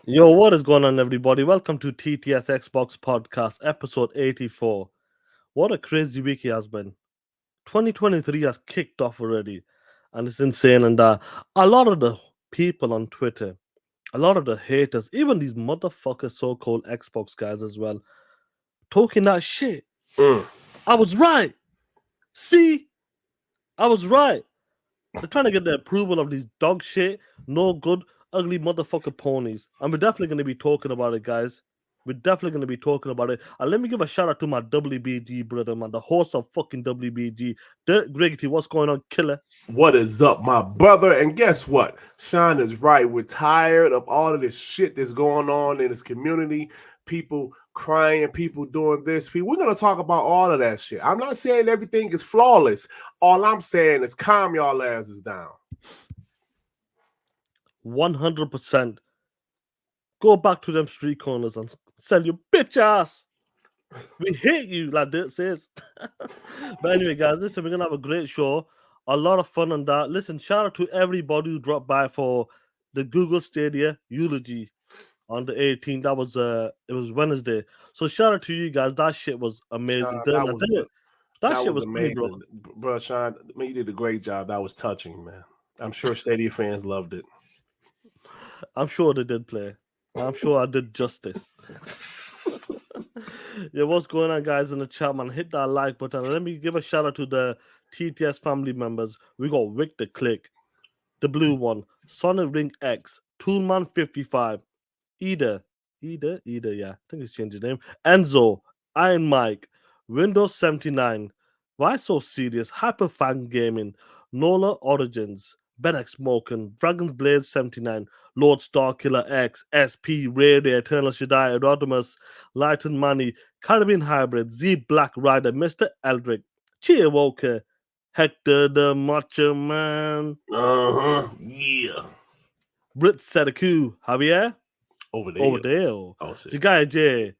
Yo, what is going on, everybody? Welcome to TTS Xbox Podcast, episode 84. What a crazy week it has been. 2023 has kicked off already, and it's insane. And a lot of the people on Twitter, a lot of the haters, even these motherfuckers, so called Xbox guys as well, talking that shit. Mm. I was right. See, I was right. They're trying to get the approval of these dog shit, no good, ugly motherfucker ponies. And we're definitely going to be talking about it, guys. We're definitely going to be talking about it. And let me give a shout out to my WBG brother, man, the host of fucking WBG. Durt Griggity, what's going on, killer? What is up, my brother? And guess what? Shaan is right. We're tired of all of this shit that's going on in this community. People crying, people doing this. We're going to talk about all of that shit. I'm not saying everything is flawless. All I'm saying is calm y'all asses down. 100%. Go back to them street corners and sell your bitch ass. We hate you, like Dirt says. But anyway, guys, listen, we're gonna have a great show. A lot of fun on that. Listen, shout out to everybody who dropped by for the Google Stadia eulogy on the 18th. That was it was Wednesday. So shout out to you guys. That shit was amazing. Shaan, Dirt, I tell you, that that shit was was funny, bro. amazing. Bro, Shaan, man, you did a great job. That was touching, man. I'm sure Stadia fans loved it. I'm sure they did play. I'm sure I did justice. Yeah, what's going on, guys, in the chat, man? Hit that like button. Let me give a shout out to the TTS family members. We got Vic the Click, the blue one, Sonic Ring X, Toolman 55, Ida, yeah, I think he's changed his name, Enzo, Iron Mike, Windows 79, Why So Serious, Hyperfang Gaming, Nola Origins, Benex Smoken, Dragon's Blade 79, Lord Starkiller X, SP, Radiant, Eternal Shaddai, Erodimus, Light and Money, Caribbean Hybrid, Z Black Rider, Mr. Eldrick, Cheer Walker, Hector the Macho Man, Yeah. Brit Sedaku, Javier, Over there. Overdale, Oh, shit. Jagaya J,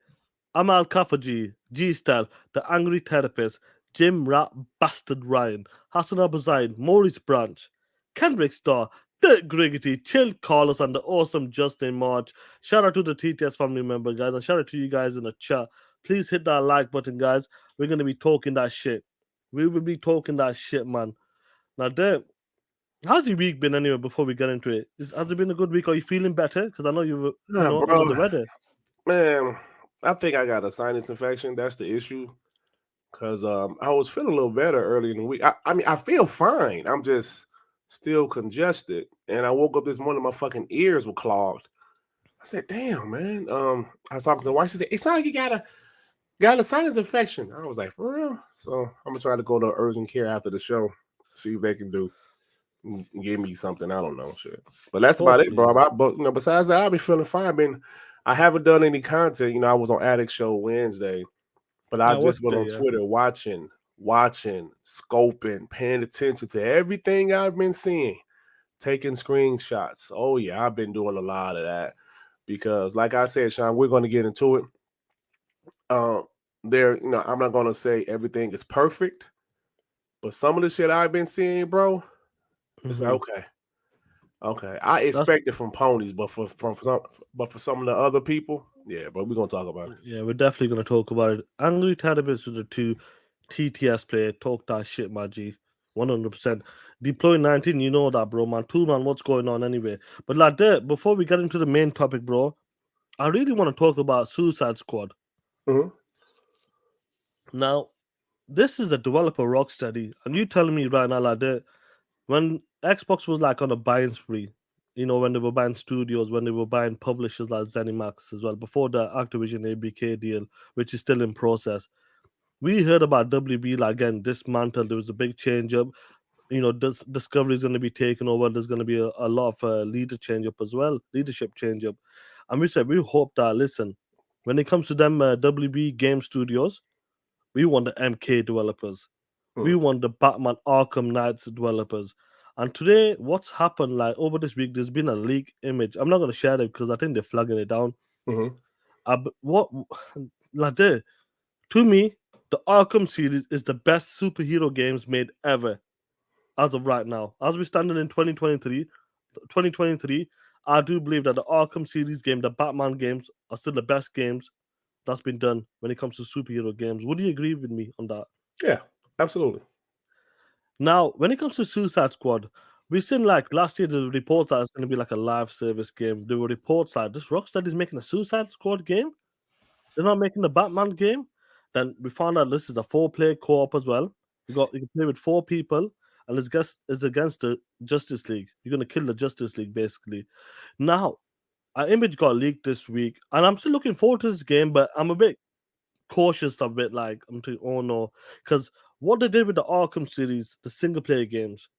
Amal Kafaji, G Style, The Angry Therapist, Jim Rat Bastard Ryan, Hassan Abu Zaid, Maurice Branch, Kendrick Starr, Dirk Griggity, Chill Carlos, and the awesome Justin March. Shout out to the TTS family member, guys, and shout out to you guys in the chat. Please hit that like button, guys. We're going to be talking that shit. We will be talking that shit, man. Now, Dirk, how's your week been anyway before we get into it? Has it been a good week? Are you feeling better? Because I know you were, Nah, under bro. the weather. Man, I think I got a sinus infection. That's the issue. Cause I was feeling a little better early in the week. I mean, I feel fine. I'm just still congested. And I woke up this morning, my fucking ears were clogged. I said, "Damn, man." I was talking to the wife. She said, "It's not like you got a sinus infection." I was like, "For real?" So I'm gonna try to go to urgent care after the show, see if they can give me something. I don't know, shit. But that's about it, Hopefully, bro. man. But besides that, I've been feeling fine. I haven't done any content. I was on Addict Show Wednesday, but Yeah, I I just watched been it, on yeah. Twitter watching, scoping, paying attention to everything I've been seeing, taking screenshots. Oh yeah, I've been doing a lot of that because, like I said, Shaan, we're going to get into it. Uh, I'm not going to say everything is perfect, but some of the shit I've been seeing, bro, it's like Hmm. okay. I That's expect it from ponies, but for some of the other people, yeah, but we're gonna talk about it. yeah, we're definitely gonna talk about it. Angry Tadabits with the two TTS player. Talk that shit, my G. 100%. Deploy 19, you know that, bro, man. Two man, what's going on anyway? But like that, before we get into the main topic, bro, I really want to talk about Suicide Squad. Mm-hmm. Now, this is a developer Rocksteady, and you telling me right now, like that, when Xbox was like on a buying spree, when they were buying studios, when they were buying publishers like ZeniMax as well, before the Activision ABK deal, which is still in process, we heard about WB like again dismantled. There was a big change up. Discovery is going to be taken over. There's going to be a lot of leadership change up. And we said we hope that listen, when it comes to them WB game studios, we want the MK developers. We want the Batman Arkham Knights developers. And today, what's happened like over this week? There's been a leak image. I'm not going to share it because I think they're flagging it down. Mm-hmm. What like that? To me, the Arkham series is the best superhero games made ever as of right now. As we standing in 2023, I do believe that the Arkham series game, the Batman games, are still the best games that's been done when it comes to superhero games. Would you agree with me on that? Yeah, absolutely. Now, when it comes to Suicide Squad, we've seen like last year the reports that it's going to be like a live service game. There were reports like this Rocksteady is making a Suicide Squad game. They're not making the Batman game. Then we found out this is a four-player co-op as well. You can play with four people, and it's against the Justice League. You're gonna kill the Justice League basically. Now, our image got leaked this week, and I'm still looking forward to this game, but I'm a bit cautious of it. Like I'm thinking, oh no, because what they did with the Arkham series, the single-player games,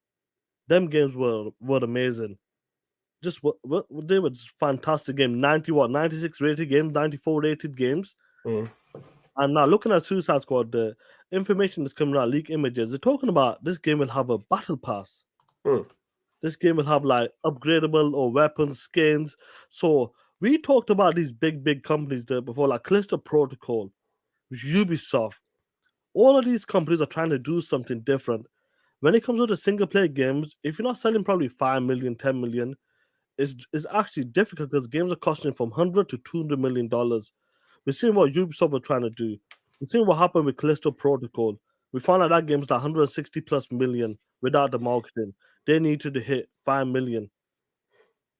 them games were amazing. Just what they were just fantastic game. 96 rated games, 94 rated games. Mm, And now looking at Suicide Squad, the information that's coming out, leak images, they're talking about this game will have a battle pass. mm, This game will have like upgradable or weapons, skins. So we talked about these big companies there before, like Callisto Protocol, Ubisoft. All of these companies are trying to do something different. When it comes to the single player games, if you're not selling probably 5 million, 10 million, it's actually difficult because games are costing from 100 to $200 million. We're seeing what Ubisoft were trying to do. We're seeing what happened with Callisto Protocol. We found out that game's like 160 plus million without the marketing. They needed to hit 5 million.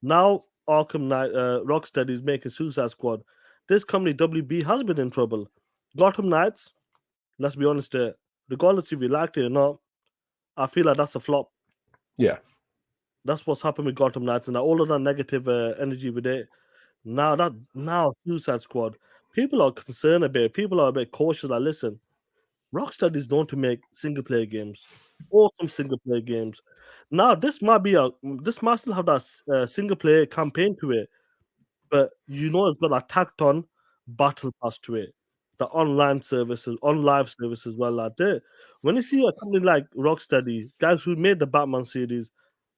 Now Arkham Knight, Rocksteady is making Suicide Squad. This company WB has been in trouble. Gotham Knights, let's be honest there, regardless if you liked it or not, I feel like that's a flop. yeah. That's what's happened with Gotham Knights and all of that negative energy with it. Now Suicide Squad, people are concerned a bit. People are a bit cautious. Like, listen, Rockstar is known to make single player games, awesome single player games. Now this might still have that single player campaign to it, but it's got a tacked on battle pass to it, the online services, on live service as well. Like that, when you see a company like Rocksteady, guys who made the Batman series,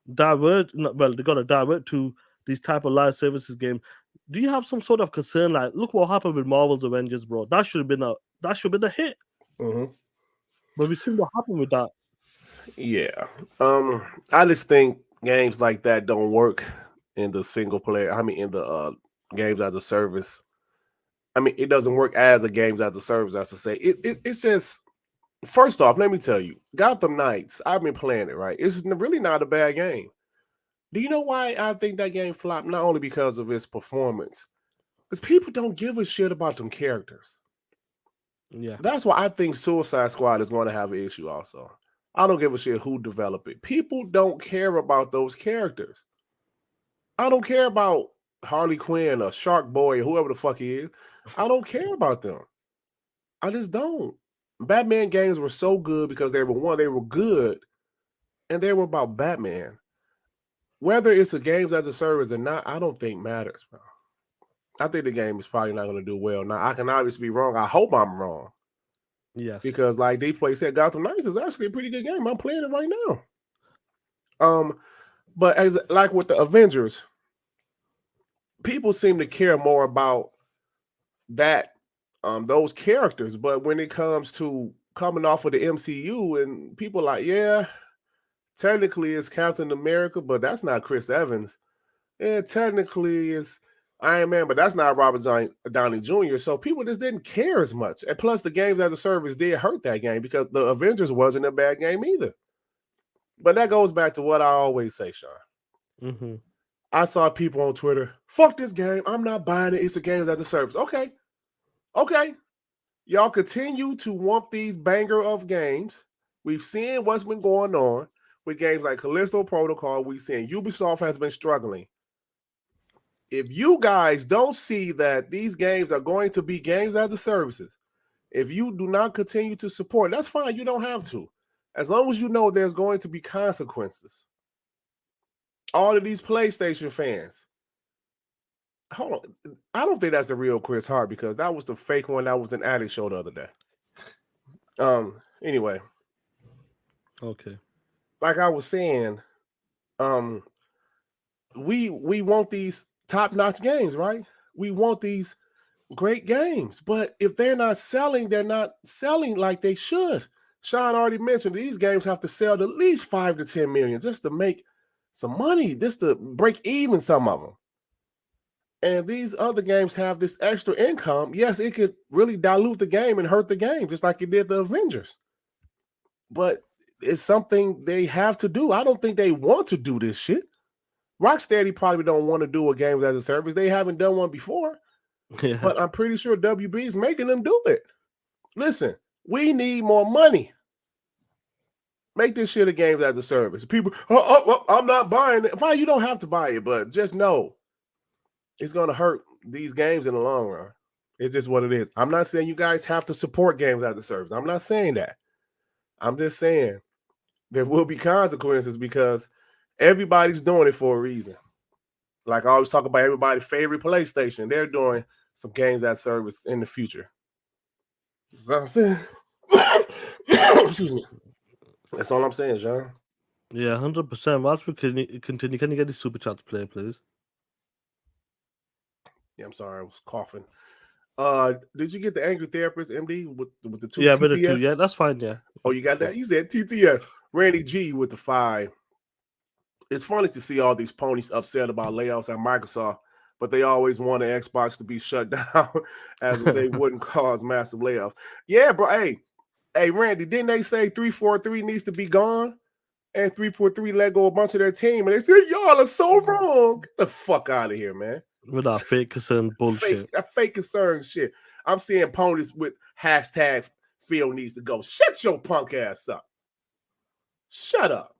they got to divert to these type of live services game. Do you have some sort of concern? Like, look what happened with Marvel's Avengers, bro. That should have been a hit. Hmm. But we seen what happened with that. Yeah. I just think games like that don't work in the single player. I mean, in the games as a service. I mean, it doesn't work as a games as a service. As to say, it's just first off, let me tell you, Gotham Knights. I've been playing it. Right, it's really not a bad game. Do you know why I think that game flopped? Not only because of its performance, because people don't give a shit about them characters. Yeah. That's why I think Suicide Squad is going to have an issue. Also, I don't give a shit who developed it. People don't care about those characters. I don't care about Harley Quinn or Shark Boy or whoever the fuck he is. I don't care about them. I just don't. Batman games were so good because they were good, and they were about Batman. Whether it's a games as a service or not, I don't think matters, bro. I think the game is probably not going to do well. Now, I can obviously be wrong. I hope I'm wrong Yes. because, like D-Play said, Gotham Knights is actually a pretty good game. I'm playing it right now. But as like with the Avengers, people seem to care more about that those characters, but when it comes to coming off of the MCU and people like, yeah, technically it's Captain America, but that's not Chris Evans. Yeah, technically it's Iron Man, but that's not Robert Downey Jr. So people just didn't care as much. And plus, the games as a service did hurt that game because the Avengers wasn't a bad game either. But that goes back to what I always say, Shaan. Mm-hmm. I saw people on Twitter, fuck this game. I'm not buying it. It's a game as a service. Okay. Y'all continue to want these banger of games. We've seen what's been going on with games like Callisto Protocol. We've seen Ubisoft has been struggling. If you guys don't see that these games are going to be games as a services, if you do not continue to support, that's fine. You don't have to. As long as you know there's going to be consequences. All of these PlayStation fans. Hold on. I don't think that's the real Chris Hart because that was the fake one that was an Addict show the other day. Anyway. Okay. Like I was saying, we want these top-notch games, right? We want these great games. But if they're not selling like they should. Shaan already mentioned these games have to sell at least 5 to 10 million just to make some money just to break even some of them. And these other games have this extra income. Yes, it could really dilute the game and hurt the game, just like it did the Avengers. But it's something they have to do. I don't think they want to do this shit. Rocksteady probably don't want to do a games as a service. They haven't done one before. Yeah. But I'm pretty sure WB is making them do it. Listen, we need more money. Make this shit a games as a service. People, I'm not buying it. Fine, you don't have to buy it, but just know it's going to hurt these games in the long run. It's just what it is. I'm not saying you guys have to support games as a service. I'm not saying that. I'm just saying there will be consequences because everybody's doing it for a reason. Like I always talk about everybody's favorite PlayStation. They're doing some games as service in the future. You know what I'm saying? Excuse me. That's all I'm saying, Shaan. Yeah, 100%. Whilst we continue, can you get the super chat to play, please? Yeah, I'm sorry, I was coughing. Did you get the Angry Therapist, MD, with the two Yeah, TTS? with the two. Yeah, that's fine. Yeah. Oh, you got that? You said TTS. Randy G with the 5. It's funny to see all these ponies upset about layoffs at Microsoft, but they always want the Xbox to be shut down as if they wouldn't cause massive layoffs. Yeah, bro. Hey, Randy, didn't they say 343 needs to be gone? And 343 let go a bunch of their team, and they said, y'all are so wrong. Get the fuck out of here, man. With that fake concern bullshit. That fake concern shit. I'm seeing ponies with hashtag Phil needs to go. Shut your punk ass up. Shut up.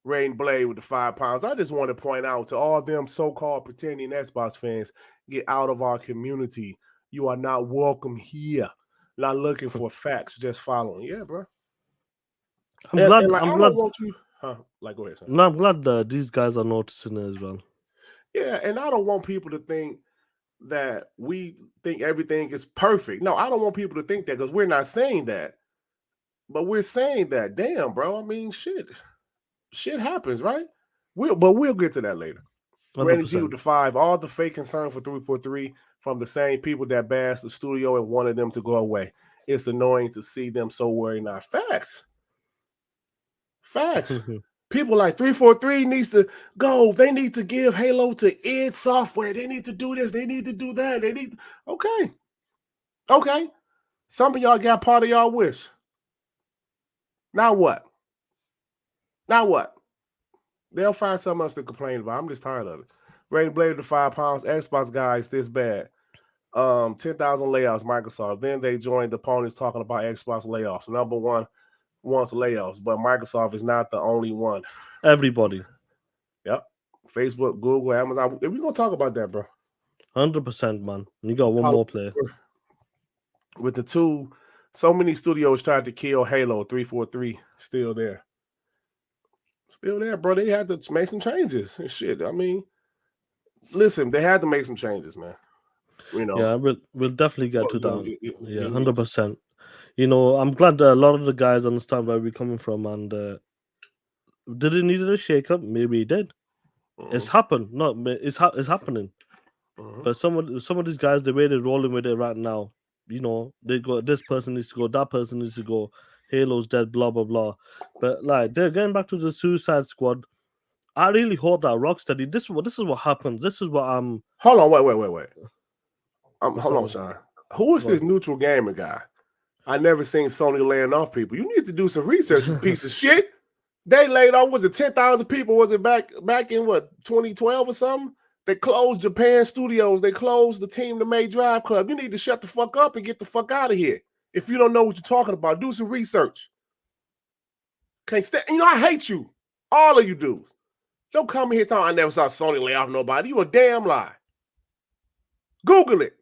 Rain Blade with the 5 pounds. I just want to point out to all them so-called pretending Xbox fans, get out of our community. You are not welcome here. Not looking for facts, just following. Yeah, bro. I'm glad. And like, I'm I glad. don't want you. Like, go ahead, son. No, I'm glad that these guys are noticing it as well. Yeah, and I don't want people to think that we think everything is perfect. No, I don't want people to think that because we're not saying that. But we're saying that, damn, bro. I mean, shit happens, right? We'll get to that later. Randy G with the 5. All the fake concern for 343 from the same people that bashed the studio and wanted them to go away. It's annoying to see them so worried. Not facts. People like 343 needs to go. They need to give Halo to id Software. They need to do this. They need to do that. They need to... Okay. Some of y'all got part of y'all wish. Now what? They'll find something else to complain about. I'm just tired of it. Rain Blade to 5 pounds. Xbox guys, this bad. 10,000 layoffs, Microsoft. Then they joined the opponents talking about Xbox layoffs. Number one wants layoffs, but Microsoft is not the only one. Everybody. Yep. Facebook, Google, Amazon. We're going to talk about that, bro. 100%, man. You got one more player. With the 2, so many studios tried to kill Halo. 343 still there. Still there, bro. They had to make some changes and shit. I mean, listen, they had to make some changes, man. You know. Yeah, we'll definitely get to that. Yeah, 100%. You know, I'm glad that a lot of the guys understand where we're coming from, and did it need a shake-up? Maybe it did. It's happened. It's happening. But some of these guys, the way they're rolling with it right now, you know, they go, this person needs to go, that person needs to go, Halo's dead, blah blah blah. But like, they're getting back to the Suicide Squad. I really hope that Rocksteady. This is what happens. This is what I'm. Hold on, wait. Hold on, Shaan. Who is this neutral gamer guy? I never seen Sony laying off people. You need to do some research, you piece of shit. They laid off, was it 10,000 people? Was it back in what, 2012 or something? They closed Japan studios. They closed the team that made Drive Club. You need to shut the fuck up and get the fuck out of here. If you don't know what you're talking about, do some research. Can't stand. You know, I hate you. All of you dudes. Don't come in here talking, I never saw Sony lay off nobody. You a damn lie. Google it.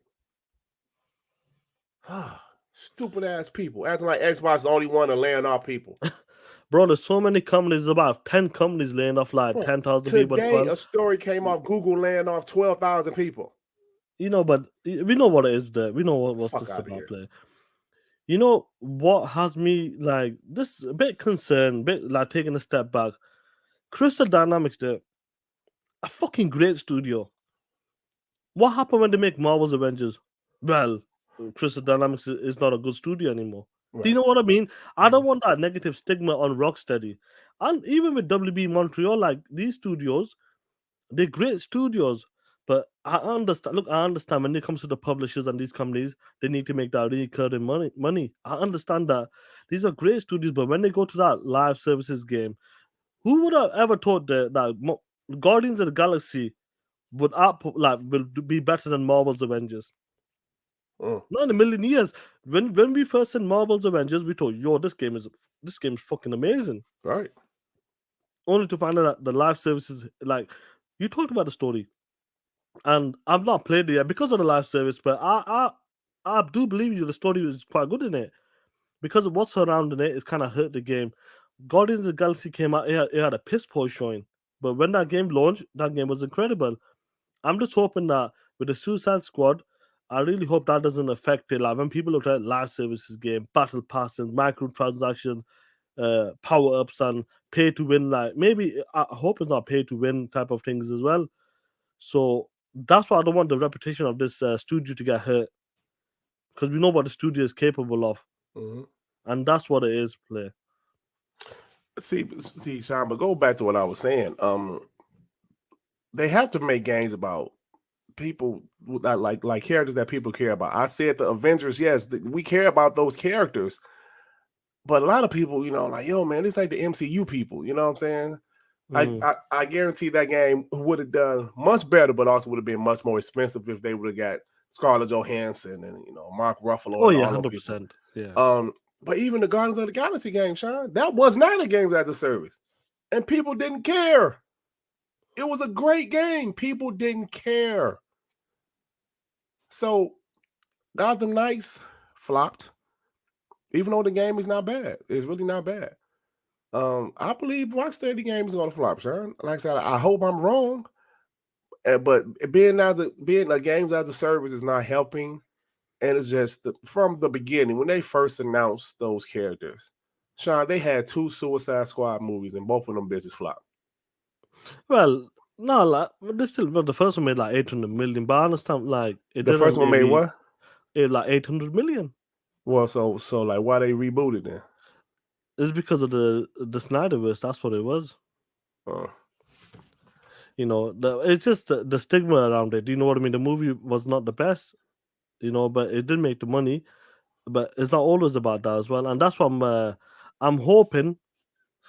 Stupid ass people. Acting like Xbox is the only one to laying off people. Bro, there's so many companies, about 10 companies laying off like 10,000 people. Today, a story came off Google laying off 12,000 people. You know, but we know what it is there. We know what's this about play. You know what has me like this a bit concerned, bit like taking a step back. Crystal Dynamics, they're a fucking great studio. What happened when they make Marvel's Avengers? Well, Crystal Dynamics is not a good studio anymore. Do you Right. know what I mean? I don't Mhm. want that negative stigma on Rocksteady. And even with WB Montreal, like these studios, they're great studios. But I understand. Look, I understand when it comes to the publishers and these companies, they need to make that recurring money. I understand that these are great studios, but when they go to that live services game, who would have ever thought that Guardians of the Galaxy would will be better than Marvel's Avengers? Mm. Not in a million years. When we first seen Marvel's Avengers, we thought, yo, this game is fucking amazing. Right. Only to find out that the live services, like you talked about the story, and I've not played it yet because of the live service, but I do believe you the story is quite good in it because of what's surrounding it. It's kind of hurt the game. Guardians of the Galaxy came out, it had a piss poor showing, but when that game launched, that game was incredible. I'm just hoping that with the Suicide Squad, I really hope that doesn't affect it. Like when people look at live services game, battle passes, microtransactions, power ups, and pay to win. Like maybe I hope it's not pay to win type of things as well. So that's why I don't want the reputation of this studio to get hurt because we know what the studio is capable of, Mhm. and that's what it is. Play. See, Sean, but go back to what I was saying. They have to make games about people that like characters that people care about. I said the Avengers, yes, we care about those characters, but a lot of people, like, yo, man, this ain't the MCU people. You know what I'm saying? I Mm. I, I guarantee that game would have done much better, but also would have been much more expensive if they would have got Scarlett Johansson and Mark Ruffalo Oh and yeah, all those hundred people. percent. Yeah. But even the Guardians of the Galaxy game, Sean, that was not a game as a service, and people didn't care. It was a great game. People didn't care. So Gotham Knights flopped, even though the game is not bad. It's really not bad. I believe Rocksteady game is going to flop, Sean. Like I said, I hope I'm wrong. But being a games as a service is not helping, and it's just from the beginning when they first announced those characters, Sean, they had 2 Suicide Squad movies, and both of them business flop. Well, no, like but they still. Well, the first one made like 800 million, but I understand like it The didn't first one made really. what? It like 800 million. Well, so like why they rebooted then? It's because of the Snyderverse. That's what it was. Uh, It's just the stigma around it. Do you know what I mean? The movie was not the best, but it did make the money. But it's not always about that as well, and that's what I'm hoping.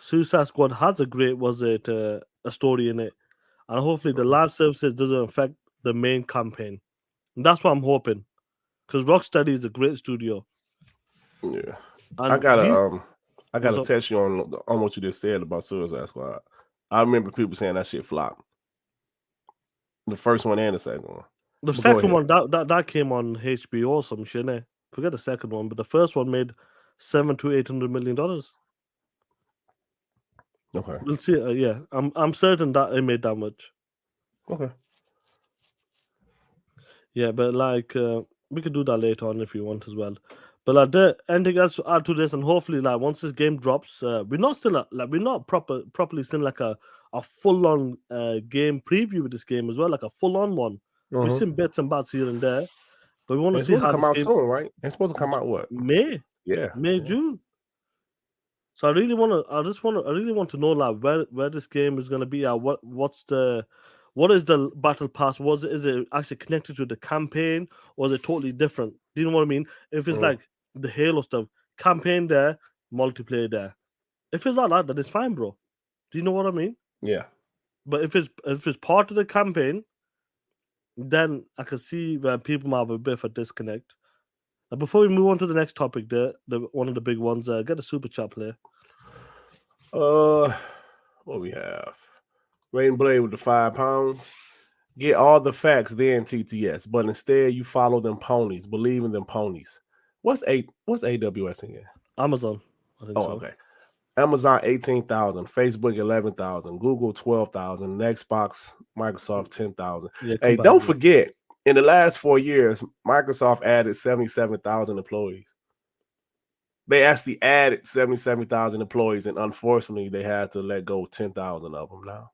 Suicide Squad has a story in it, and hopefully the uh, live services doesn't affect the main campaign. And that's what I'm hoping, because Rocksteady is a great studio, yeah, I and gotta these I what's gotta up. test you on what you just said about Suicide Squad. I remember people saying that shit flopped. The first one and the second one. The But go second ahead. one that came on HBO or some shit. Forget the second one, but the first one made 700 to 800 million dollars. Okay. We'll see. Yeah, I'm certain that it made that much. Okay. Yeah, but like we could do that later on if you want as well. But like anything else to add to this, and hopefully like once this game drops, we're not still like we're not properly seeing like a full on game preview with this game as well, like a full on one. We've Mm-hmm. seen bits and bats here and there, but we want to It's see supposed to how come this out game soon, right? It's supposed to come out what? May Yeah. May Yeah. June. So I really want to know like where this game is gonna be at. What is the battle pass? Is it actually connected to the campaign or is it totally different? Do you know what I mean? If it's Mm, like the Halo stuff, campaign there, multiplayer there. If it's like that, then it's fine, bro. Do you know what I mean? yeah. But if it's part of the campaign, then I can see where people might have a bit of a disconnect. Before we move on to the next topic, the one of the big ones, get a super chat player. Uh, what we have? Rain Blade with the £5. Get all the facts then TTS, but instead you follow them ponies, believe in them ponies. What's AWS again? Amazon, I think Oh, so. okay. Amazon 18,000, Facebook 11,000, Google 12,000, Xbox, Microsoft 10,000. Yeah, Hey, don't combined. Yeah. forget, in the last 4 years, Microsoft added 77,000 employees. They actually added 77,000 employees, and unfortunately, they had to let go 10,000 of them now.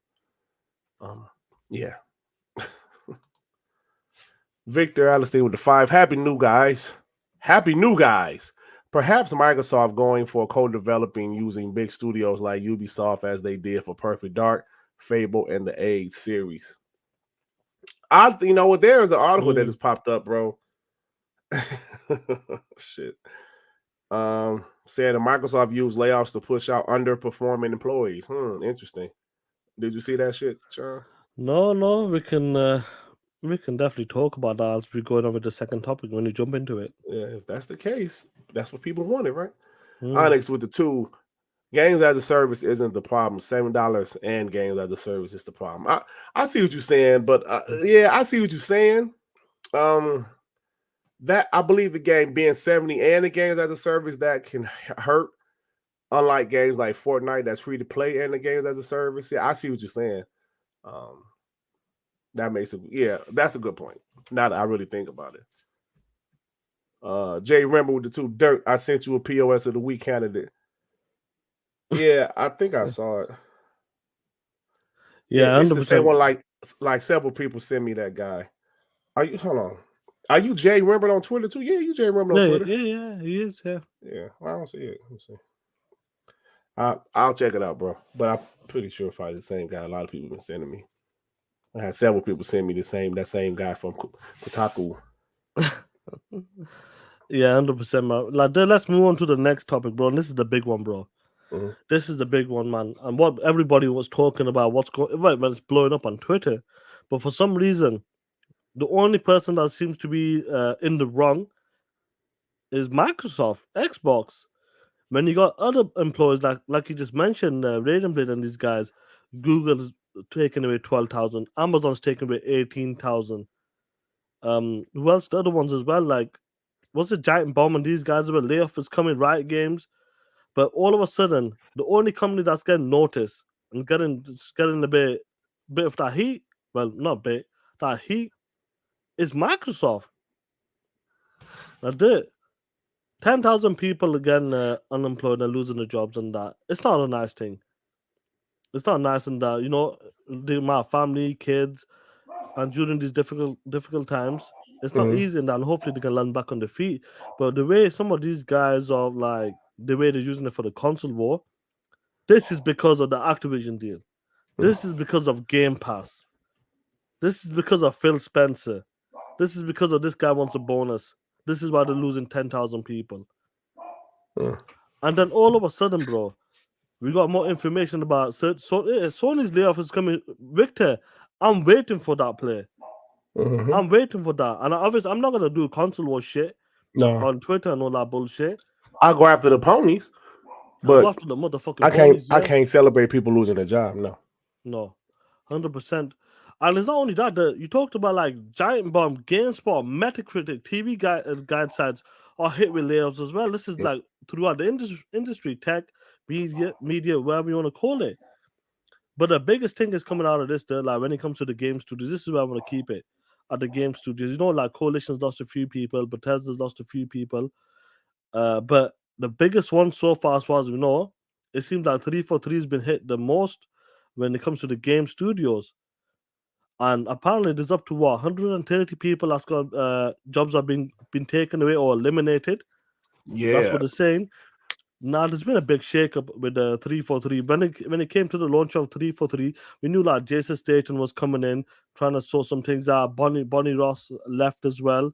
Yeah. Victor Alistair with the 5. Happy new guys. Happy new guys. Perhaps Microsoft going for co-developing using big studios like Ubisoft as they did for Perfect Dark, Fable, and the Age series. You know what? There is an article that Mm. has popped up, bro. Shit. Said that Microsoft used layoffs to push out underperforming employees. Interesting. Did you see that shit, Sean? No, no, we can definitely talk about that as we go on with the second topic when you jump into it. Yeah, if that's the case, that's what people wanted, right? Mm. Onyx with the two games as a service isn't the problem. $7 and games as a service is the problem. I see what you're saying, but yeah, I see what you're saying. Um, that I believe the game being 70 and the games as a service that can hurt. Unlike games like Fortnite that's free to play and the games as a service. Yeah, I see what you're saying. Um, that makes it yeah, that's a good point. Now that I really think about it. Jay, remember with the two Durt, I sent you a POS of the week candidate. Yeah, I think I saw it. Yeah, Yeah, it's hundred the same percent. one. Like several people send me that guy. Are you hold on? Are you Jay Rembert on Twitter too? Yeah, you Jay Rembert on Yeah, Twitter. yeah, yeah, he is. Yeah. Yeah, well, I don't see it. Let me see. I'll check it out, bro. But I'm pretty sure if I the same guy, a lot of people been sending me. I had several people send me that same guy from Kotaku. Yeah, 100%, man. Like, then let's move on to the next topic, bro. And this is the big one, bro. Mhm. This is the big one, man. And what everybody was talking about, what's going right, well, it's blowing up on Twitter. But for some reason, the only person that seems to be in the wrong is Microsoft, Xbox. When you got other employees like you just mentioned, Raiden Blade and these guys, Google's taking away 12,000, Amazon's taking away 18,000. Who else? The other ones as well, like was it Giant Bomb and these guys were layoff is coming Riot Games, but all of a sudden the only company that's getting noticed and getting a bit of that heat, well not bit that heat is Microsoft. Now the 10,000 people again unemployed and losing their jobs and that it's not a nice thing. It's not nice and that my family, kids, and during these difficult times, it's not Mhm. easy and that. And hopefully they can land back on their feet. But the way some of these guys are like the way they're using it for the console war, this is because of the Activision deal. This is because of Game Pass. This is because of Phil Spencer. This is because of this guy wants a bonus. This is why they're losing 10,000 people. Mhm. And then all of a sudden, bro, we got more information about Sony's layoff is coming. Victor, I'm waiting for that play. Mhm. I'm waiting for that. And obviously, I'm not gonna do console war shit No, on Twitter and all that bullshit. I'll go after the ponies, I'll go but after the motherfucking I can't. ponies. I Yeah, can't celebrate people losing their job. No. no, 100%. And it's not only that. You talked about like Giant Bomb, GameSpot, Metacritic, TV guide sites are hit with layoffs as well. This is like throughout the industry, tech, media, whatever you want to call it. But the biggest thing is coming out of this, like when it comes to the game studios, this is where I want to keep it at the game studios. You know, like Coalition's lost a few people, Bethesda's lost a few people. But the biggest one so far, as far as we know, it seems like 343 has been hit the most when it comes to the game studios. And apparently, there's up to what 130 people that's got jobs have been taken away or eliminated. That's Yeah. what they're saying. Now there's been a big shake-up with the 343. When it came to the launch of 343, we knew like Jason Statham was coming in, trying to sort some things out. Bonnie Ross left as well.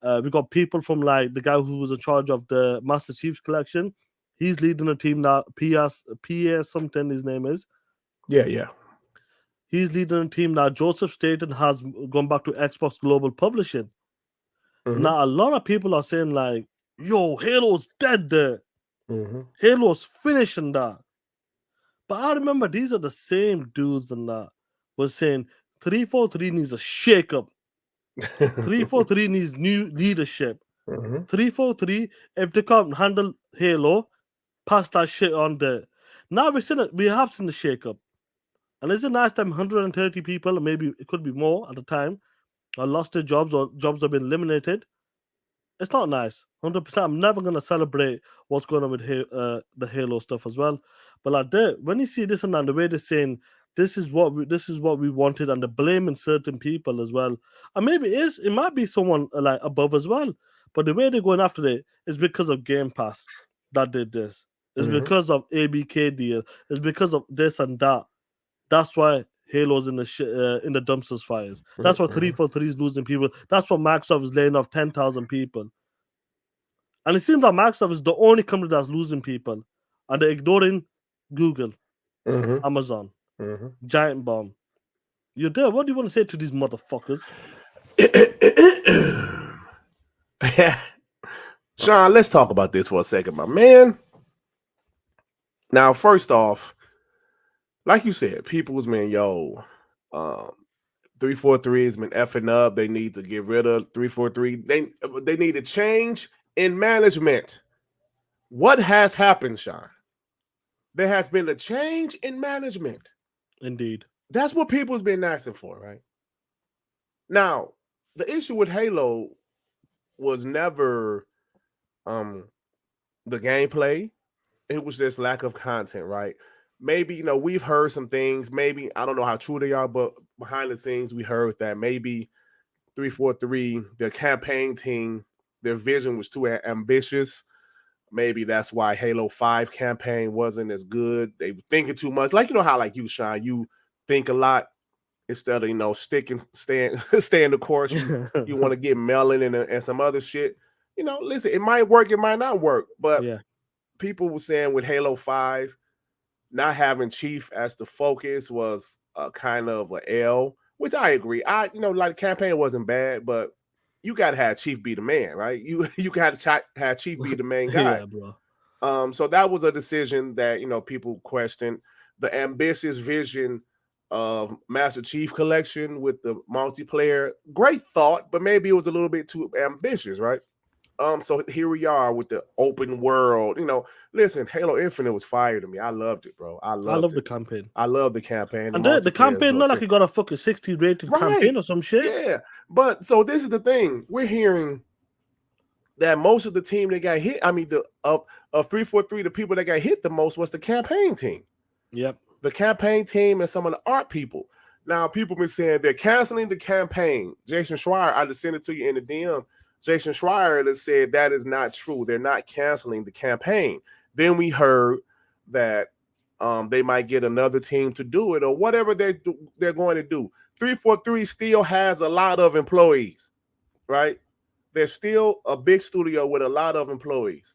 We got people from like the guy who was in charge of the Master Chiefs collection. He's leading a team now. PS something his name is. Yeah. Yeah. He's leading a team now. Joseph Staten has gone back to Xbox Global Publishing. Mhm. Now a lot of people are saying like, "Yo, Halo's dead there. Mhm. Halo's finishing that." But I remember these are the same dudes and that was saying 343 needs a shakeup. 343 needs new leadership. Mhm. 343, if they can't handle Halo, pass that shit on there. Now we have seen the shakeup. And it's a nice time 130 people, or maybe it could be more at the time, are lost their jobs or jobs have been eliminated. It's not nice. 100%. I'm never gonna celebrate what's going on with the Halo stuff as well. But like that, when you see this and that, the way they're saying this is what we wanted, and they're blaming certain people as well. And maybe it might be someone like above as well. But the way they're going after it is because of Game Pass that did this. It's Mhm. because of ABK deal. It's because of this and that. That's why Halo's in the in the dumpsters fires. That's why Mhm. 343 is losing people. That's why Microsoft is laying off 10,000 people. And it seems that Microsoft is the only company that's losing people, and they're ignoring Google, Mhm. Amazon, Mhm. Giant Bomb. You're there. What do you want to say to these motherfuckers? Shaan, let's talk about this for a second, my man. Now, first off, like you said, people's man, yo, um, 343 has been effing up. They need to get rid of 343. They need a change in management. What has happened, Shaan? There has been a change in management. Indeed. That's what people's been asking for, right? Now, the issue with Halo was never um the gameplay. It was just lack of content, right? Maybe, we've heard some things. Maybe, I don't know how true they are, but behind the scenes, we heard that maybe 343, their campaign team, their vision was too ambitious. Maybe that's why Halo 5 campaign wasn't as good. They were thinking too much. Like, how like you, Shaan, you think a lot instead of, staying the course. You want to get melon and some other shit. Listen, it might work, it might not work. But Yeah. people were saying with Halo 5, not having Chief as the focus was a kind of a L, which I agree. Like the campaign wasn't bad, but you got to have Chief be the man, right? You got to have Chief be the main guy. Yeah, bro. So that was a decision that people questioned. The ambitious vision of Master Chief Collection with the multiplayer, great thought, but maybe it was a little bit too ambitious, right? So here we are with the open world. Listen, Halo Infinite was fire to me. I loved it, bro. I I loved love it. the campaign. I love the campaign. The And the multiplayer is campaign, dope not like too. you got a fucking 60 rated Right. campaign or some shit. Yeah. But so this is the thing. We're hearing that most of the team that got hit, I mean, the of 343, the people that got hit the most was the campaign team. Yep. The campaign team and some of the art people. Now, people been saying they're canceling the campaign. Jason Schreier, I just sent it to you in the DM. Jason Schreier has said that is not true. They're not canceling the campaign. Then we heard that they might get another team to do it or whatever they're going to do. 343 still has a lot of employees, right? They're still a big studio with a lot of employees.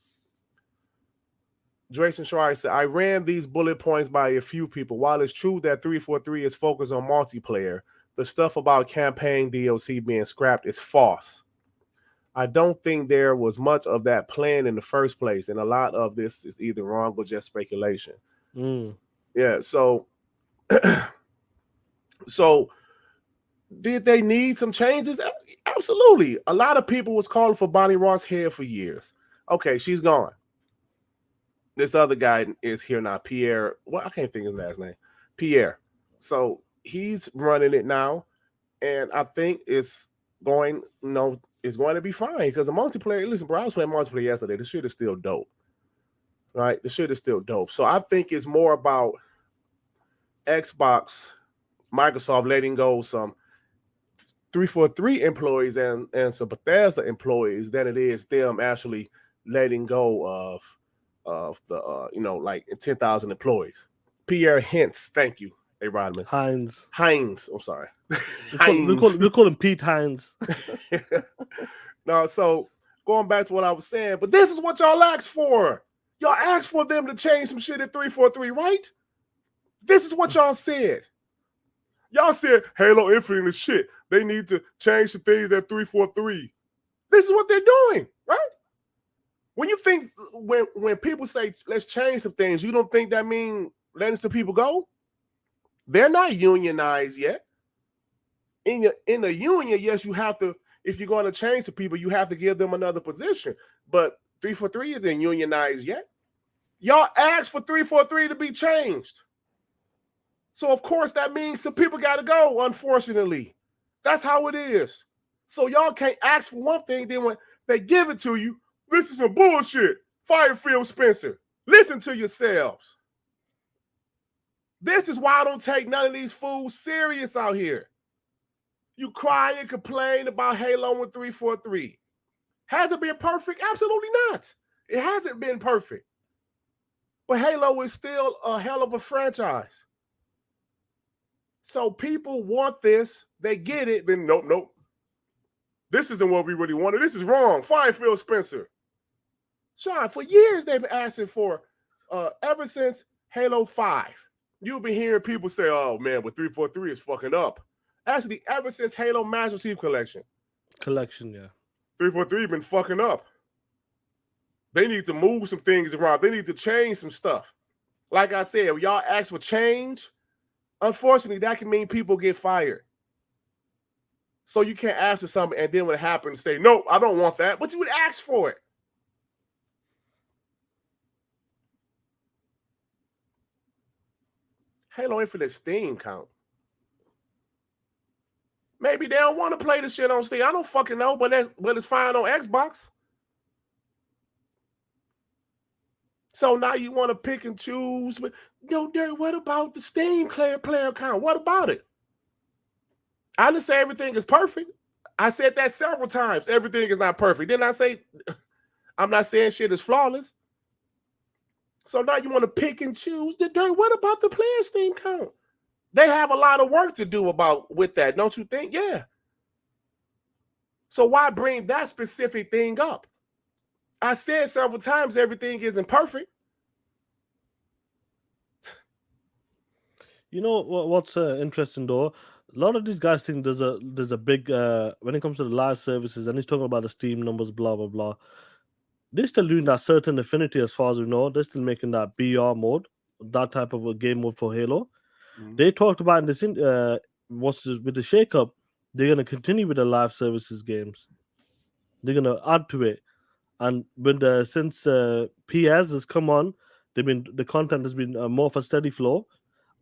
Jason Schreier said, I ran these bullet points by a few people. While it's true that 343 is focused on multiplayer, the stuff about campaign DLC being scrapped is false. I don't think there was much of that planned in the first place, and a lot of this is either wrong or just speculation. Yeah, so so did they need some changes? Absolutely. A lot of people was calling for Bonnie Ross' head for years. Okay, she's gone. This other guy is here now, Pierre. Well, I can't think of his last name. Pierre. So he's running it now, and I think it's going, it's going to be fine because the multiplayer. Listen, bro, I was playing multiplayer yesterday. The shit is still dope, right? The shit is still dope. So I think it's more about Xbox, Microsoft letting go some 343 employees and some Bethesda employees than it is them actually letting go of the like 10,000 employees. Pierre Hintz, thank you, A. Rodman. Heinz. Heinz, I'm sorry. We call him Pete Heinz. No, so going back to what I was saying, but this is what y'all asked for. Y'all asked for them to change some shit at 343, right? This is what y'all said. Y'all said Halo Infinite is shit. They need to change some things at 343. This is what they're doing, right? When you think when people say let's change some things, you don't think that means letting some people go? They're not unionized yet. In a union, yes, you have to. If you're going to change the people, you have to give them another position. But 343 isn't unionized yet. Y'all asked for 343 to be changed. So of course that means some people got to go, unfortunately. That's how it is. So y'all can't ask for one thing, then when they give it to you, this is some bullshit. Fire Phil Spencer. Listen to yourselves. This is why I don't take none of these fools serious out here. You cry and complain about Halo with 343. Has it been perfect? Absolutely not. It hasn't been perfect. But Halo is still a hell of a franchise. So people want this. They get it. Then nope, nope. This isn't what we really wanted. This is wrong. Fire Phil Spencer. Shaan, for years they've been asking for, ever since Halo 5. You've been hearing people say, oh man, but 343 is fucking up. Actually, ever since Halo Master Chief Collection, Collection, yeah. 343 been fucking up. They need to move some things around. They need to change some stuff. Like I said, if y'all ask for change, unfortunately, that can mean people get fired. So you can't ask for something and then when it happens, say, no, I don't want that. But you would ask for it. Halo Infinite Steam count. Maybe they don't want to play this shit on Steam. I don't fucking know, but it's fine on Xbox. So now you want to pick and choose. Yo, Durt, what about the Steam player count? What about it? I didn't say everything is perfect. I said that several times. Everything is not perfect. Didn't I say I'm not saying shit is flawless? So now you want to pick and choose. Durt, what about the player Steam count? They have a lot of work to do with that, don't you think? Yeah. So why bring that specific thing up? I said several times everything isn't perfect. You know what's interesting though? A lot of these guys think there's a big when it comes to the live services, and he's talking about the Steam numbers, blah blah blah. They're still doing that certain affinity, as far as we know. They're still making that BR mode, that type of a game mode for Halo. Mm-hmm. They talked about in this with the shakeup, they're gonna continue with the live services games. They're gonna add to it, and since PS has come on, the content has been more of a steady flow,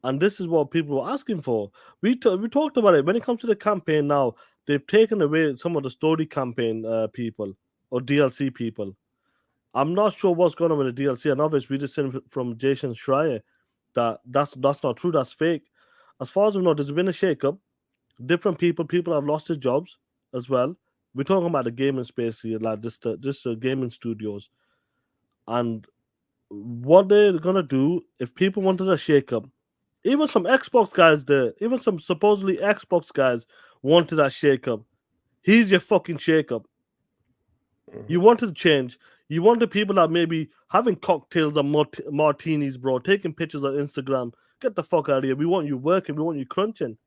and this is what people were asking for. We talked about it when it comes to the campaign. Now they've taken away some of the story campaign people or DLC people. I'm not sure what's going on with the DLC, and obviously we just seen from Jason Schreier that that's not true. That's fake. As far as we know, there's been a shakeup. Different people have lost their jobs as well. We're talking about the gaming space here, like just gaming studios, and what they're gonna do if people wanted a shakeup. Even some Xbox guys there, even some supposedly Xbox guys wanted that shakeup. Here's your fucking shakeup. Mm-hmm. You wanted to change. You wanted people that maybe having cocktails and martinis, bro, taking pictures on Instagram. Get the fuck out of here. We want you working. We want you crunching.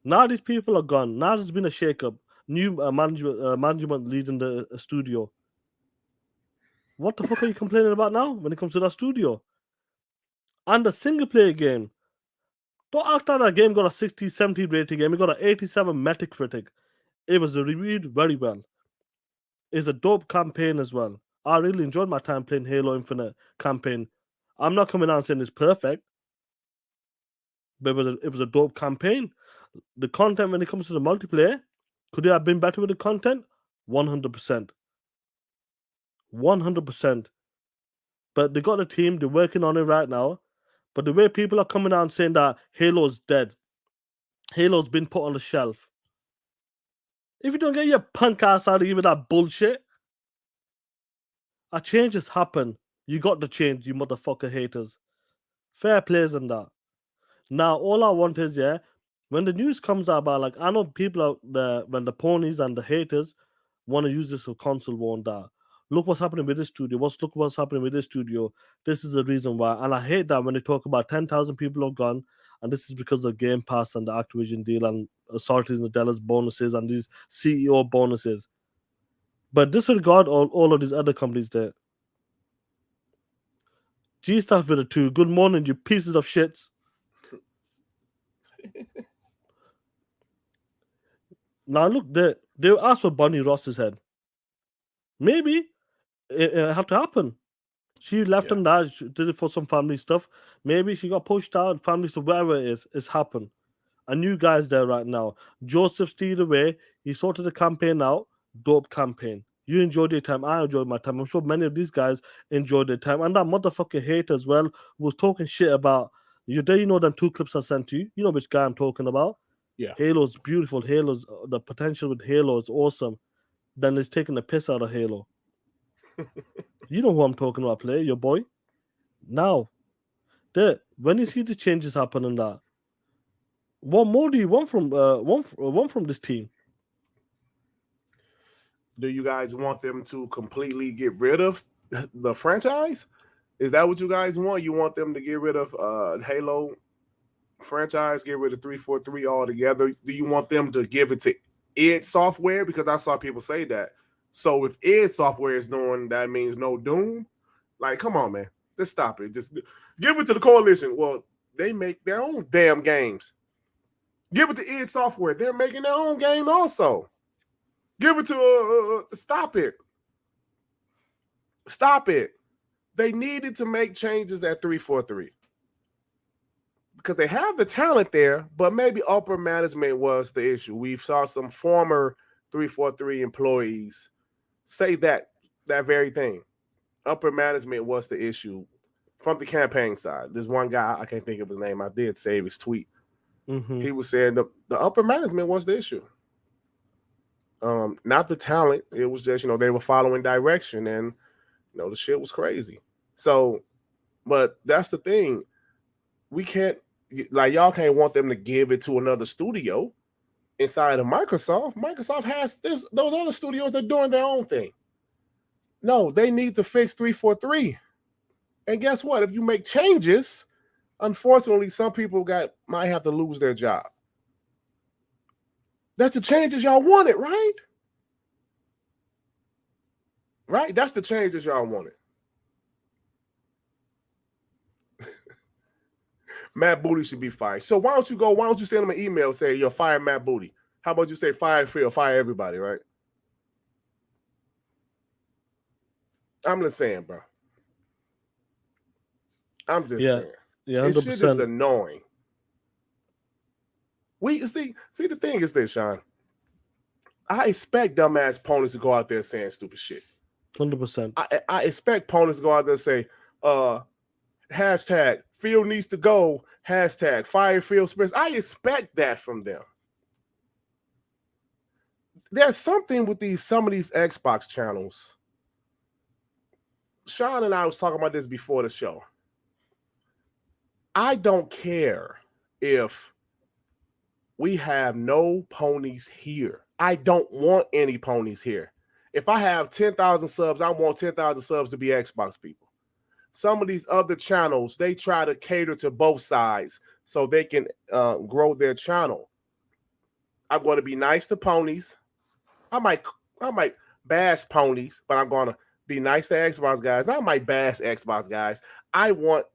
Now these people are gone. Now there's been a shakeup. New management leading the studio. What the fuck are you complaining about now when it comes to that studio? And the single player game. Don't act like that game got a 60, 70 rating game. It got an 87 Metacritic. It was reviewed very well. It's a dope campaign as well. I really enjoyed my time playing Halo Infinite campaign. I'm not coming out saying it's perfect, but it was a dope campaign. The content when it comes to the multiplayer, could it have been better with the content? 100%. 100%. But they got a team, they're working on it right now. But the way people are coming out and saying that Halo's dead, Halo's been put on the shelf. If you don't get your punk ass out of here with that bullshit, a change has happened. You got the change, you motherfucker haters. Fair plays and that. Now, all I want is, yeah, when the news comes out about, like, I know people out there, when the ponies and the haters want to use this for console war and that. Look what's happening with this studio. Look what's happening with this studio. This is the reason why. And I hate that when they talk about 10,000 people have gone, and this is because of Game Pass and the Activision deal and Salties and Nadella's bonuses and these CEO bonuses. But disregard all of these other companies there. G Staff Video 2, good morning, you pieces of shits. Now look, they asked for Bonnie Ross's head. Maybe it had to happen. She left him that. She did it for some family stuff. Maybe she got pushed out, family stuff, whatever it is, it's happened. A new guy's there right now. Joseph steered away. He sorted the campaign out. Dope campaign. You enjoyed your time. I enjoyed my time. I'm sure many of these guys enjoyed their time. And that motherfucker hate as well was talking shit about you. There, you know them two clips I sent to you. You know which guy I'm talking about. Yeah. Halo's beautiful. Halo's the potential with Halo is awesome. then it's taking the piss out of Halo. You know who I'm talking about, player, your boy. Now, when you see the changes happen in that, what more do you want from want from this team? Do you guys want them to completely get rid of the franchise? Is that what you guys want? You want them to get rid of Halo franchise, get rid of 343 altogether? Do you want them to give it to id Software? Because I saw people say that. So if id Software is doing that, means no Doom. Like, come on, man, just stop it. Just give it to the coalition. Well, they make their own damn games. Give it to id Software. They're making their own game also. Give it to stop it. Stop it. They needed to make changes at 343 because they have the talent there, but maybe upper management was the issue. We saw some former 343 employees say that very thing. Upper management was the issue from the campaign side. There's one guy, I can't think of his name. I did save his tweet. Mm-hmm. He was saying the upper management was the issue. Not the talent. It was just, they were following direction, and the shit was crazy. So, but that's the thing. We can't, like, y'all can't want them to give it to another studio inside of Microsoft. Microsoft has those other studios that are doing their own thing. No, they need to fix 343. And guess what? If you make changes, unfortunately, some people might have to lose their job. That's the changes y'all wanted, right? Right? That's the changes y'all wanted. Matt Booty should be fired. So why don't you send him an email say, you're firing Matt Booty? How about you say fire Phil, fire everybody, right? I'm just saying, bro. I'm just saying. Yeah, 100%. This shit is annoying. See, the thing is this, Shaan. I expect dumbass ponies to go out there saying stupid shit. 100%. I expect ponies to go out there and say, hashtag Phil needs to go, hashtag fire Phil Smith. I expect that from them. There's something with some of these Xbox channels. Shaan and I was talking about this before the show. I don't care if we have no ponies here. I don't want any ponies here. If I have 10,000 subs, I want 10,000 subs to be Xbox people. Some of these other channels, they try to cater to both sides so they can grow their channel. I'm going to be nice to ponies. I might bash ponies, but I'm going to be nice to Xbox guys. I might bash Xbox guys. I want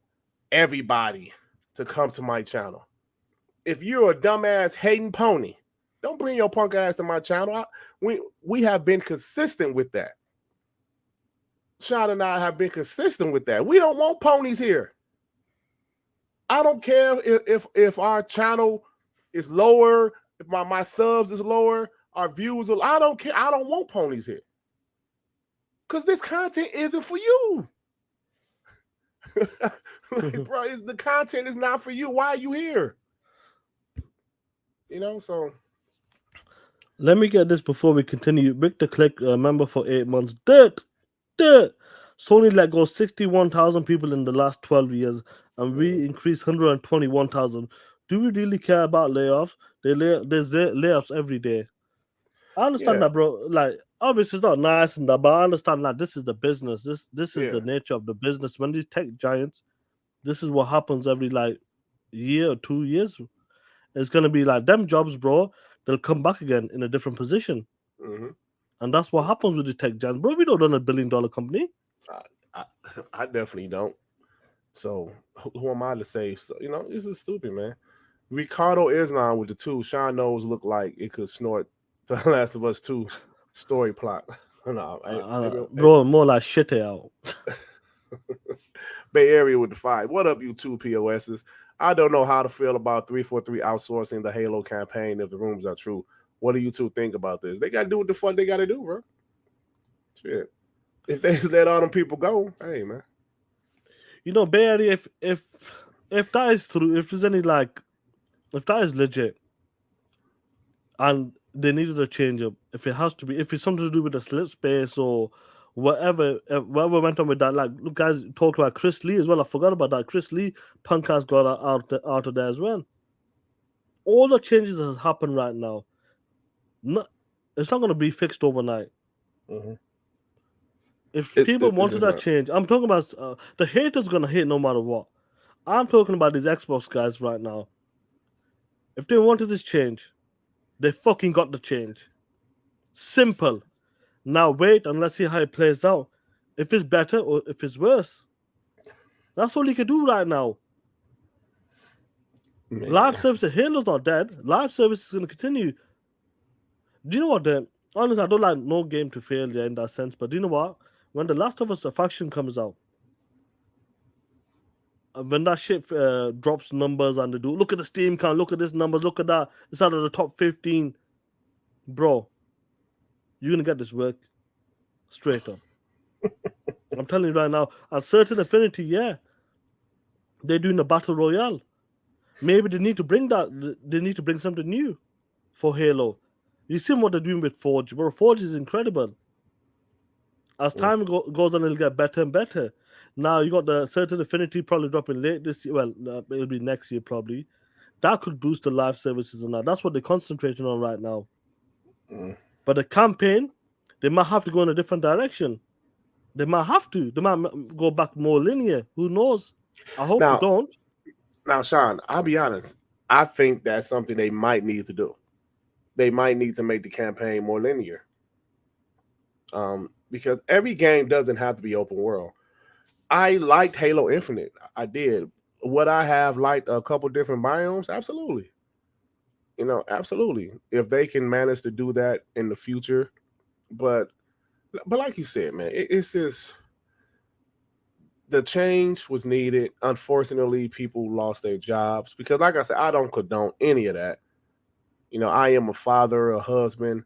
everybody to come to my channel. If you're a dumbass hating pony, don't bring your punk ass to my channel. We have been consistent with that. Shaan and I have been consistent with that. We don't want ponies here. I don't care if our channel is lower, if my subs is lower, our views are. I don't care. I don't want ponies here. Because this content isn't for you. Like, bro, the content is not for you. Why are you here? So. Let me get this before we continue. Victor Click, member for 8 months. Durt. Sony let go 61,000 people in the last 12 years, and we increased 121,000. Do we really care about layoffs? There's layoffs every day. I understand that, bro. Like, obviously, it's not nice and that, but I understand that this is the business. This is the nature of the business. When these tech giants, this is what happens every year or 2 years. It's gonna be like them jobs, bro. They'll come back again in a different position, and that's what happens with the tech giants, bro. We don't run $1 billion company. I definitely don't. So who am I to say? So, this is stupid, man. Ricardo Islam with the 2. Shaan knows look like it could snort The Last of Us 2 story plot. No, bro, more like shit out. Bay Area with the 5. What up, you 2 POSs? I don't know how to feel about 343 outsourcing the Halo campaign if the rumors are true. What do you 2 think about this? They got to do what the fuck they got to do, bro. Shit. If they just let all them people go, hey, man. Bay Area, if that is true, if there's any if that is legit, and they needed a change up. If it has to be, if it's something to do with the slip space or whatever went on with that. Like, look, guys, talked about Chris Lee as well. I forgot about that. Chris Lee, Punk has got out of there as well. All the changes has happened right now. Not, it's not going to be fixed overnight. Mhm. If people It's wanted just that not. change, I'm talking about the haters going to hate no matter what. I'm talking about these Xbox guys right now. If they wanted this change, they fucking got the change. Simple. Now wait and let's see how it plays out. If it's better or if it's worse. That's all you can do right now. Live Man. service, Halo's not dead. Live service is going to continue. Do you know what? Honestly, I don't like no game to fail there in that sense. But do you know what? When the Last of Us faction comes out, when that shit drops numbers and they do look at the Steam count, look at this numbers, look at that. It's out of the top 15, bro. You're gonna get this work straight up. I'm telling you right now. At certain affinity, yeah, they're doing a battle royale. Maybe they need to bring that. They need to bring something new for Halo. You see what they're doing with Forge, bro. Forge is incredible. As Mm. time goes on, it'll get better and better. Now you got the certain affinity probably dropping late this year. Well, it'll be next year probably. That could boost the live services and that. That's what they're concentrating on right now. Mm. But the campaign, they might have to go in a different direction. They might have to. They might go back more linear. Who knows? I hope they Now, don't. Sean, I'll be honest. I think that's something they might need to do. They might need to make the campaign more linear. Because every game doesn't have to be open world. I liked Halo Infinite. I did. Would I have liked a couple different biomes? Absolutely. Absolutely. If they can manage to do that in the future, but like you said, man, it's just the change was needed. Unfortunately, people lost their jobs because, like I said, I don't condone any of that. I am a father, a husband.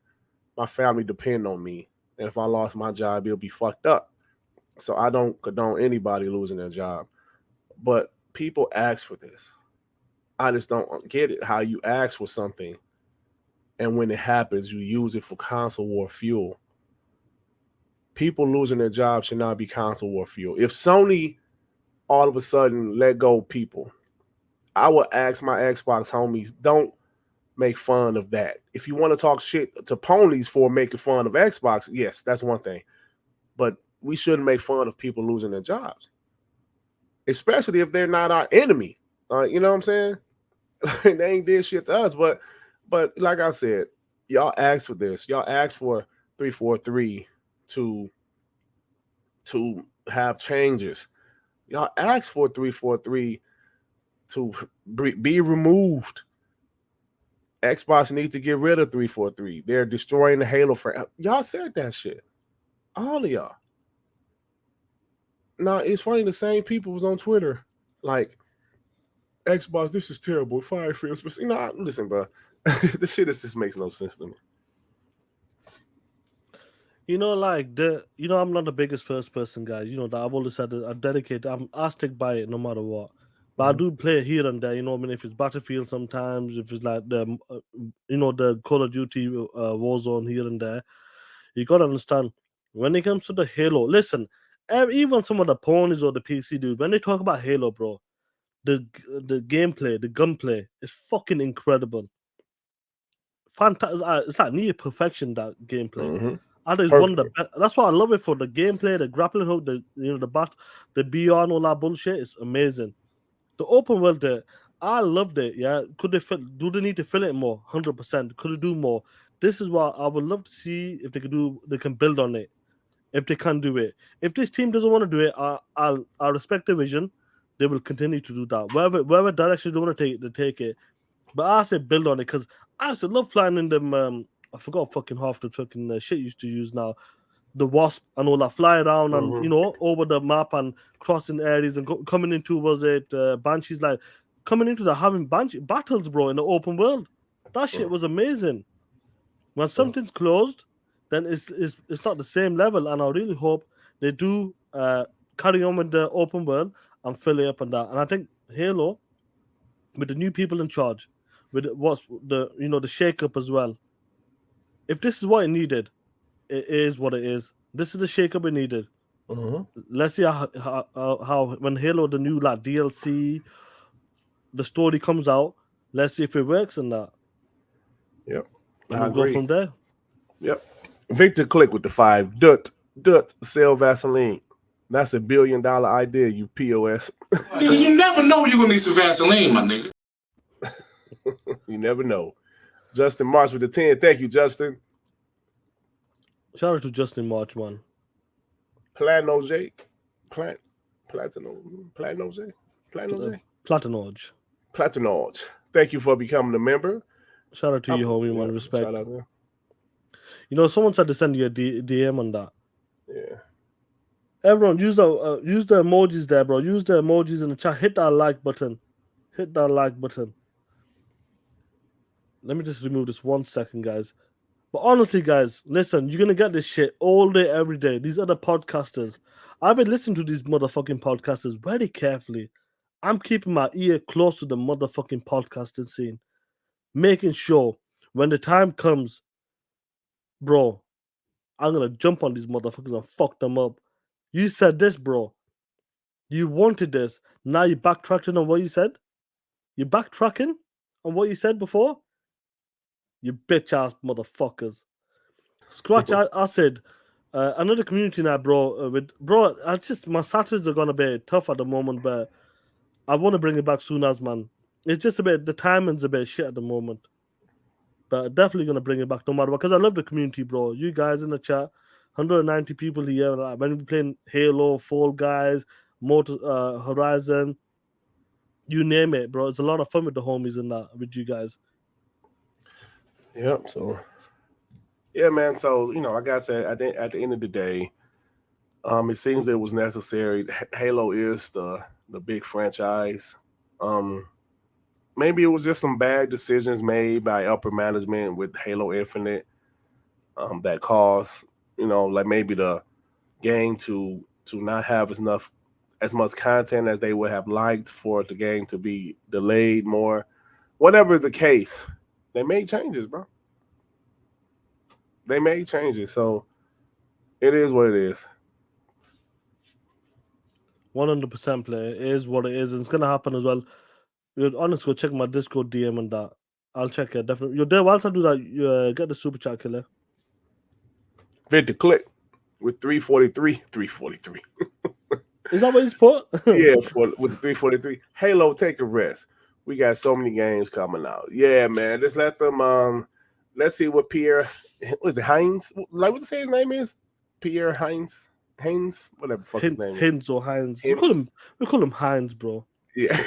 My family depend on me, and if I lost my job, it'll be fucked up. So I don't condone anybody losing their job. But people ask for this. I just don't get it. How you ask for something, and when it happens, you use it for console war fuel. People losing their jobs should not be console war fuel. If Sony all of a sudden let go people, I would ask my Xbox homies, don't make fun of that. If you want to talk shit to ponies for making fun of Xbox, yes, that's one thing. But we shouldn't make fun of people losing their jobs, especially if they're not our enemy. You know what I'm saying? They ain't did shit to us, but like I said, y'all asked for this. Y'all asked for 343 to have changes. Y'all asked for 343 to be removed. Xbox needs to get rid of 343. They're destroying the Halo franchise. Y'all said that shit. All of y'all. Now it's funny, the same people was on Twitter like, Xbox, this is terrible. Fire feels, but listen, bro. This shit just makes no sense to me. I'm not the biggest first person guy. You know that I've always said that I dedicate. I stick by it no matter what. But I Mhm. do play it here and there. I mean, if it's Battlefield, sometimes if it's like the Call of Duty Warzone here and there. You gotta understand when it comes to the Halo. Listen, even some of the ponies or the PC dude, when they talk about Halo, bro, the gameplay, the gunplay is fucking incredible. Fantastic! It's like near perfection, that gameplay. Mhm. And it's one of the Perfectly. best. That's why I love it for the gameplay, the grappling hook, the BR and all that bullshit. It's amazing. The open world there, I loved it. Yeah, could they fill? Do they need to fill it more? 100%. Could they do more? This is what I would love to see if they could do. They can build on it. If they can do it. If this team doesn't want to do it, I'll respect their vision. They will continue to do that. Wherever direction they want to take it, they take it. But I say build on it because I used to love flying in them. I forgot fucking half the fucking shit used to use now. The wasp and all that, fly around and Mhm. over the map and crossing areas and coming into, was it banshees, like coming into the having banshee battles, bro, in the open world. That shit was amazing. When Mhm. something's closed, then it's not the same level, and I really hope they do carry on with the open world and fill it up on that. And I think Halo, with the new people in charge, with what's the the shake up as well. if this is what it needed, it is what it is. This is the shakeup it needed. Mm-hmm. Let's see how when Halo the new like DLC the story comes out. Let's see if it works and that, Yep. and I we'll go agree. from there. Yep. Victor Click with the 5. Dut, sell Vaseline. That's $1 billion idea, you POS. Nigga, you never know you're gonna need some Vaseline, my nigga. You never know. Justin March with the 10. Thank you, Justin. Shout out to Justin March, man. Platino J. Plat Platino J. Platino J. Platinorge. Platinoj. Thank you for becoming a member. Shout out to you, homie, man. Yeah, Respect. shout out there. You know, someone said to send you a DM on that. Yeah. Everyone, use the emojis there, bro. Use the emojis in the chat. Hit that like button. Hit that like button. Let me just remove this 1 second, guys. But honestly, guys, listen, you're gonna get this shit all day, every day. These other podcasters. I've been listening to these motherfucking podcasters very carefully. I'm keeping my ear close to the motherfucking podcasting scene, making sure when the time comes, bro, I'm gonna jump on these motherfuckers and fuck them up. You said this, bro. You wanted this. Now you're backtracking on what you said? You're backtracking on what you said before? You bitch ass motherfuckers. Scratch acid. Another community now, bro. I just my Saturdays are gonna be tough at the moment, but I want to bring it back soon as man. It's just a bit the timing's a bit shit at the moment, but definitely gonna bring it back no matter what. Because I love the community, bro. You guys in the chat, 190 people here. Like, when we playing Halo, Fall Guys, Motor Horizon, you name it, bro. It's a lot of fun with the homies and that with you guys. Yep. So yeah, man. So like I said, at the end of the day, it seems it was necessary. Halo is the big franchise. Maybe it was just some bad decisions made by upper management with Halo Infinite, that caused like maybe the game to not have as much content as they would have liked for the game to be delayed more. Whatever is the case, they made changes, bro. They made changes, so it is what it is. 100% play. It is what it is, and it's gonna happen as well. You're honest, go check my Discord DM and that. I'll check it definitely. You're there. Whilst I do that, you get the super chat killer. Victor Click with 343, 343. Is that what he's put? Yeah, with the 343. Halo, take a rest. We got so many games coming out. Yeah, man. Just let them. Let's see what Pierre. Was it Hines? Like what to say his name is? Pierre Hines. Hines, whatever the fuck his name is. Hines or Hines. Hines. We call him Hines, bro. Yeah.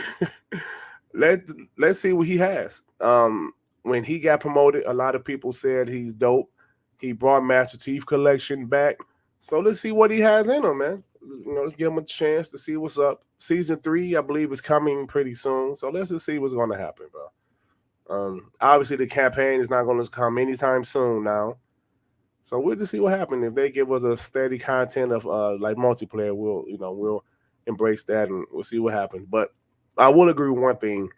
Let's see what he has. When he got promoted, a lot of people said he's dope. He brought Master Chief Collection back. So let's see what he has in him, man. Let's give him a chance to see what's up. Season 3, I believe, is coming pretty soon. So let's just see what's going to happen, bro. Obviously, the campaign is not going to come anytime soon now. So we'll just see what happens. If they give us a steady content of like multiplayer, we'll embrace that and we'll see what happens. But I will agree with one thing.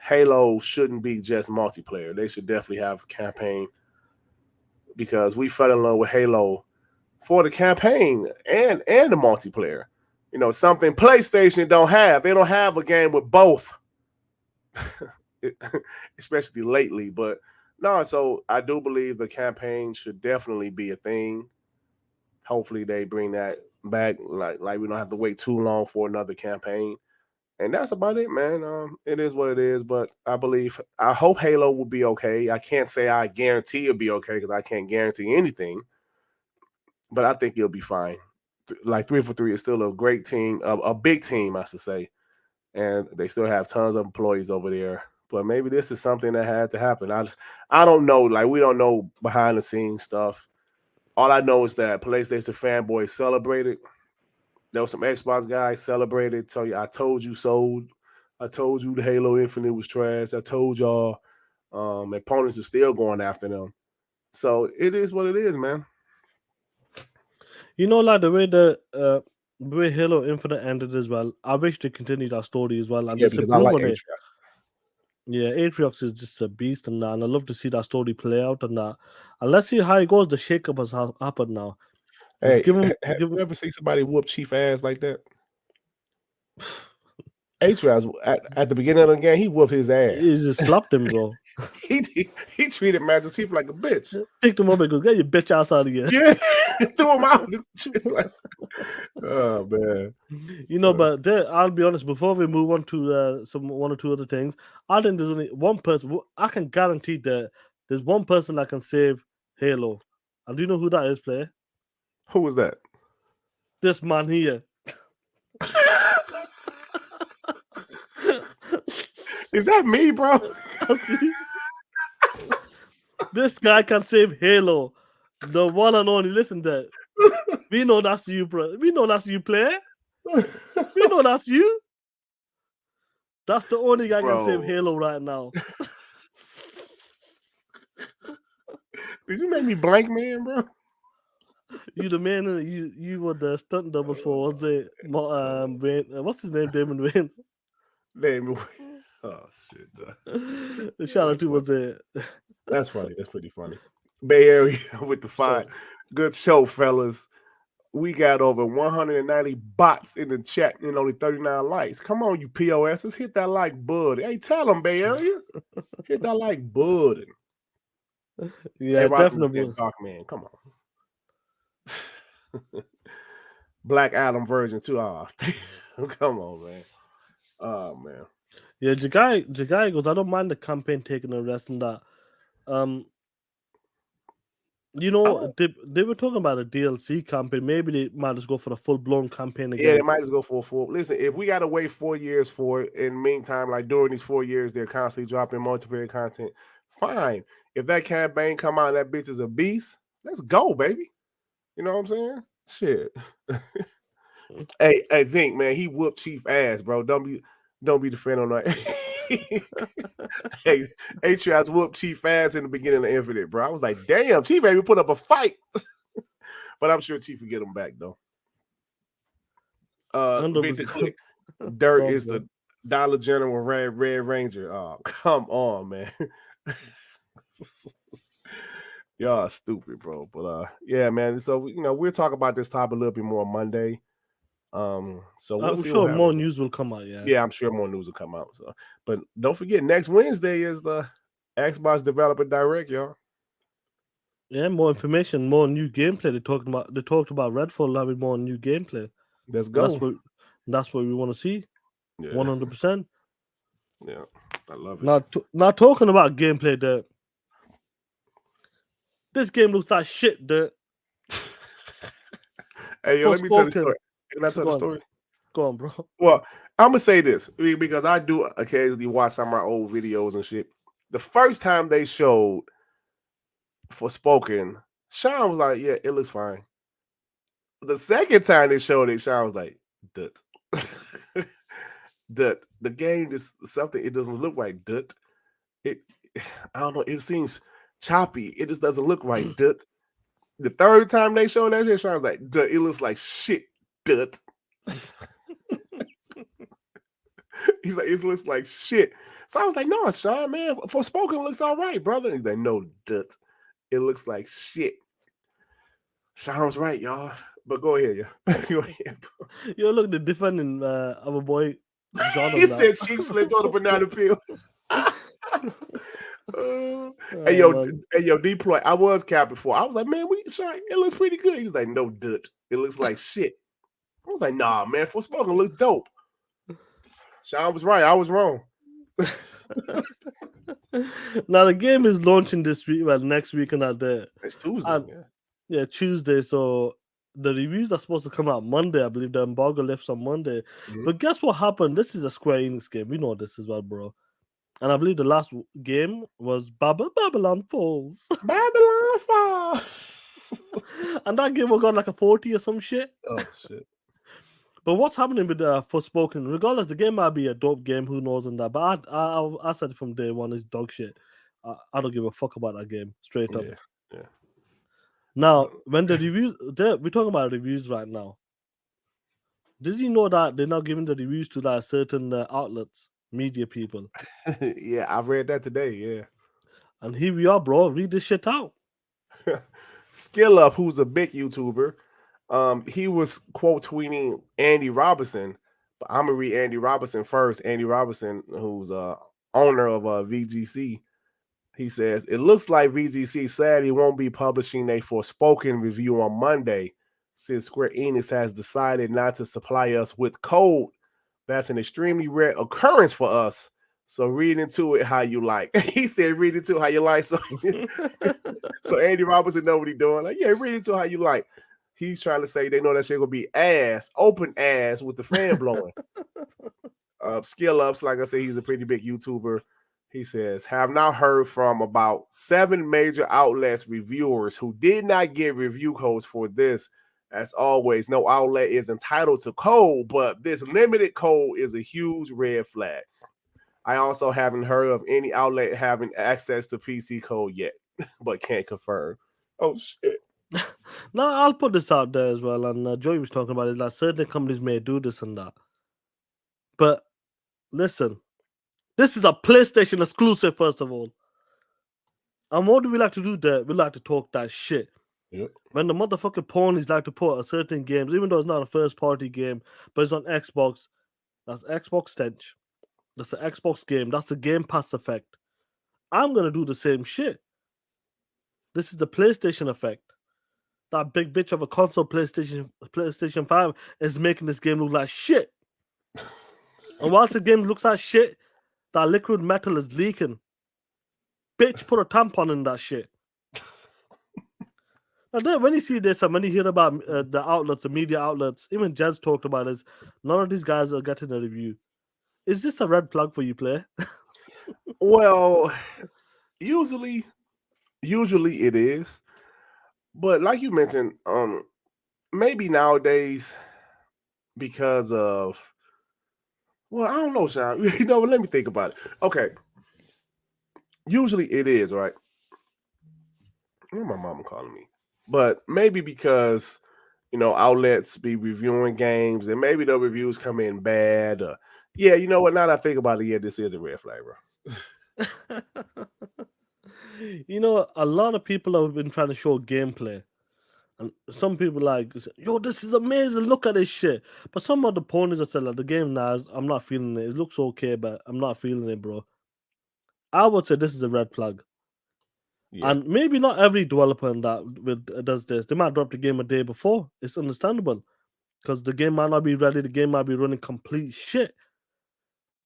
Halo shouldn't be just multiplayer. They should definitely have a campaign because we fell in love with Halo for the campaign and the multiplayer. Something PlayStation don't have. They don't have a game with both, especially lately. But no, so I do believe the campaign should definitely be a thing. Hopefully they bring that back. Like we don't have to wait too long for another campaign. And that's about it, man. It is what it is, but I hope Halo will be okay. I can't say I guarantee it'll be okay because I can't guarantee anything, but I think it'll be fine. Like 343 is still a great team, a big team, I should say, and they still have tons of employees over there. But maybe this is something that had to happen. I don't know. Like we don't know behind the scenes stuff. All I know is that PlayStation fanboys celebrated. There was some Xbox guys celebrated. Tell you, I told you so. I told you the Halo Infinite was trash. I told y'all. Opponents are still going after them. So it is what it is, man. Like the way Halo Infinite ended as well. I wish they continued that story as well, and Yeah, just because I improve like on it. Atria. Yeah, Atriox is just a beast and that, and I love to see that story play out and that. And let's see how it goes. The shakeup has happened now. It's Hey, given, have given. you ever seen somebody whoop Chief ass like that? Atriox at the beginning of the game, he whooped his ass. He just slapped him, bro. he treated Master Chief like a bitch. Picked him up and goes, "Get your bitch ass out of here." Yeah, threw him out. Like, oh man. But I'll be honest. Before we move on to some one or two other things, I think there's only one person. I can guarantee that there's one person that can save Halo. And do you know who that is, player? Who was that? This man here. Is that me, bro? This guy can save Halo. The one and only. Listen to it. We know that's you, bro. We know that's you, player. We know that's you. That's the only guy can save Halo right now. Did you make me blank, man, bro? You the man. You were the stunt double for what's it? Wayne, what's his name? Damon Wayne. Damon Wayne. Oh shit. Shout out to what's it? That's funny. That's pretty funny. Bay Area with the five. Good show, fellas. We got over 190 bots in the chat and only 39 likes. Come on, you POSs. Hit that like button. Hey, tell them, Bay Area. Hit that like button. Yeah, definitely. Dark Man. Come on. Black Adam version 2. Oh, come on, man. Oh, man. Yeah, Jagai goes, I don't mind the campaign taking a rest and that. They were talking about a DLC campaign. Maybe they might just go for a full-blown campaign again. Yeah, they might just go for a full. Listen, if we got to wait 4 years for it, in the meantime, like during these 4 years, they're constantly dropping multiplayer content, fine. If that campaign come out and that bitch is a beast, let's go, baby. You know what I'm saying? Shit. Hey, Zink, man, he whooped Chief ass, bro. Don't be defending on that. Hey, Atriox whooped Chief ass in the beginning of Infinite, bro. I was like, damn, Chief ain't even put up a fight. But I'm sure Chief will get him back, though. Victor Click. Durt is the Dollar General Red Ranger. Oh, come on, man. Y'all stupid, bro. But yeah, man. So we'll talk about this topic a little bit more on Monday. So I'm sure more news will come out. Yeah, I'm sure more news will come out. So, but don't forget, next Wednesday is the Xbox Developer Direct, y'all. Yeah, more information, more new gameplay. They talked about Redfall having more new gameplay. Let's go. That's what we want to see. 100%. Yeah, I love it. Not talking about gameplay, Dirt. This game looks like shit, Dirt. Hey, yo, let me tell the story. Can I tell the story? Go on, bro. Well, I'm gonna say this because I do occasionally watch some of my old videos and shit. The first time they showed Forspoken, Shaan was like, "Yeah, it looks fine." The second time they showed it, Shaan was like, "Dut, Dut." The game is something. It doesn't look right, Dut. I don't know. It seems choppy. It just doesn't look right, Dut. The third time they showed that shit, Shaan was like, "Dut, it looks like shit, Dut." He's like, it looks like shit. So I was like, no, Shaan, man, Forspoken looks all right, brother. He's like, no, Dut. It looks like shit. Shaan was right, y'all. But go ahead, y'all. Go ahead, bro. Yo, look, the defending our boy John. He said Chief slipped on the banana peel. Hey, yo, deploy. I was capped before. I was like, man, Shaan, it looks pretty good. He was like, no, Dut. It looks like shit. I was like, nah, man, Forspoken looks dope. Shaan was right. I was wrong. Now the game is launching this week, next week, and it's Tuesday. Yeah, Tuesday. So the reviews are supposed to come out Monday. I believe the embargo lifts on Monday. Mm-hmm. But guess what happened? This is a Square Enix game. We know this as well, bro. And I believe the last game was Babylon Falls. Babylon Falls. And that game got like a 40 or some shit. Oh shit. But what's happening with Forspoken? Regardless, the game might be a dope game. Who knows on that? But I said from day one, it's dog shit. I don't give a fuck about that game. Straight up. Yeah. Now, when the reviews, we're talking about reviews right now. Did you know that they're not giving the reviews to like certain outlets? media people. Yeah, I've read that today. Yeah. And here we are, bro. Read this shit out. Skill Up, who's a big YouTuber, he was quote tweeting Andy Robinson. But I'm gonna read Andy Robinson first. Andy Robinson, who's owner of VGC, he says it looks like VGC said he won't be publishing a Forspoken review on Monday, since Square Enix has decided not to supply us with code. That's an extremely rare occurrence for us. So read into it how you like. He said, read into it how you like. So, so Andy Robinson know what he's doing. Like, yeah, read into it how you like. He's trying to say they know that shit gonna be ass, open ass with the fan blowing. Skill Ups, like I said, he's a pretty big YouTuber. He says, have now heard from about 7 major outlets reviewers who did not get review codes for this. As always, no outlet is entitled to code, but this limited code is a huge red flag. I also haven't heard of any outlet having access to PC code yet, but can't confirm. Oh, shit. Now, I'll put this out there as well. And Joey was talking about it. Like, certain companies may do this and that. But listen, this is a PlayStation exclusive, first of all. And what do we like to do there? We like to talk that shit. Yep. When the motherfucking ponies like to put a certain games, even though it's not a first party game, but it's on Xbox, that's Xbox stench. That's an Xbox game. That's the Game Pass effect. I'm gonna do the same shit. This is the PlayStation effect. That big bitch of a console, PlayStation 5, is making this game look like shit. And whilst the game looks like shit, that liquid metal is leaking. Bitch, put a tampon in that shit. And then when you see this and when you hear about the outlets, the media outlets, even Jez talked about this, none of these guys are getting a review. Is this a red flag for you, player? Well, usually it is. But like you mentioned, maybe nowadays because of, well, I don't know, Shaan. You know, let me think about it. Okay. Usually it is, right? Where my mama calling me? But maybe because, you know, outlets be reviewing games and maybe the reviews come in bad. Yeah, you know what? Now that I think about it, yeah, this is a red flag, bro. You know, a lot of people have been trying to show gameplay. And some people like, yo, this is amazing. Look at this shit. But some of the ponies are saying, like, the game now, I'm not feeling it. It looks okay, but I'm not feeling it, bro. I would say this is a red flag. Yeah. And maybe not every developer in that does this. They might drop the game a day before. It's understandable. Because the game might not be ready. The game might be running complete shit.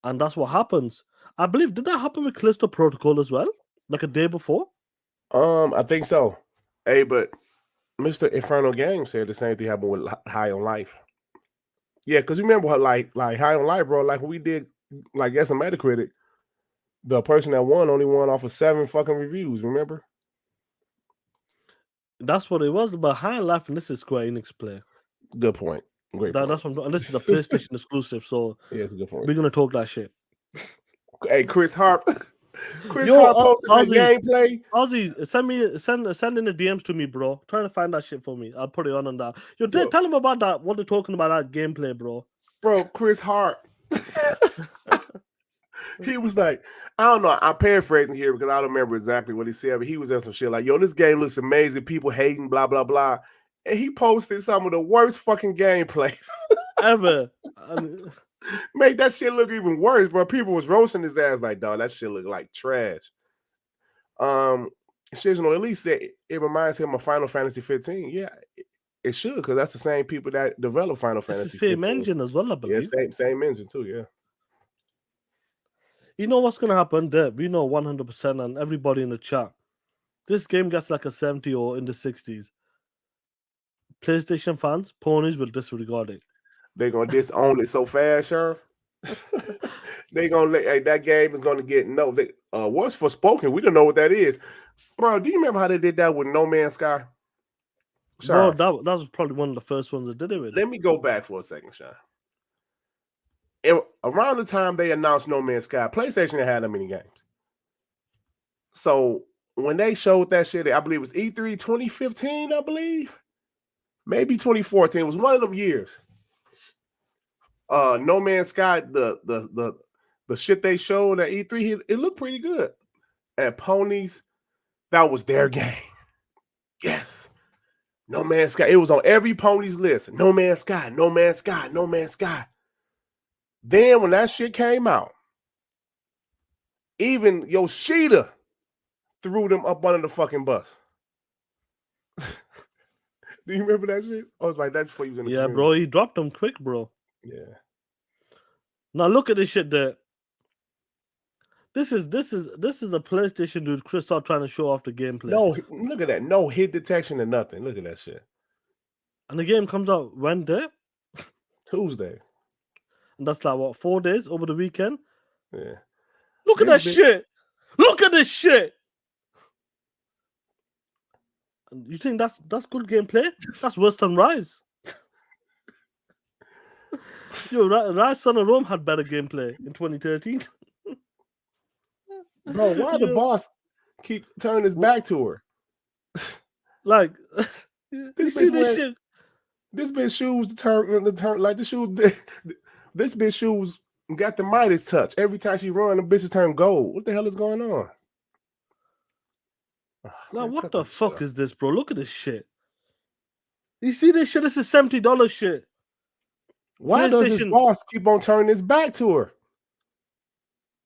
And that's what happens. I believe, did that happen with Callisto Protocol as well? Like a day before? I think so. Hey, but Mr. Infernal Games said the same thing happened with High on Life. Yeah, because you remember how like High on Life, bro, like when we did, like, as a Metacritic, the person that won only won off of 7 fucking reviews, remember? That's what it was. But High on Life, and this is Square Enix play. Good point. Great point. That's what, and this is a PlayStation exclusive, so yeah, it's a good point. We're gonna talk that shit. Hey, Chris Harp. Harp posted that gameplay. Ozzy, send in the DMs to me, bro. Trying to find that shit for me. I'll put it on that. Yo, tell him about that. What they're talking about that gameplay, bro. Bro, Chris Hart. He was like, I don't know. I'm paraphrasing here because I don't remember exactly what he said, but he was at some shit like, yo, this game looks amazing. People hating, blah, blah, blah. And he posted some of the worst fucking gameplay ever. Make that shit look even worse, bro. People was roasting his ass like, dog, that shit look like trash. Shizuno at least said it reminds him of Final Fantasy 15. Yeah, it should, because that's the same people that develop Final Fantasy 15. It's the same engine as well, I believe. Yeah, same engine too, yeah. You know what's going to happen there? We know 100%, and everybody in the chat. This game gets like a 70 or in the 60s. PlayStation fans, ponies will disregard it. They're going to disown it so fast, Sheriff. They're going to that game is going to get what's Forspoken? We don't know what that is. Bro, do you remember how they did that with No Man's Sky? Bro, that was probably one of the first ones that did it with. Let me go back for a second, Shaan. Around the time they announced No Man's Sky, PlayStation had that many games. So when they showed that shit, I believe it was E3 2015, I believe. Maybe 2014. It was one of them years. No Man's Sky, the the shit they showed at E3, it looked pretty good. At Ponies, that was their game. Yes. No Man's Sky. It was on every Ponies list. No Man's Sky, No Man's Sky, No Man's Sky. Then when that shit came out, even Yoshida threw them up under the fucking bus. Do you remember that shit? I was like, that's before you was in the Yeah, community. bro, he dropped them quick, bro. Yeah. Now look at this shit there. This is the PlayStation dude. Chris started trying to show off the gameplay. No, look at that. No hit detection or nothing. Look at that shit. And the game comes out when there? Tuesday. And that's like what, 4 days over the weekend? Yeah. Look at that shit. Look at this shit. You think that's good gameplay? That's worse than Rise. Yo, Rise Son of Rome had better gameplay in 2013. Bro, why the boss keep turning his back to her? Like, This see bitch this shit? This bitch shoes turn like the shoes. This bitch shoes got the Midas touch. Every time she run, the bitches turn gold. What the hell is going on? Now, what the fuck is this, bro? Look at this shit. You see this shit? This is $70 shit. Why does this boss keep on turning his back to her?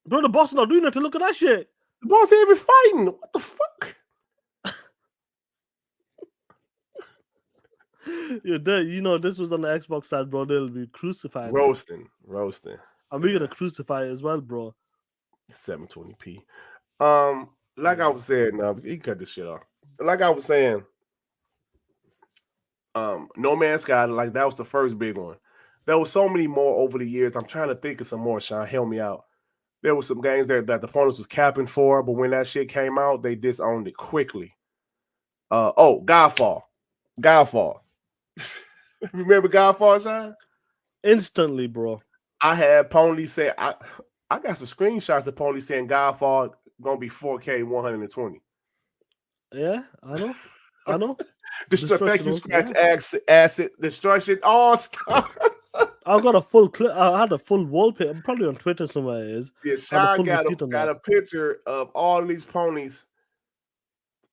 Bro, the boss is not doing nothing. Look at that shit. The boss ain't even fighting. What the fuck? You know, this was on the Xbox side, bro. They'll be crucifying. Roasting. And we're gonna crucify it as well, bro. 720p. Like I was saying, you can cut this shit off. Like I was saying, No Man's Sky, like that was the first big one. There was so many more over the years. I'm trying to think of some more, Shaan. Help me out. There were some games there that the opponents was capping for, but when that shit came out, they disowned it quickly. Godfall. Remember Godfall, Shaan? Instantly, bro. I had Pony say I got some screenshots of Pony saying Godfall gonna be 4K 120. Yeah, I know. Thank you, Scratch Acid Destruction All Stars. I've got a full clip. I had a full wallpaper. I'm probably on Twitter somewhere. It is. Yeah, Shaan got a picture of all these ponies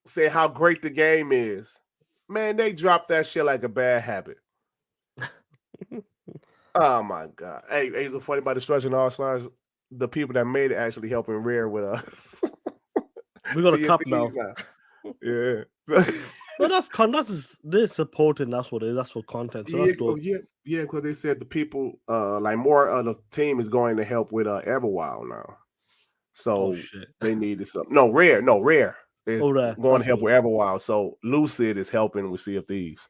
saying how great the game is. Man, they dropped that shit like a bad habit. Oh my god! Hey, it's so funny about Destruction All Stars. The people that made it actually helping Rare with we got a cup now. Yeah. But they're supporting. That's what it is. That's for content. So yeah, because they said the people like more of the team is going to help with Everwild now. So they needed something. No, Rare is going to help with Everwild. So Lucid is helping with Sea of Thieves.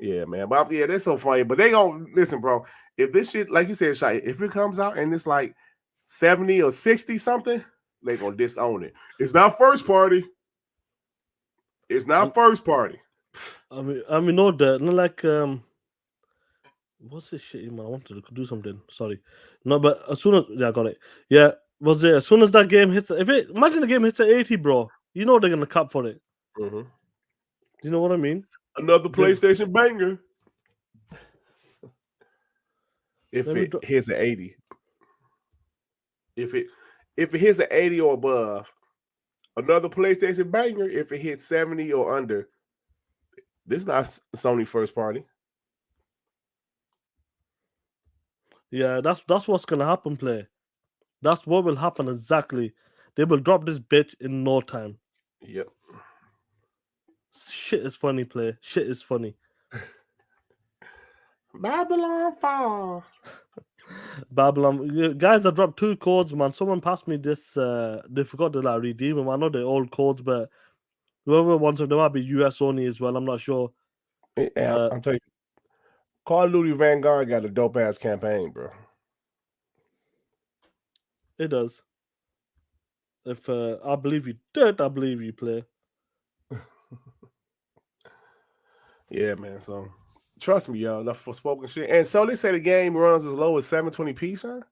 Yeah, man. But yeah, that's so funny. But they gonna listen, bro. If this shit, like you said, Shai, if it comes out and it's like 70 or 60 something, they gonna disown it. It's not first party. It's not first party. I mean, no, not like what's this shit, man? I wanted to do something. Sorry, no, but as soon as I got it. Yeah, was it as soon as that game hits? Imagine the game hits at 80, bro. You know they're gonna cap for it. Mm-hmm. Do you know what I mean? Another PlayStation banger. If it hits an 80. If it hits an 80 or above, another PlayStation banger. If it hits 70 or under, this is not Sony first party. Yeah, that's what's gonna happen, play. That's what will happen exactly. They will drop this bitch in no time. Yep. Shit is funny, play. Shit is funny. Babylon Fall. Babylon. Guys, I dropped 2 codes, man. Someone passed me this. They forgot to redeem them. I know they're old codes, but whoever wants them, they might be US only as well. I'm not sure. Yeah, I'm telling you. Call of Duty Vanguard got a dope ass campaign, bro. It does. If I believe you did, I believe you, play. Yeah, man. So trust me, y'all. Enough for spoken shit. And so they say the game runs as low as 720p, sir.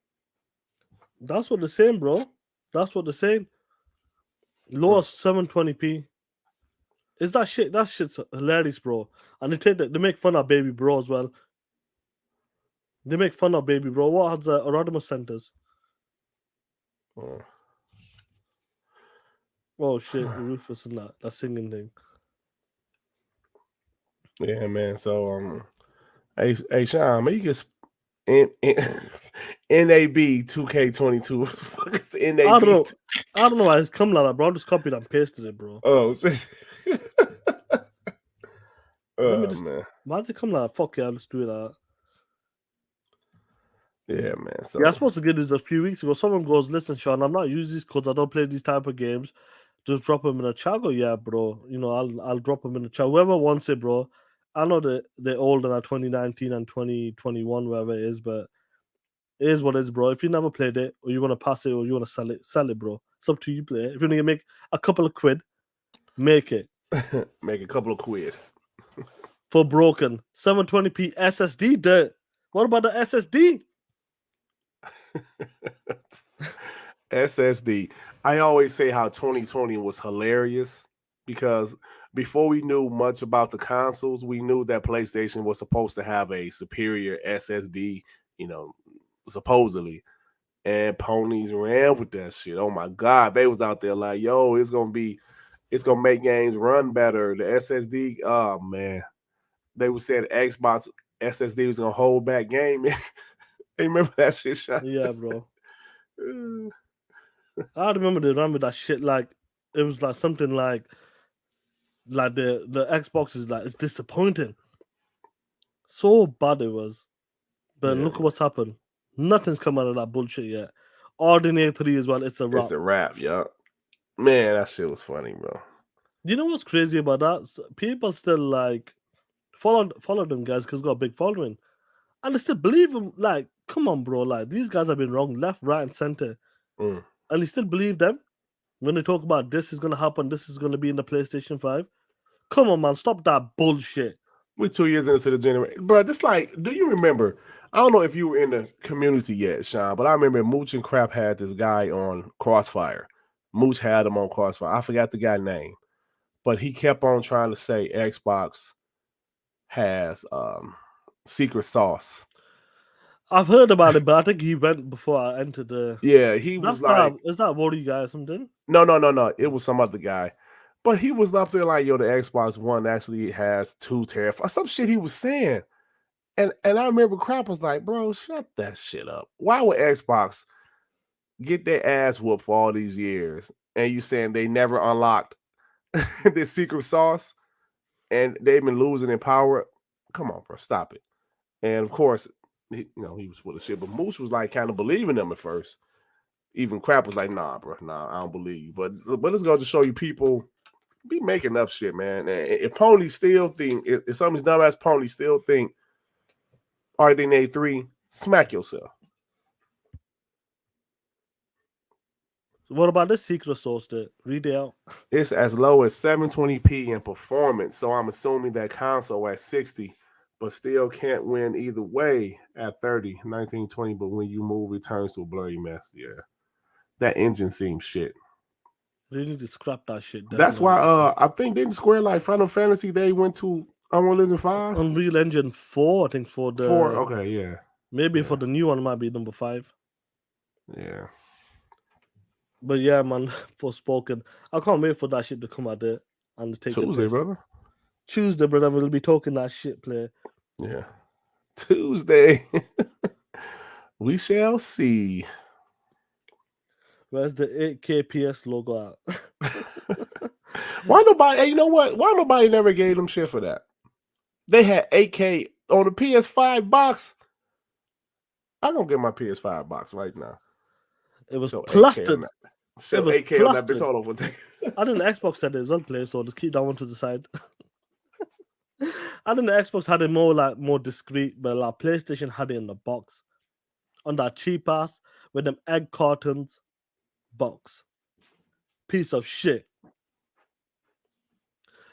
That's what they're saying, bro. That's what they're saying. Low as 720p. Is that shit? That shit's hilarious, bro. And they make fun of Baby Bro as well. They make fun of Baby Bro. What has Rodimus sent us? Oh shit, Rufus and that singing thing. Yeah, man. So hey Shaan, man, you can in NAB 2K22. What the fuck is the NAB? I don't know why it's come like that, bro. I just copied and pasted it, bro. Oh shit. Let me just. Man. Why does it come like that? Fuck yeah, let's do that. Yeah, man. So Yeah, I was supposed to get this a few weeks ago. Someone goes, "Listen, Sean, I'm not using these codes. I don't play these type of games. Just drop them in a chat." I go, yeah, bro. You know, I'll drop them in the chat. Whoever wants it, bro. I know that they're older than 2019 and 2021, wherever it is, but it is what it is, bro. If you never played it, or you want to pass it, or you want to sell it, bro. It's up to you, play it. If you want to make a couple of quid, make it. make a couple of quid. For broken 720p SSD, Durt. What about the SSD? SSD. I always say how 2020 was hilarious because before we knew much about the consoles, we knew that PlayStation was supposed to have a superior SSD, you know, supposedly. And ponies ran with that shit. Oh my God. They was out there like, yo, it's gonna make games run better. The SSD, oh man. They would say the Xbox SSD was gonna hold back game. Hey, remember that shit, Sean? Yeah, bro. I remember they ran with that shit like it was like something like the Xbox is like it's disappointing. So bad it was. But Yeah. look at what's happened. Nothing's come out of that bullshit yet. Ordinary 3 as well. It's a wrap. It's a wrap, yeah. Man, that shit was funny, bro. You know what's crazy about that? People still like follow them guys because got a big following. And they still believe them. Like, come on, bro. Like these guys have been wrong, left, right, and center. And they still believe them when they talk about this is gonna happen, this is gonna be in the PlayStation 5. Come on, man, stop that bullshit. We're 2 years into the generation. Bro, this like, do you remember? I don't know if you were in the community yet, Sean, but I remember Mooch and Crap had this guy on Crossfire. Mooch had him on Crossfire. I forgot the guy's name, but he kept on trying to say Xbox has secret sauce. I've heard about it, but I think he went before I entered the. Yeah, he was like, is that Wody guy or something? No. It was some other guy. But he was up there like, yo, the Xbox One actually has 2 terabytes. Some shit he was saying. And I remember Crap was like, bro, shut that shit up. Why would Xbox get their ass whooped for all these years? And you saying they never unlocked this secret sauce and they've been losing in power? Come on, bro, stop it. And of course, he was full of shit. But Moose was like kind of believing them at first. Even Crap was like, nah, bro, nah, I don't believe you. But let's go to show you people be making up shit, man. And if ponies still think, if some of these dumbass ponies still think RDNA 3, smack yourself. What about this secret sauce that read it out? It's as low as 720p in performance. So I'm assuming that console at 60, but still can't win either way at 30, 1920. But when you move, it turns to a blurry mess. Yeah. That engine seems shit. They need to scrap that shit. That's why I think didn't Square like Final Fantasy they went to Unreal Engine 5? Unreal Engine 4, I think for the 4, okay, yeah. Maybe for the new one it might be number 5. Yeah. But yeah, man, Forspoken. I can't wait for that shit to come out there and take Tuesday, brother. Tuesday, brother, we'll be talking that shit, player. Yeah. Tuesday. We shall see. Where's the 8K PS logo at? Why nobody? Hey, you know what? Why nobody never gave them shit for that? They had 8K on the PS5 box. I'm gonna get my PS5 box right now. It was plastered. So 8K on that bitch. Hold on. I think the Xbox said it as well, player. So just keep that one to the side. I think the Xbox had it more discreet, but like PlayStation had it in the box on that cheap ass with them egg cartons box. Piece of shit.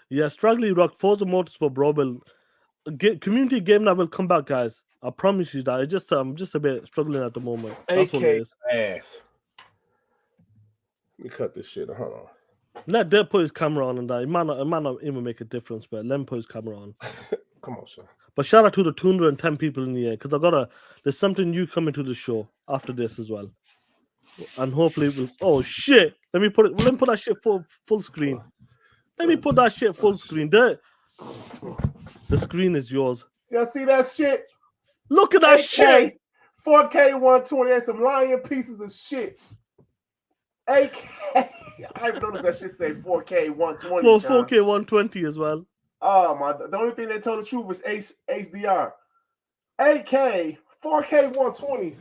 Yeah, struggling rock Forza Motorsport, bro. Community game that will come back, guys. I promise you that. I'm just a bit struggling at the moment. That's what it is. Ass. Let me cut this shit. Hold on. Let Durt put his camera on and that. It might not even make a difference, but let him put his camera on. Come on, sir. But shout out to the 210 people in the air because there's something new coming to the show after this as well. and hopefully we'll. Oh shit! Let me put it. Let me put that shit full screen. Let me put that shit full screen. The screen is yours. Y'all see that shit? Look at that 8K, shit. 4K 120. There's some lying pieces of shit. 8K. I even noticed that shit say 4K 120. 4K 120 as well. Oh my! The only thing they told the truth was HDR. 8K 4K 120.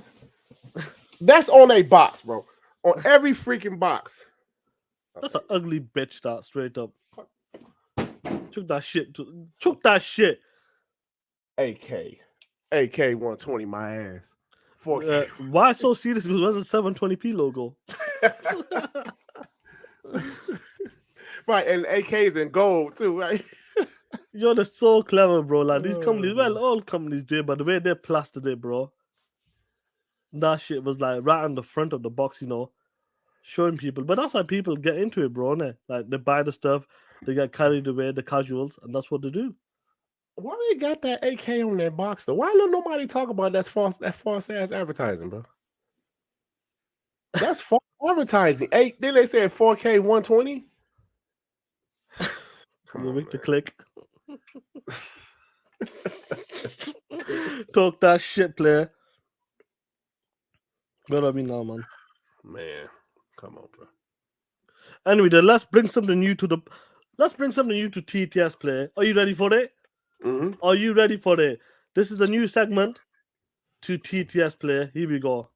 That's on a box, bro. On every freaking box. That's an ugly bitch. That straight up. Took that shit. Took that shit. 8K 120. My ass. 4K. Why so serious? Because where's the 720p logo? Right, and AK's in gold too, right? Yo, they're so clever, bro. Like these companies, well, all companies do it, but the way they plastered it, bro. That shit was like right on the front of the box, showing people. But that's how people get into it, bro. Innit? Like they buy the stuff, they get carried away, the casuals, and that's what they do. Why they got that AK on that box though? Why don't nobody talk about that false ass advertising, bro? That's false advertising. Then they said 4K 120. Come on, the click. Talk that shit, player. What do I mean now, man? Man, come on, bro. Anyway, then let's bring something new to TTS, player. Are you ready for it? Mm-hmm. Are you ready for it? This is the new segment to TTS, player. Here we go.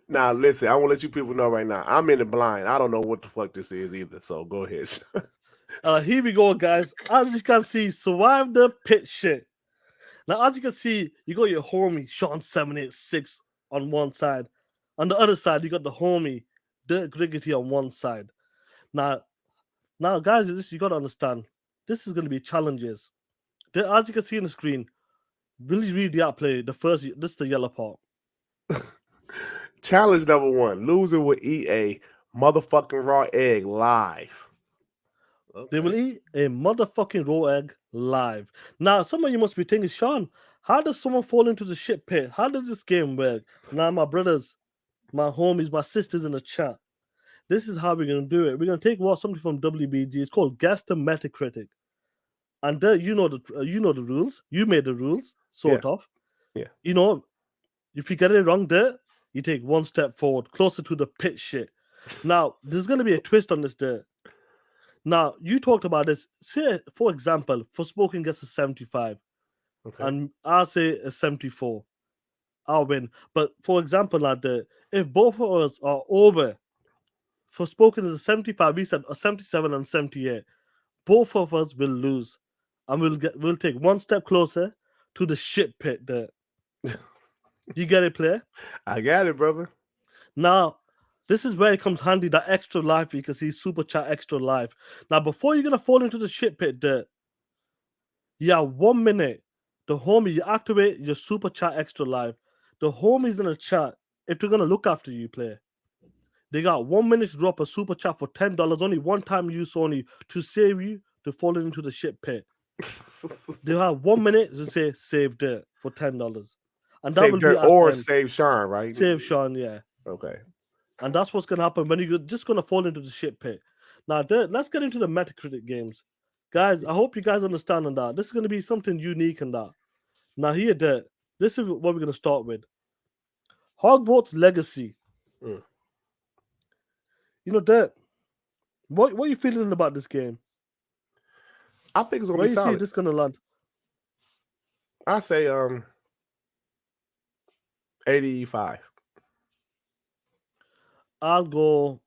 Now listen, I want to let you people know right now. I'm in the blind. I don't know what the fuck this is either. So go ahead. Here we go, guys. As you can see, survive the pit shit. Now, as you can see, you got your homie Shaan 786 on one side. On the other side, you got the homie Durt Griggity on one side. Now, guys, you got to understand. This is going to be challenges. As you can see on the screen, really read the outplay. This is the yellow part. Challenge number 1: loser will eat a motherfucking raw egg live. Okay. They will eat a motherfucking raw egg live. Now, some of you must be thinking, Shaan, how does someone fall into the shit pit? How does this game work? Now, my brothers, my homies, my sisters in the chat, this is how we're going to do it. We're going to take something from WBG. It's called Guess the Metacritic. And there, you know the rules. You made the rules, sort of. Yeah. If you get it wrong there, you take one step forward, closer to the pit shit. Now, there's going to be a twist on this there. Now, you talked about this. Say, for example, Forspoken gets a 75. Okay. And I'll say a 74. I'll win. But for example, like if both of us are over, Forspoken is a 75, we said a 77 and 78. Both of us will lose. And we'll take one step closer to the shit pit there. You get it, player? I got it, brother. Now, this is where it comes handy, that extra life. You can see super chat extra life. Now, before you're gonna fall into the shit pit there, you have 1 minute. The homie, you activate your super chat extra life. The homies in the chat, if they're gonna look after you, player, they got 1 minute to drop a super chat for $10, only one time use only, to save you to fall into the shit pit. They'll have 1 minute to say save Dirt for $10. And that save will Dirt be or save Shaan, right? Save Shaan, yeah. Okay. And that's what's gonna happen when you're just gonna fall into the shit pit. Now, let's get into the Metacritic games. Guys, I hope you guys understand on that. This is gonna be something unique in that. Now, here, this is what we're gonna start with. Hogwarts Legacy. Mm. Dirt, what are you feeling about this game? I think it's gonna Where be you solid. see this gonna land? I say 85. I'll go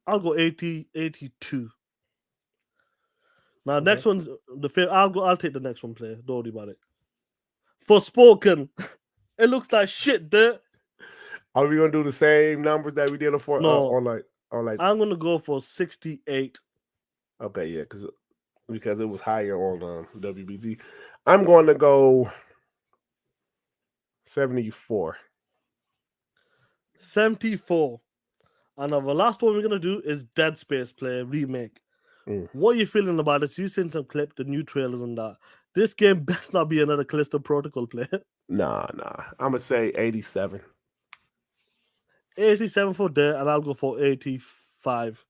80, 82. Now, Okay. next one's the fair. I'll take the next one, player. Don't worry about it. Forspoken. It looks like shit, Dirt. Are we gonna do the same numbers that we did on No. on like? I'm gonna go for 68. Okay, yeah, because it was higher on WBZ. I'm going to go 74. 74. And the last one we're gonna do is Dead Space Play remake. Mm. What are you feeling about this? You've seen some clip, the new trailers and that. This game best not be another Callisto Protocol play. Nah. I'm gonna say 87. 87 for Dirt, and I'll go for 85.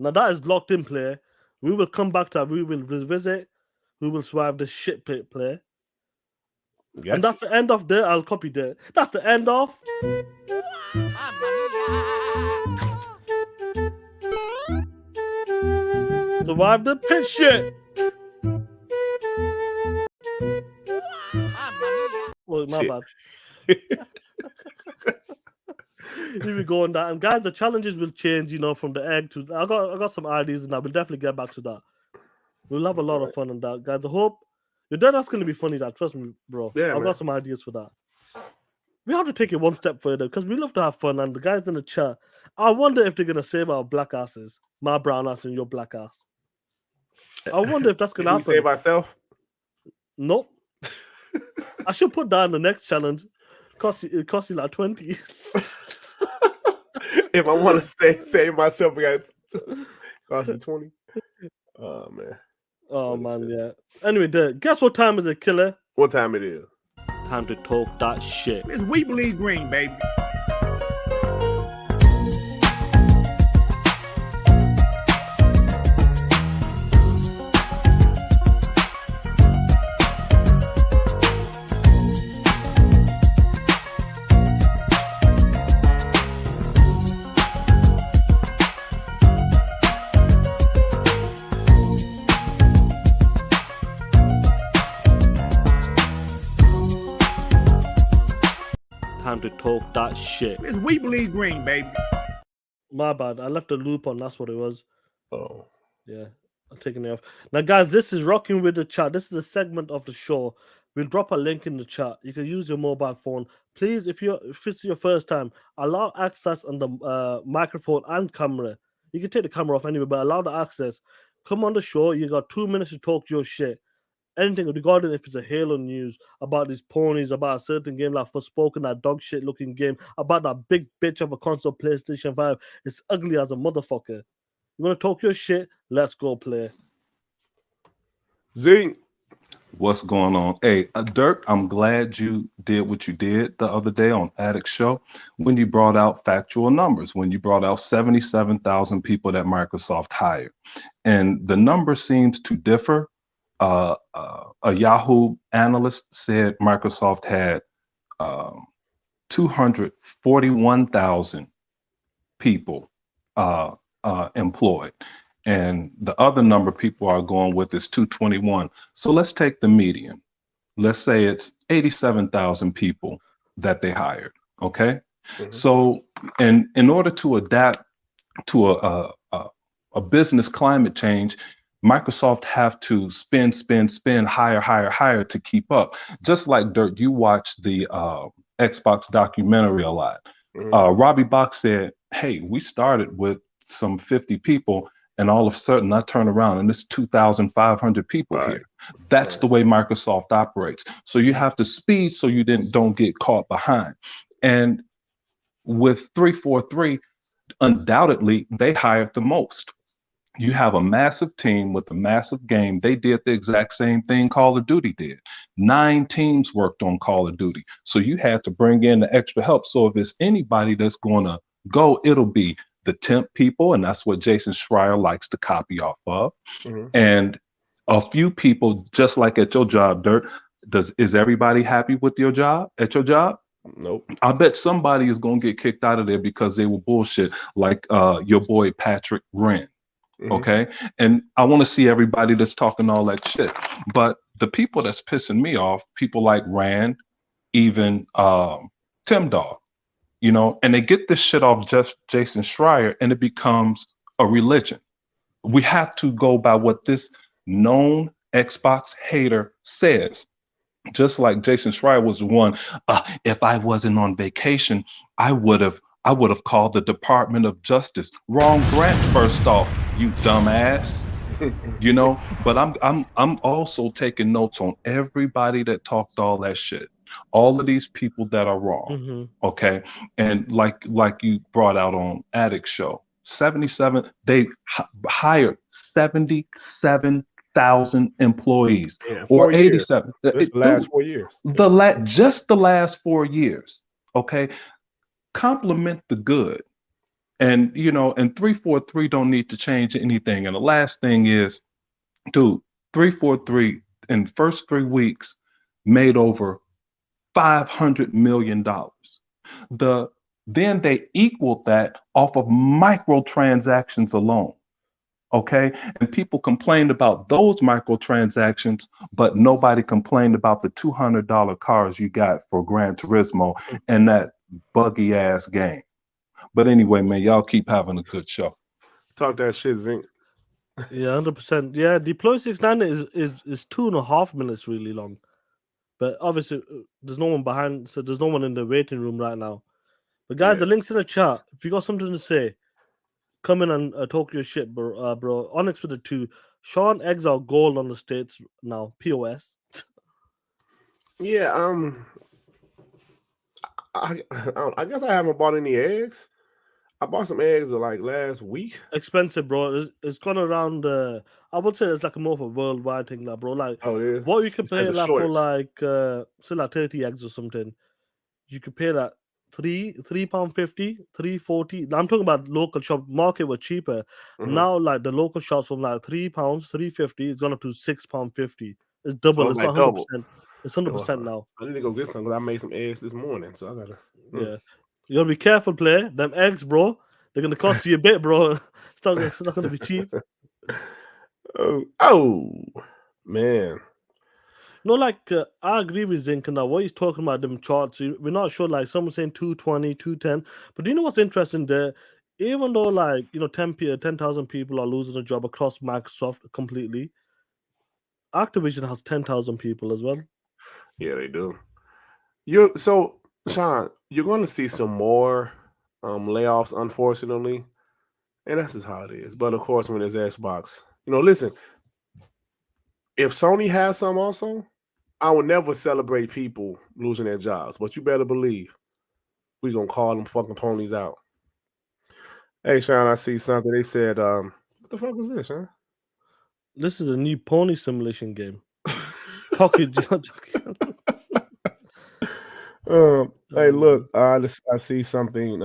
Now that is locked in play. We will come back to that. We will revisit. We will survive the shit pit play. Gotcha. And that's the end of Dirt. I'll copy Dirt. That's the end of. Survive the pit shit. Oh, my Shit. bad. Here we go on that. And guys, the challenges will change, from the egg to I got some ideas and I will definitely get back to that. We'll have a lot of fun on that, guys. I hope that's gonna be funny, that trust me, bro. Yeah, I've got some ideas for that. We have to take it one step further because we love to have fun, and the guys in the chat, I wonder if they're gonna save our black asses, my brown ass and your black ass. I wonder if that's gonna Can we happen. save ourselves? Nope. I should put that in the next challenge. It costs you like 20. If I want to save myself, I got cost me 20. Oh man. Oh man, yeah. Anyway, guess what time is it, killer? What time it is? Time to talk that shit. It's We Believe Green, baby. Time to talk that shit. It's We Believe Green, baby. My bad. I left a loop on. That's what it was. Oh. Yeah, I'm taking it off. Now, guys, this is Rocking with the Chat. This is a segment of the show. We'll drop a link in the chat. You can use your mobile phone. Please, if it's your first time, allow access on the microphone and camera. You can take the camera off anyway, but allow the access. Come on the show. You got 2 minutes to talk your shit. Anything regarding if it's a Halo news, about these ponies, about a certain game like Forspoken, that dog shit looking game, about that big bitch of a console PlayStation 5. It's ugly as a motherfucker. You want to talk your shit? Let's go play. Zing. What's going on? Hey, Durt, I'm glad you did what you did the other day on Addict Show when you brought out factual numbers, when you brought out 77,000 people that Microsoft hired. And the number seems to differ. A Yahoo analyst said Microsoft had 241,000 people employed. And the other number people are going with is 221. So let's take the median. Let's say it's 87,000 people that they hired. Okay. Mm-hmm. So, and in order to adapt to a business climate change, Microsoft have to spend, hire to keep up. Just like Durt, you watch the Xbox documentary a lot. Mm-hmm. Robbie Bach said, hey, we started with some 50 people, and all of a sudden I turn around and there's 2,500 people here. That's the way Microsoft operates. So you have to speed so you don't get caught behind. And with 343, undoubtedly, they hired the most. You have a massive team with a massive game. They did the exact same thing Call of Duty did. 9 teams worked on Call of Duty. So you had to bring in the extra help. So if it's anybody that's going to go, it'll be the temp people. And that's what Jason Schreier likes to copy off of. Mm-hmm. And a few people, just like at your job, Durt, is everybody happy with your job at your job? Nope. I bet somebody is going to get kicked out of there because they were bullshit, like your boy Patrick Wren. Mm-hmm. Okay. And I want to see everybody that's talking all that shit. But the people that's pissing me off, people like Rand, even Tim Dog, and they get this shit off just Jason Schreier and it becomes a religion. We have to go by what this known Xbox hater says. Just like Jason Schreier was the one, if I wasn't on vacation, I would have called the Department of Justice. Wrong grant, first off, you dumbass. But I'm also taking notes on everybody that talked all that shit. All of these people that are wrong, Mm-hmm. okay? And like you brought out on Addict Show, 77, they hired 77,000 employees, Yeah, or 4 years. 87. Just the last 4 years. Just the last 4 years, okay? Compliment the good. And, and 343 don't need to change anything. And the last thing is, dude, 343 in the first 3 weeks made over $500 million. Then they equaled that off of microtransactions alone. Okay. And people complained about those microtransactions, but nobody complained about the $200 cars you got for Gran Turismo and that buggy ass game. But anyway, man, y'all keep having a good show. Talk that shit, Zinc. Yeah, 100%. Yeah, Deploy 690 is 2.5 minutes really long. But obviously, there's no one behind, so there's no one in the waiting room right now. But guys, the link's in the chat. If you got something to say, come in and talk your shit, bro. Onyx with the 2. Shaan Exile gold on the States now. POS. Yeah, I guess I haven't bought any eggs. I bought some eggs like last week. Expensive, bro. It's gone around. I would say it's like a more of a worldwide thing, like, bro. Like, Oh, it is? what you could It says pay a like for shortage. like say like 30 eggs or something. You could pay that £3.50, £3.40. I'm talking about local shop. Market were cheaper. Mhm. Now, like the local shops from like £3, £3.50, it's gone up to £6.50. It's double. So It's it's not like 100%. double. It's 100% now. I need to go get some because I made some eggs this morning, so I gotta. Yeah, you gotta be careful, player. Them eggs, bro. They're gonna cost you a bit, bro. It's not gonna be cheap. Oh, man. No, like I agree with Zinc now. What he's talking about them charts, we're not sure. Like someone saying 220, 210. But do you know what's interesting there? Even though 10,000 people are losing a job across Microsoft completely, Activision has 10,000 people as well. Yeah, they do. So, Shaan, you're going to see some more layoffs, unfortunately, and that's just how it is. But of course, when it's Xbox, listen, if Sony has some also, I will never celebrate people losing their jobs. But you better believe we're gonna call them fucking ponies out. Hey, Shaan, I see something. They said, what the fuck is this, huh? This is a new pony simulation game. Pocket Judge. Hey, look, I see something.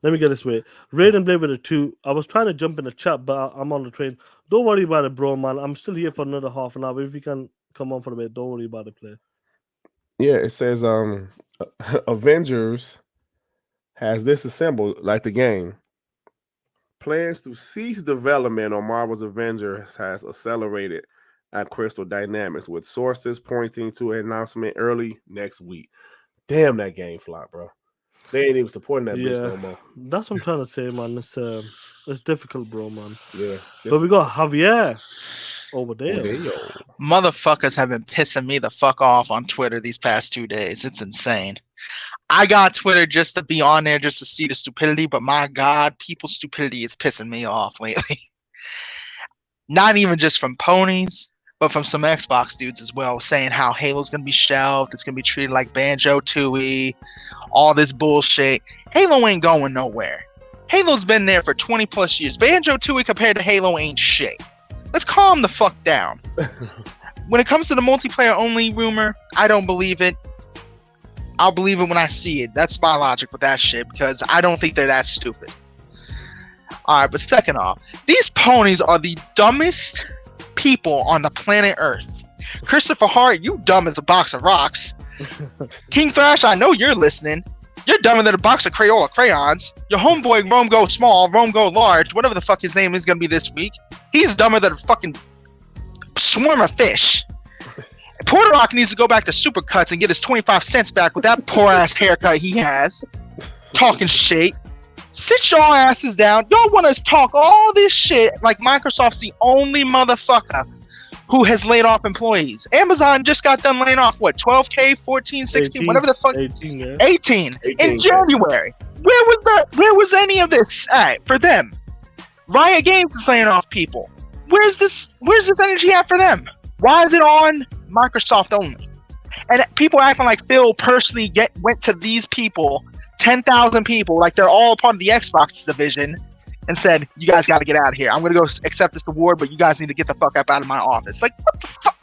Let me get this way. Raiden Blade with a 2. I was trying to jump in the chat, but I'm on the train. Don't worry about it, bro, man. I'm still here for another half an hour. If you can come on for a bit, don't worry about it, play. Yeah, it says Avengers has disassembled like the game. Plans to cease development on Marvel's Avengers has accelerated at Crystal Dynamics, with sources pointing to an announcement early next week. Damn, that game flopped, bro. They ain't even supporting that bitch no more. That's what I'm trying to say, man. It's difficult, bro, man. Yeah. But we got Javier over there. Motherfuckers have been pissing me the fuck off on Twitter these past 2 days. It's insane. I got Twitter just to be on there, just to see the stupidity, but my God, people's stupidity is pissing me off lately. Not even just from ponies, but from some Xbox dudes as well, saying how Halo's going to be shelved, it's going to be treated like Banjo-Tooie, all this bullshit. Halo ain't going nowhere. Halo's been there for 20 plus years. Banjo-Tooie compared to Halo ain't shit. Let's calm the fuck down. When it comes to the multiplayer only rumor, I don't believe it. I'll believe it when I see it. That's my logic with that shit, because I don't think they're that stupid. Alright, but second off, these ponies are the dumbest people on the planet Earth. Christopher Hart, you dumb as a box of rocks. King Thrash, I know you're listening. You're dumber than a box of Crayola crayons. Your homeboy Rome Go Small, Rome Go Large, whatever the fuck his name is gonna be this week, he's dumber than a fucking swarm of fish. Porter Rock needs to go back to Supercuts and get his 25 cents back with that poor ass haircut he has. Talking shit. Sit y'all asses down. Y'all want us to talk all this shit like Microsoft's the only motherfucker who has laid off employees. Amazon just got done laying off, what, 12K, 14, 16, 18, whatever the fuck? 18, yeah. 18 in January. Where was any of this at for them? Riot Games is laying off people. Where's this energy at for them? Why is it on Microsoft only? And people acting like Phil personally went to these people, 10,000 people, like they're all part of the Xbox division, and said, "You guys got to get out of here. I'm going to go accept this award, but you guys need to get the fuck up out of my office." Like, what the fuck?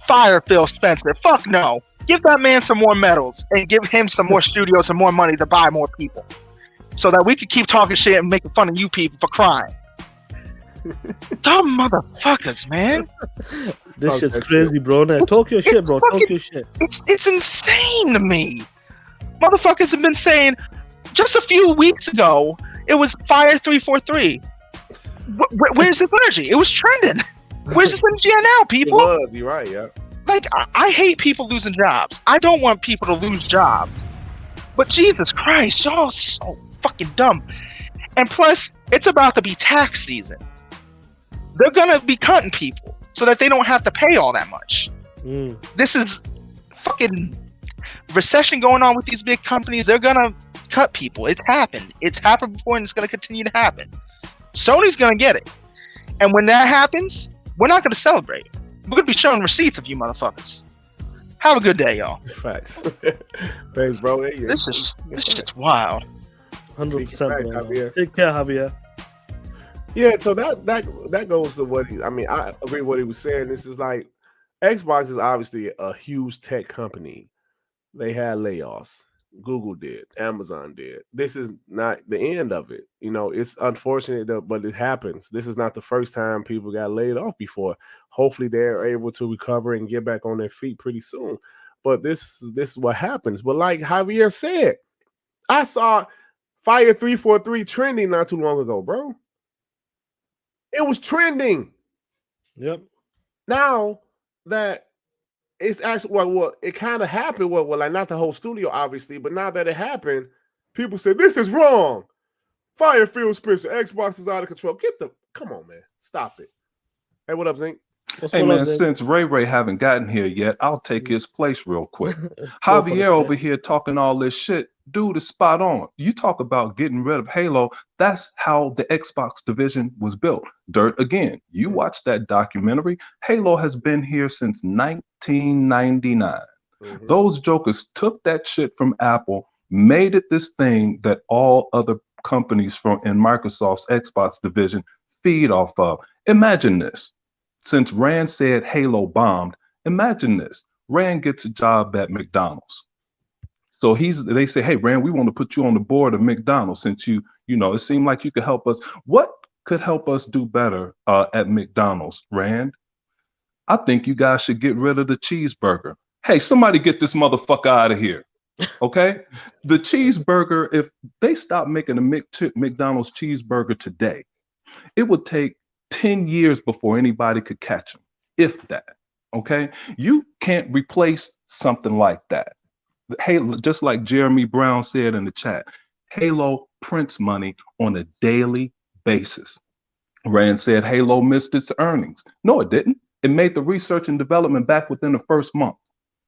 Fire Phil Spencer. Fuck no. Give that man some more medals and give him some more studios, some more money to buy more people, so that we could keep talking shit and making fun of you people for crying. Dumb motherfuckers, man. This shit's crazy, bro. Now, talk your shit, bro. Talk your shit. It's insane to me. Motherfuckers have been saying just a few weeks ago it was Fire 343. Where's this energy? It was trending. Where's this energy at now, people? It was. You're right. Yeah. Like, I hate people losing jobs. I don't want people to lose jobs. But Jesus Christ, y'all so fucking dumb. And plus, it's about to be tax season. They're gonna be cutting people so that they don't have to pay all that much. This is fucking recession going on with these big companies. They're gonna cut people. It's happened. It's happened before, and it's gonna continue to happen. Sony's gonna get it. And when that happens, we're not gonna celebrate. We're gonna be showing receipts of you motherfuckers. Have a good day, y'all. Facts. Thanks, bro. Hey, This shit's wild. 100%. Javier. Take care, Javier. Yeah, so that goes to what I agree with what he was saying. This is like Xbox is obviously a huge tech company. They had layoffs. Google did. Amazon did. This is not the end of it. You know, it's unfortunate, but it happens. This is not the first time people got laid off before. Hopefully they're able to recover and get back on their feet pretty soon. But this is what happens. But like Javier said, I saw Fire 343 trending not too long ago, bro. It was trending. Yep. Now that it's actually well, it kind of happened. Well, like not the whole studio, obviously, but now that it happened, people say this is wrong. Fire Phil Spencer, Xbox is out of control. Come on, man, stop it. Hey, what up, Zink? Hey man, since Ray haven't gotten here yet, I'll take his place real quick. Javier over here talking all this shit. Dude is spot on. You talk about getting rid of Halo. That's how the Xbox division was built. Durt, again, you watch that documentary. Halo has been here since 1999. Those jokers took that shit from Apple, made it this thing that all other companies in Microsoft's Xbox division feed off of. Imagine this. Since Rand said Halo bombed, imagine this. Rand gets a job at McDonald's. So they say, hey, Rand, we want to put you on the board of McDonald's since you know, it seemed like you could help us. What could help us do better at McDonald's, Rand? I think you guys should get rid of the cheeseburger. Hey, somebody get this motherfucker out of here. Okay? The cheeseburger, if they stop making a McDonald's cheeseburger today, it would take 10 years before anybody could catch them, if that. Okay? You can't replace something like that. Halo, just like Jeremy Brown said in the chat, Halo prints money on a daily basis. Rand said Halo missed its earnings. No, it didn't. It made the research and development back within the first month.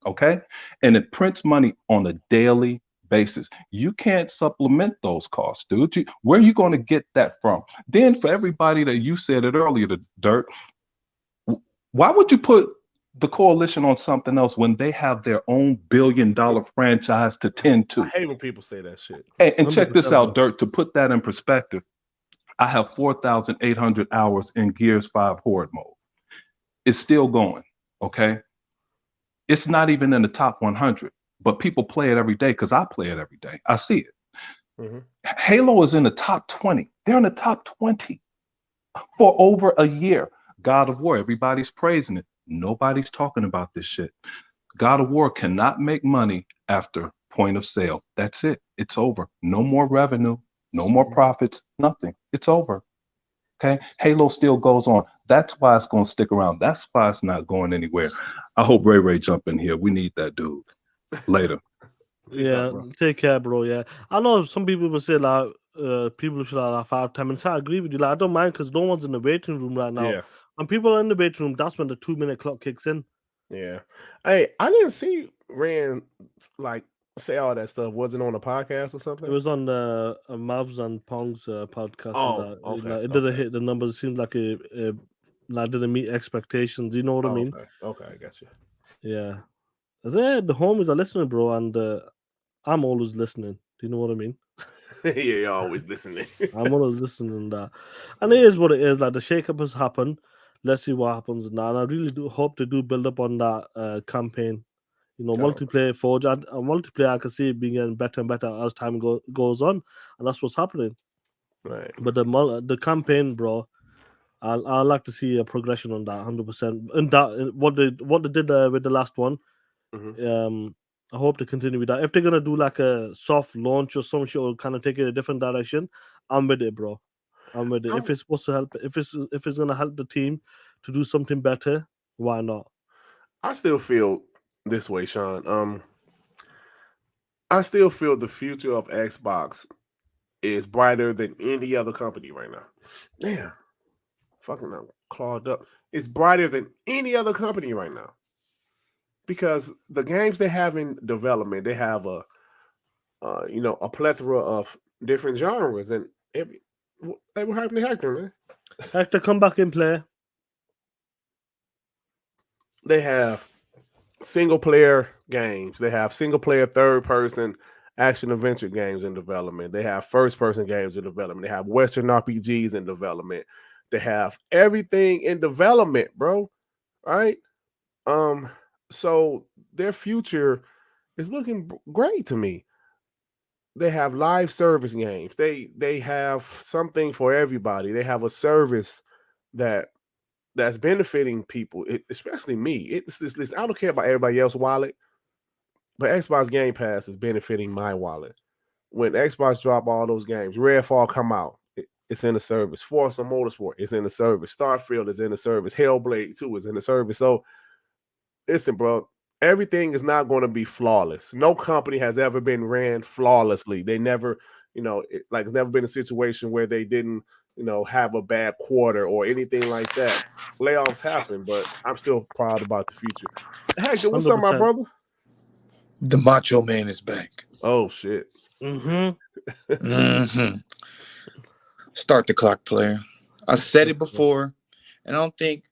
Okay? And it prints money on a daily basis. You can't supplement those costs, dude. Where are you going to get that from? Then for everybody that you said it earlier, the Durt, why would you put the coalition on something else when they have their own billion-dollar franchise to tend to? I hate when people say that shit. And check this out, Durt, to put that in perspective, I have 4,800 hours in Gears 5 Horde mode. It's still going, okay? It's not even in the top 100, but people play it every day because I play it every day. I see it. Halo is in the top 20. They're in the top 20 for over a year. God of War, everybody's praising it. Nobody's talking about this shit. God of War cannot make money after point of sale. That's it. It's over. No more revenue, no more profits, nothing. It's over. Okay? Halo still goes on. That's why it's going to stick around. That's why it's not going anywhere. I hope Ray jump in here. We need that dude. Later. Yeah, take care, bro. Yeah, I know some people will say like people should have like 5, 10 minutes. I agree with you. Like, I don't mind because no one's in the waiting room right now. Yeah. When people are in the waiting room, that's when the 2-minute clock kicks in. Yeah. Hey, I didn't see Rand like say all that stuff. Was it on a podcast or something? It was on the Mavs and Pong's podcast. Oh, and that. okay, It didn't hit the numbers. It seemed like it didn't meet expectations. You know what I mean? Okay, I got you. Yeah. The homies are listening, bro, and I'm always listening. Do you know what I mean? Yeah, you're always listening. I'm always listening to that. And it is what it is. Like the shakeup has happened. Let's see what happens now. And I really do hope to do build up on that campaign. You know, Oh. multiplayer Forge. Multiplayer, I can see it being getting better and better as time goes on, and that's what's happening. Right. But the campaign, bro, I like to see a progression on that, 100%. And that what they did with the last one. Mhm. I hope to continue with that. If they're gonna do like a soft launch or some shit, or kind of take it a different direction, I'm with it, bro. I'm with it. If it's supposed to help, if it's gonna help the team to do something better, why not? I still feel this way, Shaan. I still feel the future of Xbox is brighter than any other company right now. Damn, fucking I'm clogged up. It's brighter than any other company right now because the games they have in development, they have a a plethora of different genres, and every they were hyping the Hector, man. Hector, come back in play. They have single player games. They have single player third person action adventure games in development. They have first person games in development. They have Western RPGs in development. They have everything in development, bro. Right? So their future is looking great to me. They have live service games. They have something for everybody. They have a service that that's benefiting people, especially me. It's this. I don't care about everybody else's wallet, but Xbox Game Pass is benefiting my wallet. When Xbox drop all those games, Redfall come out, it's in the service. Forza Motorsport is in the service. Starfield is in the service. Hellblade 2 is in the service. So listen, bro, everything is not going to be flawless. No company has ever been ran flawlessly. They never, it's never been a situation where they didn't, have a bad quarter or anything like that. Layoffs happen, but I'm still proud about the future. Hector, what's up, my 100%. brother? The Macho Man is back. Oh shit. Mm-hmm. Start the clock, player. I said it before, and I don't think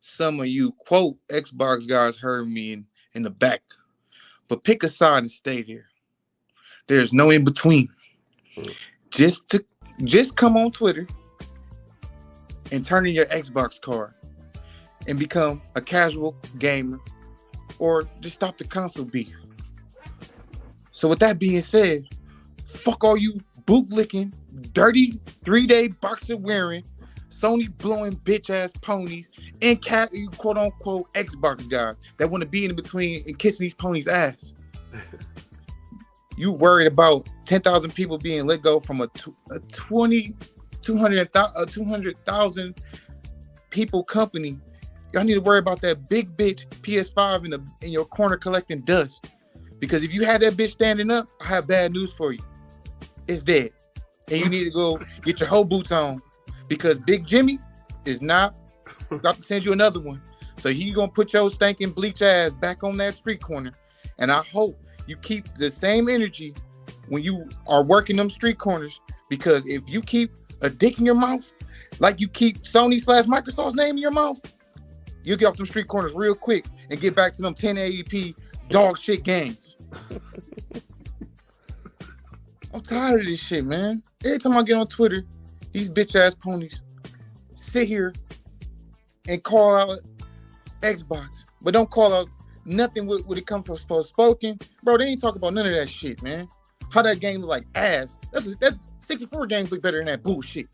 some of you quote Xbox guys heard me in the back. But pick a side and stay there. There's no in between. Just come on Twitter and turn in your Xbox card and become a casual gamer, or just stop the console beef. So with that being said, fuck all you bootlicking, dirty 3-day boxer wearing, Sony blowing bitch ass ponies, and quote unquote Xbox guys that want to be in between and kissing these ponies' ass. You worried about 10,000 people being let go from a 200,000 people company. Y'all need to worry about that big bitch PS5 in your corner collecting dust. Because if you had that bitch standing up, I have bad news for you. It's dead. And you need to go get your whole boots on. Because Big Jimmy is not about to send you another one. So he's going to put your stinking bleach ass back on that street corner. And I hope you keep the same energy when you are working them street corners. Because if you keep a dick in your mouth, like you keep Sony/Microsoft's name in your mouth, you'll get off them street corners real quick and get back to them 1080p dog shit games. I'm tired of this shit, man. Every time I get on Twitter, these bitch ass ponies sit here and call out Xbox, but don't call out nothing when it comes from Forspoken. Bro, they ain't talking about none of that shit, man. How that game look like ass. That 64 games look better than that bullshit.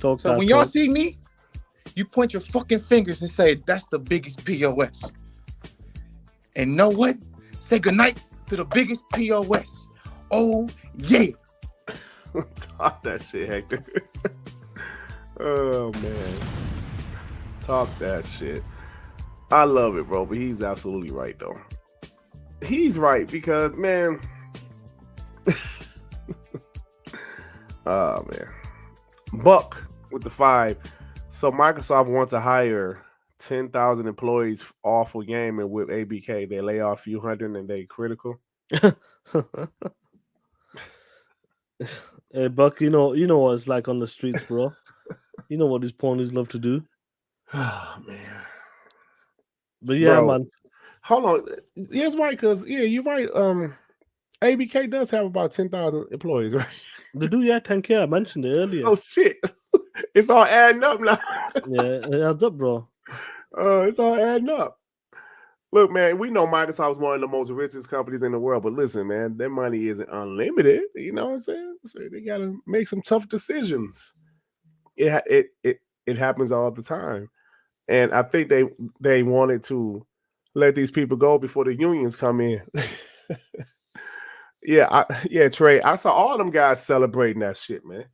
So when y'all see me, you point your fucking fingers and say, that's the biggest POS. And know what? Say goodnight to the biggest POS. Oh, yeah. Talk that shit, Hector. Oh, man. Talk that shit. I love it, bro, but he's absolutely right, though. He's right because, man. Oh, man. Buck with the 5. So Microsoft wants to hire 10,000 employees all for gaming with ABK. They lay off a few hundred and they critical. Hey Buck, you know what it's like on the streets, bro. You know what these ponies love to do. Oh man. But yeah, Bro, man. Hold on. Yeah, it's right, because you're right. ABK does have about 10,000 employees, right? They do, yeah, 10K. I mentioned it earlier. Oh shit. It's all adding up now. Yeah, it adds up, bro. It's all adding up. Look, man, we know Microsoft's one of the most richest companies in the world, but listen, man, their money isn't unlimited. You know what I'm saying? So they gotta make some tough decisions. It happens all the time, and I think they wanted to let these people go before the unions come in. Yeah, Trey, I saw all them guys celebrating that shit, man.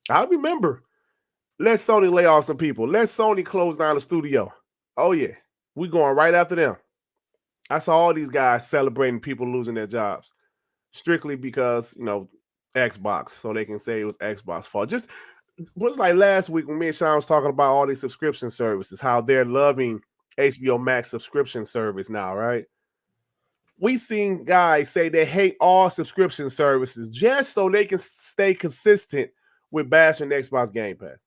I remember. Let Sony lay off some people. Let Sony close down the studio. Oh yeah, we going right after them. I saw all these guys celebrating people losing their jobs strictly because, Xbox, so they can say it was Xbox fault. Just was like last week when me and Shaan was talking about all these subscription services, how they're loving HBO Max subscription service now, right? We seen guys say they hate all subscription services just so they can stay consistent with bashing Xbox Game Pass.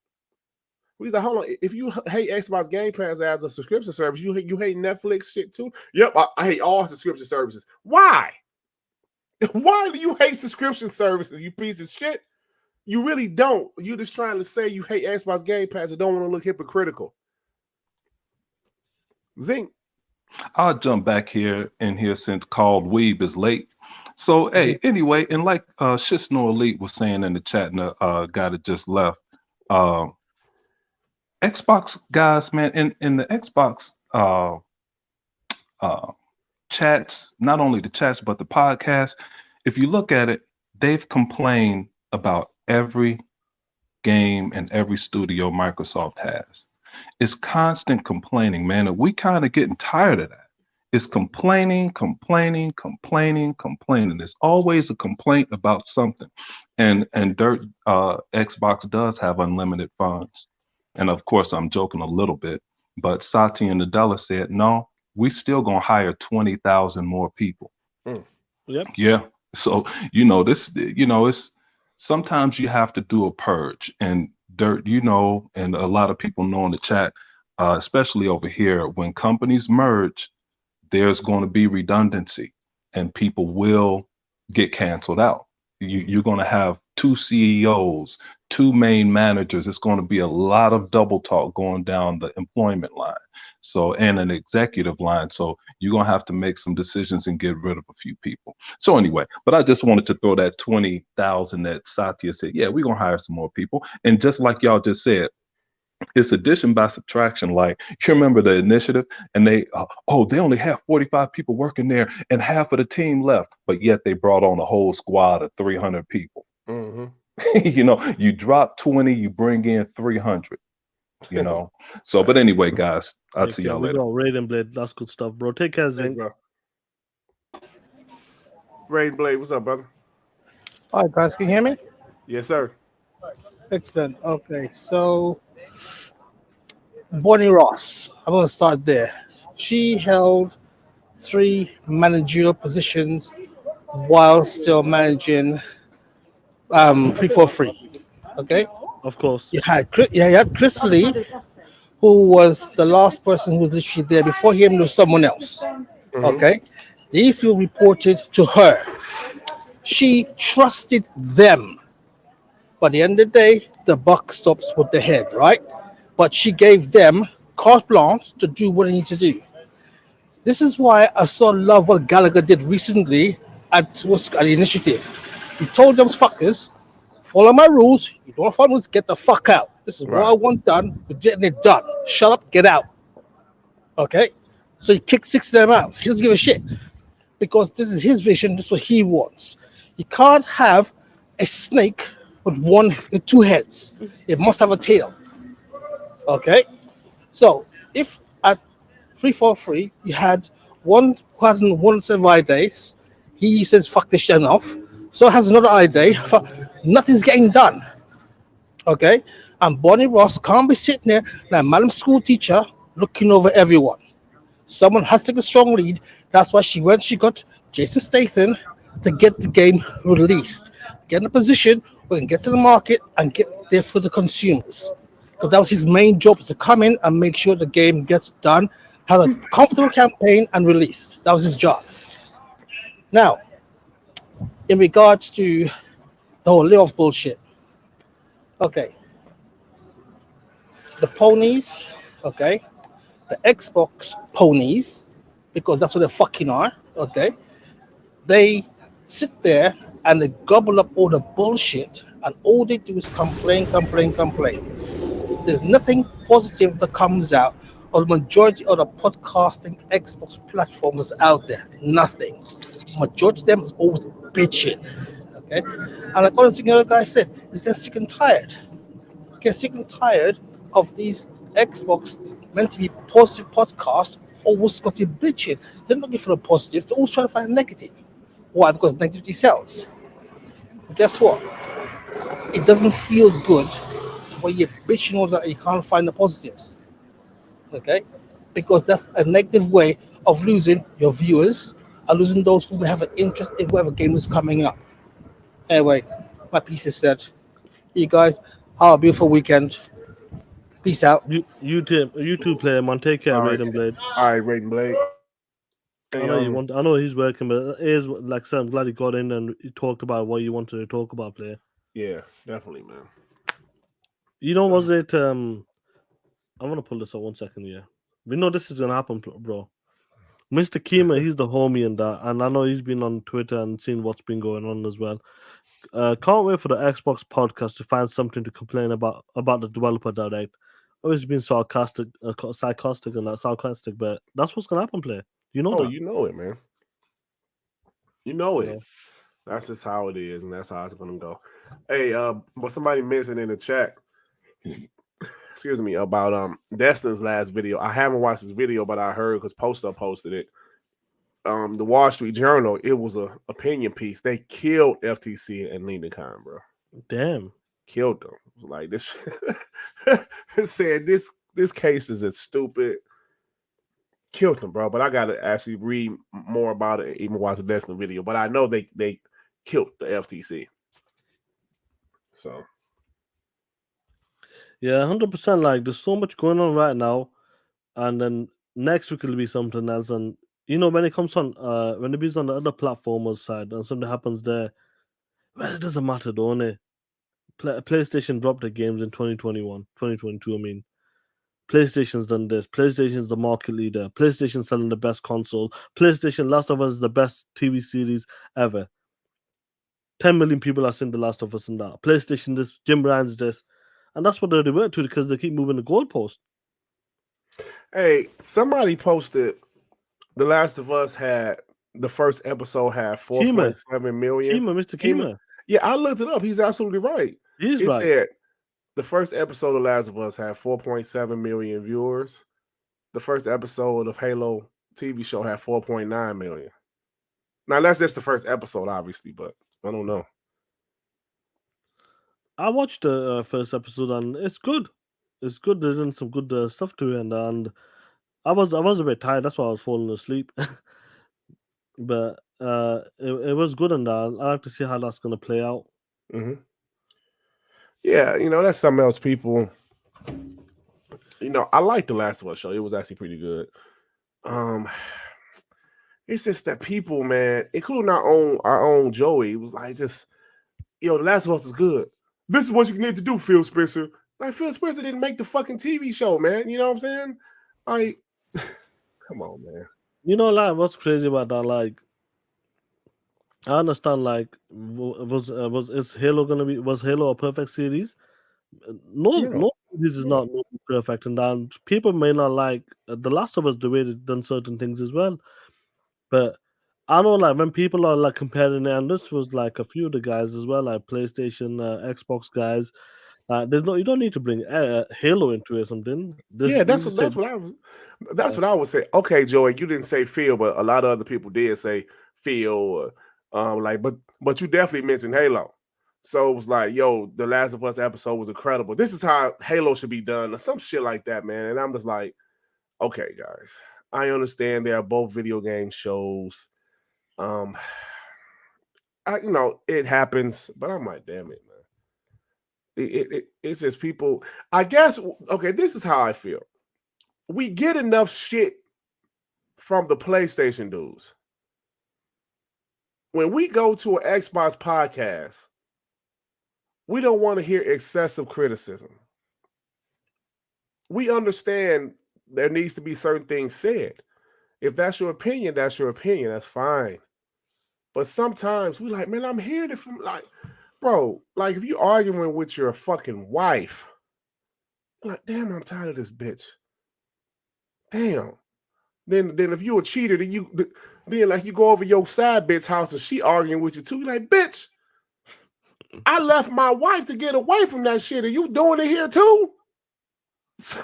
We said, hold on, if you hate Xbox Game Pass as a subscription service, you hate Netflix shit too? Yep, I hate all subscription services. Why? Why do you hate subscription services, you piece of shit? You really don't. You're just trying to say you hate Xbox Game Pass and don't want to look hypocritical. Zing. I'll jump back here since Called Weeb is late. So, hey, anyway, and like Shitsno Elite was saying in the chat, and the guy that just left, Xbox guys, man, in the Xbox chats, not only the chats, but the podcast, if you look at it, they've complained about every game and every studio Microsoft has. It's constant complaining, man. And we kind of getting tired of that. It's complaining. There's always a complaint about something. And Dirt Xbox does have unlimited funds. And of course, I'm joking a little bit, but Satya and Nadella said, no, we still gonna hire 20,000 more people. Yep. Yeah. So, it's sometimes you have to do a purge. And Dirt, and a lot of people know in the chat, especially over here, when companies merge, there's going to be redundancy and people will get canceled out. You're going to have 2 CEOs, 2 main managers. It's going to be a lot of double talk going down the employment line. So, and an executive line. So you're going to have to make some decisions and get rid of a few people. So anyway, but I just wanted to throw that 20,000 that Satya said, yeah, we're going to hire some more people. And just like y'all just said, it's addition by subtraction. Like, you remember the initiative and they only have 45 people working there and half of the team left, but yet they brought on a whole squad of 300 people. You drop 20, you bring in 300. So, but anyway, guys, I'll see y'all later. Raiden Blade, that's good stuff, bro. Take care, Zing. Bro. Raiden Blade, what's up, brother? All right, guys, can you hear me? Yes, sir. Excellent. Okay, so Bonnie Ross, I'm going to start there. She held 3 managerial positions while still managing 343. Okay. Of course. You had Chris Lee, who was the last person who was literally there. Before him, there was someone else. Okay. These people reported to her. She trusted them. But at the end of the day, the buck stops with the head, right? But she gave them carte blanche to do what they need to do. This is why I so love what Gallagher did recently at the initiative. He told those fuckers, follow my rules. You don't follow rules, get the fuck out. This is what I want done. We're getting it done. Shut up, get out. Okay? So he kicked 6 of them out. He doesn't give a shit. Because this is his vision. This is what he wants. You can't have a snake with 2 heads. It must have a tail. Okay? So if at 343 you had one who has 175 days, he says fuck this shit off. So has another ID. Nothing's getting done. Okay? And Bonnie Ross can't be sitting there like Madam School Teacher looking over everyone. Someone has to take a strong lead. That's why she got Jason Statham to get the game released. Get in a position where we can get to the market and get there for the consumers. Because that was his main job, is to come in and make sure the game gets done, had a comfortable campaign, and release. That was his job. Now, in regards to the whole layoff bullshit, okay, the ponies, okay, the Xbox ponies, because that's what they fucking are, okay, they sit there and they gobble up all the bullshit, and all they do is complain, complain, complain. There's nothing positive that comes out of the majority of the podcasting Xbox platforms out there. Nothing. Majority of them is always bitching. Okay. And like one single guy said, he's getting sick and tired. Get sick and tired of these Xbox meant to be positive podcasts always because they're bitching. They're not looking for the positives, they're always trying to find a negative. Why? Because negativity sells. But guess what? It doesn't feel good when you're bitching all that you can't find the positives. Okay? Because that's a negative way of losing your viewers and losing those who have an interest in whatever game is coming up. Anyway, my piece is said. You guys have a beautiful weekend. Peace out. You two player, man. Take care, All right. Raiden Blade. All right, Raiden Blade. I know you want. I know he's working, but it is like I said, I'm glad he got in and he talked about what you wanted to talk about, player. Yeah, definitely, man. You know, was it? I want to pull this up 1 second here. We know this is gonna happen, bro. Mr. Kima, he's the homie in that, and I know he's been on Twitter and seen what's been going on as well. Can't wait for the Xbox podcast to find something to complain about the developer direct. Always been sarcastic and that sarcastic, but that's what's gonna happen, player. You know Oh, that. you know it, man. You know it. Yeah. That's just how it is, and that's how it's gonna go. Hey, but somebody mentioned in the chat, excuse me, about Destin's last video. I haven't watched this video, but I heard because Poster posted it. The Wall Street Journal, it was a opinion piece. They killed FTC and Lincoln, bro. Damn. Killed them. Like this it said this case is stupid. Killed them, bro. But I gotta actually read more about it, even watch the Destin video. But I know they killed the FTC. So Yeah, 100%. Like, there's so much going on right now, and then next week will be something else. And you know, when it comes on, when it is on the other platformers side, and something happens there, well, it doesn't matter, don't it? PlayStation dropped the games in 2021, 2022. I mean, PlayStation's done this. PlayStation's the market leader. PlayStation's selling the best console. PlayStation Last of Us is the best TV series ever. 10 million people are seeing The Last of Us in that. PlayStation this, Jim Ryan's this. And that's what they revert to because they keep moving the goalpost. hey, somebody posted The Last of Us had the first episode had 4.7 million. Kima, Mr. Kima. Yeah, I looked it up. He's absolutely right. He's It right. said the first episode of Last of Us had 4.7 million viewers. The first episode of Halo TV show had 4.9 million. Now that's just the first episode, obviously, but I don't know. I watched the first episode and it's good. It's good. There's done some good stuff to it, and I was a bit tired. That's why I was falling asleep. But it was good, and I have to see how that's gonna play out. Mm-hmm. Yeah, that's something else. People, I like the Last of Us show. It was actually pretty good. It's just that people, man, including our own Joey, was like, just the Last of Us is good. This is what you need to do, Phil Spencer. Like, Phil Spencer didn't make the fucking TV show, man. You know what I'm saying? Like, come on, man. Like, what's crazy about that? Like, I understand. Like, was Halo a perfect series? No, this is not perfect, and people may not like The Last of Us the way they've done certain things as well. But I know, like, when people are like comparing it, and this was like a few of the guys as well, like PlayStation, Xbox guys. You don't need to bring Halo into it or something. That's what I would say. Okay, Joey, you didn't say Phil, but a lot of other people did say Phil. But you definitely mentioned Halo. So it was like, yo, the Last of Us episode was incredible. This is how Halo should be done, or some shit like that, man. And I'm just like, okay, guys, I understand they are both video game shows. It happens, but I'm like, damn it, man. It's just people. I guess. Okay, this is how I feel. We get enough shit from the PlayStation dudes. When we go to an Xbox podcast, we don't want to hear excessive criticism. We understand there needs to be certain things said. If that's your opinion, that's your opinion. That's fine. But sometimes we like, man, I'm hearing it from like, bro, like if you're arguing with your fucking wife, you're like, damn, I'm tired of this bitch. Damn. Then if you a cheater, then like you go over your side bitch house and she arguing with you too. You're like, bitch, I left my wife to get away from that shit. Are you doing it here too? So,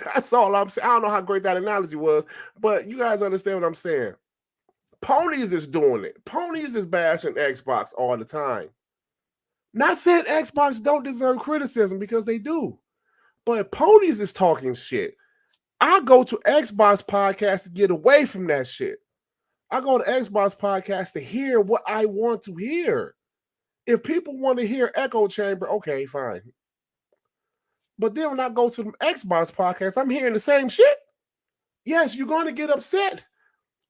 that's all I'm saying. I don't know how great that analogy was, but you guys understand what I'm saying. Ponies is doing it. Ponies is bashing Xbox all the time. Not saying Xbox don't deserve criticism because they do, but Ponies is talking shit. I go to Xbox podcast to get away from that shit. I go to Xbox podcast to hear what I want to hear. If people want to hear Echo Chamber, okay, fine. But then when I go to the Xbox podcast, I'm hearing the same shit. Yes, you're going to get upset.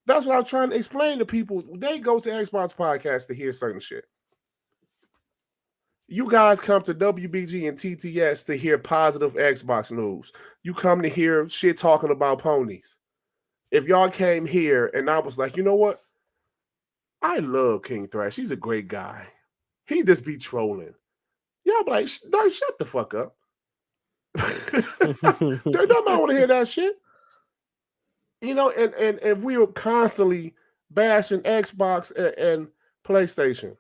That's what I'm trying to explain to people. They go to Xbox podcast to hear certain shit. You guys come to WBG and TTS to hear positive Xbox news. You come to hear shit talking about ponies. If y'all came here and I was like, you know what? I love King Thrash. He's a great guy. He just be trolling. Y'all be like, Durt, shut the fuck up. Nobody want to hear that shit. You know, and we were constantly bashing Xbox and PlayStation.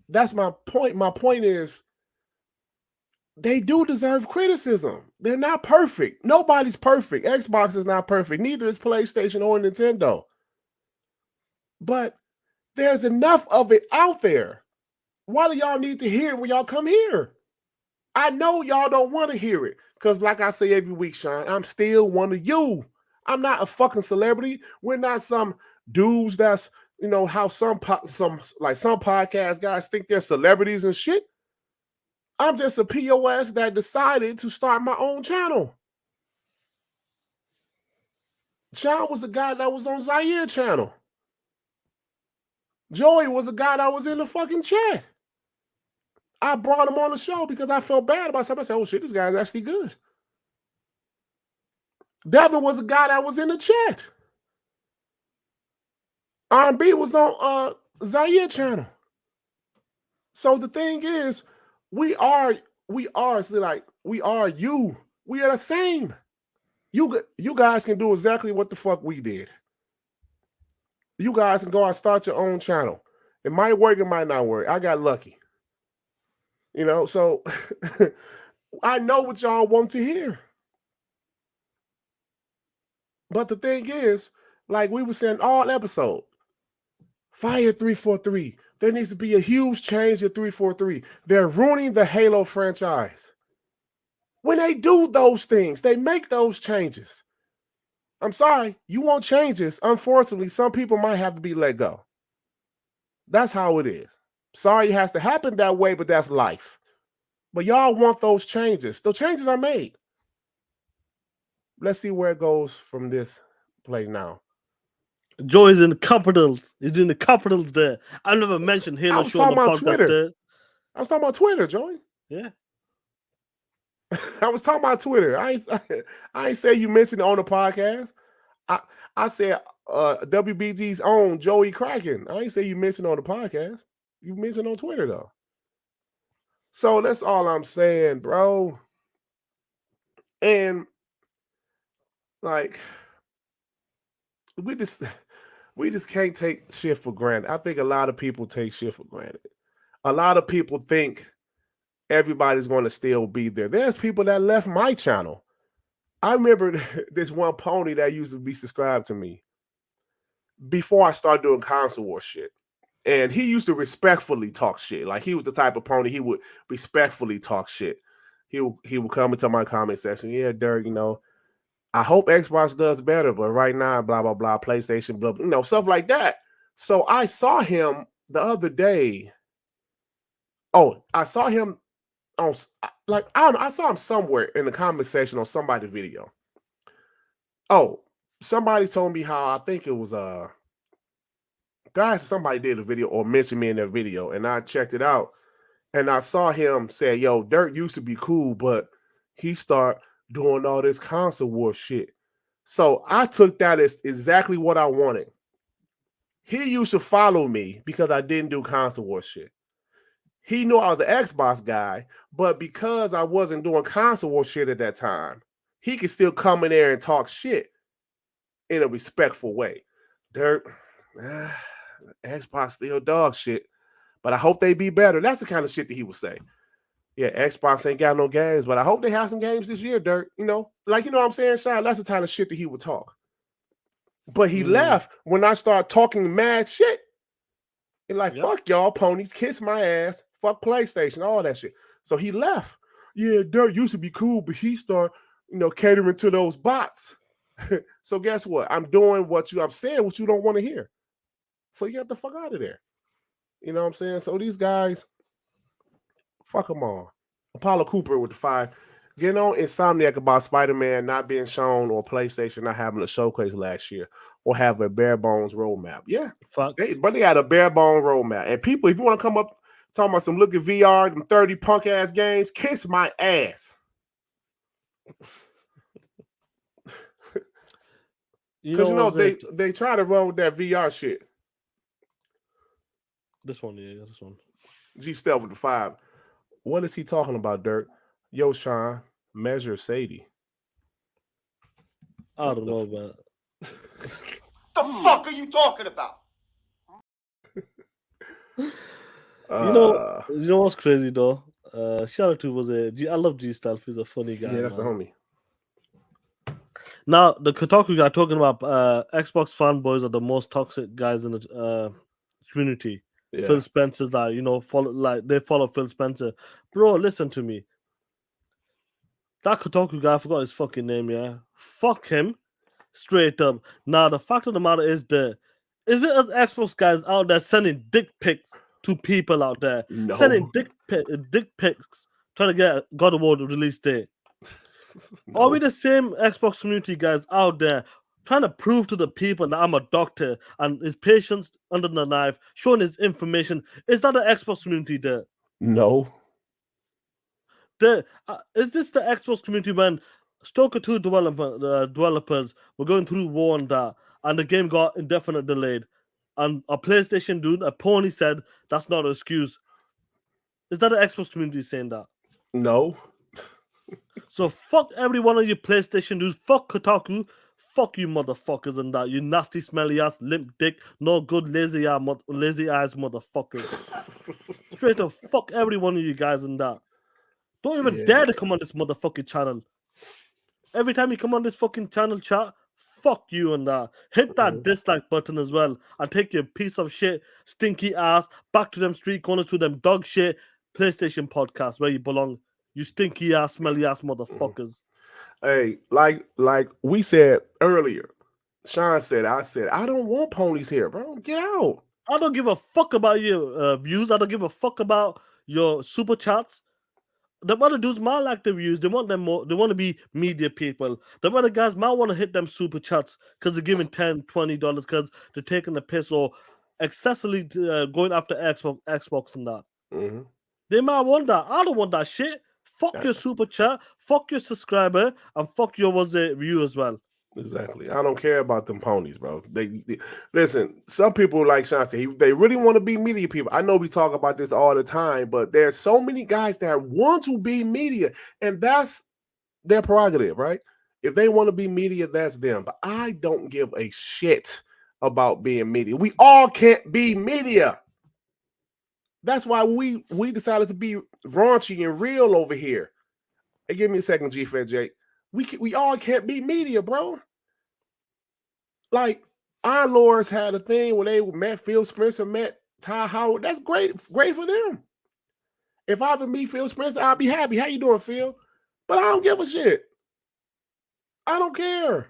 That's my point. My point is they do deserve criticism. They're not perfect. Nobody's perfect. Xbox is not perfect. Neither is PlayStation or Nintendo. But there's enough of it out there. Why do y'all need to hear it when y'all come here? I know y'all don't want to hear it because like I say every week, Shaan, I'm still one of you. I'm not a fucking celebrity. We're not some dudes that's, you know, how some podcast guys think they're celebrities and shit. I'm just a POS that decided to start my own channel. Shaan was a guy that was on Zaire channel. Joey was a guy that was in the fucking chat. I brought him on the show because I felt bad about something. I said, oh shit, this guy's actually good. Devin was a guy that was in the chat. R&B was on Zaire channel. So the thing is, we are you. We are the same. You guys can do exactly what the fuck we did. You guys can go and start your own channel. It might work, it might not work. I got lucky. You know, so I know what y'all want to hear. But the thing is, like we were saying all episode, fire 343. There needs to be a huge change at 343. They're ruining the Halo franchise. When they do those things, they make those changes. I'm sorry, you want changes. Unfortunately, some people might have to be let go. That's how it is. Sorry it has to happen that way, but that's life. But y'all want those changes. Those changes are made. Let's see where it goes from this play now. Joey's in the capitals. He's doing the capitals there. I never mentioned Halo I was Show on talking the about podcast Twitter. there. I was talking about Twitter, Joey. Yeah. I was talking about Twitter. I ain't say you mentioned it on the podcast. I said WBG's own Joey Kraken. I ain't say you mentioned on the podcast. You mentioned on Twitter though. So that's all I'm saying, bro. And like we just can't take shit for granted. I think a lot of people take shit for granted. A lot of people think everybody's going to still be there. There's people that left my channel. I remember this one pony that used to be subscribed to me before I started doing console war shit. And he used to respectfully talk shit. Like he was the type of pony, he would respectfully talk shit. He would come into my comment section. Yeah, Durt, you know, I hope Xbox does better, but right now, blah, blah, blah, PlayStation, blah, blah, you know, stuff like that. So I saw him the other day. Oh, I saw him on, like, I don't know, I saw him somewhere in the comment section on somebody's video. Oh, somebody told me how I think it was guys, somebody did a video or mentioned me in their video, and I checked it out, and I saw him say, "Yo, Durt used to be cool, but he start doing all this console war shit." So I took that as exactly what I wanted. He used to follow me because I didn't do console war shit. He knew I was an Xbox guy, but because I wasn't doing console war shit at that time, he could still come in there and talk shit in a respectful way. Durt, Xbox still dog shit, but I hope they be better. That's the kind of shit that he would say. Yeah, Xbox ain't got no games, but I hope they have some games this year, Durt. You know what I'm saying, Shaan? That's the kind of shit that he would talk. But he left when I started talking mad shit. And like, fuck y'all, ponies, kiss my ass, fuck PlayStation, all that shit. So he left. Yeah, Durt used to be cool, but he started, catering to those bots. So guess what? I'm doing I'm saying what you don't want to hear. So you get the fuck out of there. You know what I'm saying? So these guys, fuck them all. Apollo Cooper with the 5. Getting on Insomniac about Spider-Man not being shown or PlayStation not having a showcase last year or have a bare bones roadmap. Yeah. Fuck. But they had a bare bone roadmap. And people, if you want to come up talking about some look at VR, them 30 punk ass games, kiss my ass. Because they try to run with that VR shit. This one. G Stealth with the 5. What is he talking about, Durt? Yo, Shaan, measure Sadie. I don't know, man. The fuck are you talking about? You know what's crazy though? Shout out to I love G Stealth. He's a funny guy. Yeah, that's the homie. Now the Kotaku guy talking about Xbox fanboys are the most toxic guys in the community. Yeah. Phil Spencer's they follow Phil Spencer. Bro, listen to me. That Kotaku guy, I forgot his fucking name, yeah. Fuck him. Straight up. Now the fact of the matter is is it us Xbox guys out there sending dick pics to people out there? No. Sending dick pics trying to get God of War release date. No. Are we the same Xbox community guys out there trying to prove to the people that I'm a doctor and his patients under the knife, showing his information? Is that the Xbox community there? No. Is this the Xbox community when Stalker 2 developers were going through war on that and the game got indefinite delayed? And a PlayStation dude, a pony, said that's not an excuse. Is that the Xbox community saying that? No. So fuck every one of you PlayStation dudes. Fuck Kotaku. Fuck you motherfuckers and that. You nasty, smelly ass, limp dick, no good, lazy eyes motherfuckers. Straight up, fuck every one of you guys and that. Don't even dare to come on this motherfucking channel. Every time you come on this fucking channel, chat, fuck you and that. Hit that dislike button as well and take your piece of shit, stinky ass, back to them street corners, to them dog shit PlayStation podcasts where you belong. You stinky ass, smelly ass motherfuckers. Hey, like we said earlier, Shaan said, I don't want ponies here, bro. Get out. I don't give a fuck about your views. I don't give a fuck about your super chats. The other dudes might like the views. They want them more. They want to be media people. The other guys might want to hit them super chats because they're giving $10, $20 because they're taking the piss or excessively going after Xbox and that. Mm-hmm. They might want that. I don't want that shit. Fuck your super chat. Fuck your subscriber. And fuck your view as well. Exactly. I don't care about them ponies, bro. They listen. Some people, like Shaan said, they really want to be media people. I know we talk about this all the time, but there's so many guys that want to be media, and that's their prerogative, right? If they want to be media, that's them. But I don't give a shit about being media. We all can't be media. That's why we decided to be raunchy and real over here. Hey, give me a second, G-Fed Jake. We all can't be media, bro. Like, Iron Lords had a thing when they met Phil Spencer, met Ty Howard. That's great for them. If I ever meet Phil Spencer, I'll be happy. How you doing, Phil? But I don't give a shit. I don't care.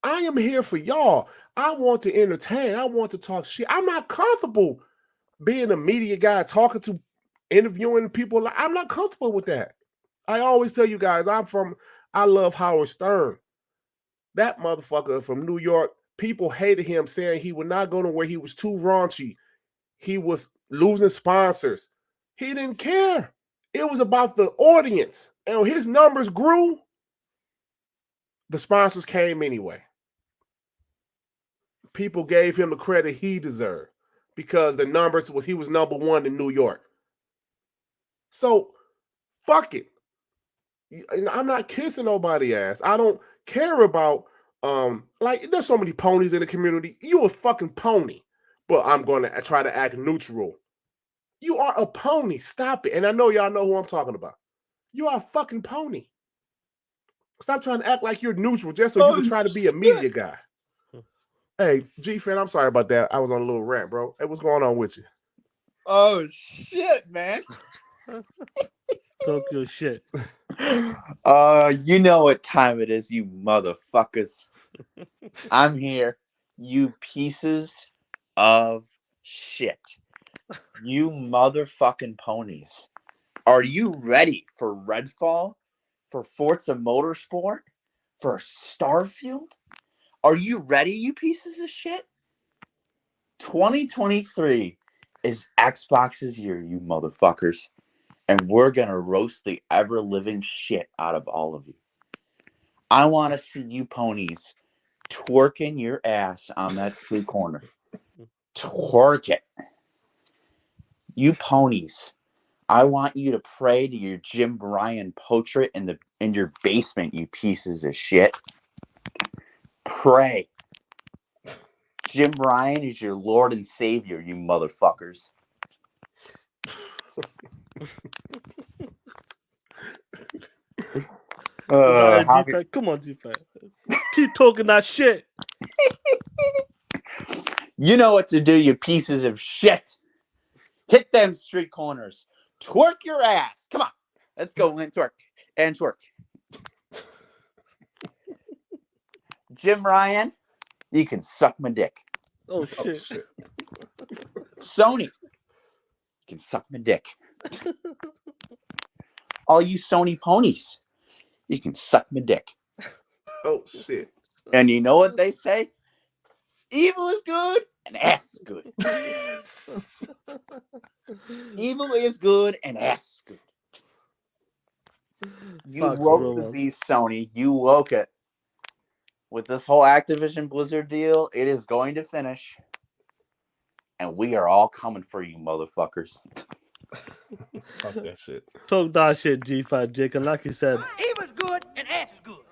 I am here for y'all. I want to entertain. I want to talk shit. I'm not comfortable being a media guy, talking to, interviewing people. I'm not comfortable with that. I always tell you guys, I love Howard Stern. That motherfucker from New York, people hated him, saying he would not go nowhere. He was too raunchy. He was losing sponsors. He didn't care. It was about the audience. And when his numbers grew, the sponsors came anyway. People gave him the credit he deserved because the numbers he was number one in New York. So, fuck it. I'm not kissing nobody's ass. I don't care about like there's so many ponies in the community. You a fucking pony, but I'm going to try to act neutral. You are a pony. Stop it. And I know y'all know who I'm talking about. You are a fucking pony. Stop trying to act like you're neutral just so you can try to be a media guy. Hey, G-Fan, I'm sorry about that. I was on a little rant, bro. Hey, what's going on with you? Oh, shit, man. Talk your shit. You know what time it is, you motherfuckers. I'm here, you pieces of shit. You motherfucking ponies. Are you ready for Redfall? For Forza Motorsport? For Starfield? Are you ready, you pieces of shit? 2023 is Xbox's year, you motherfuckers. And we're going to roast the ever-living shit out of all of you. I want to see you ponies twerking your ass on that free corner. Twerk it. You ponies, I want you to pray to your Jim Bryan portrait in your basement, you pieces of shit. Pray. Jim Bryan is your Lord and Savior, you motherfuckers. Come on, G-Fan. Keep talking that shit. You know what to do, you pieces of shit. Hit them street corners. Twerk your ass. Come on. Let's go and twerk. And twerk. Jim Ryan, you can suck my dick. Oh, shit. Sony, you can suck my dick. All you Sony ponies, you can suck my dick. Oh, shit. And you know what they say? Evil is good and ass is good. Evil is good and ass is good. You Fuck, woke bro, the man. beast, Sony. You woke it. With this whole Activision Blizzard deal, it is going to finish. And we are all coming for you, motherfuckers. Talk that shit. Talk that shit, G-Fan, Jake. And like you said, Evil's good and ass is good.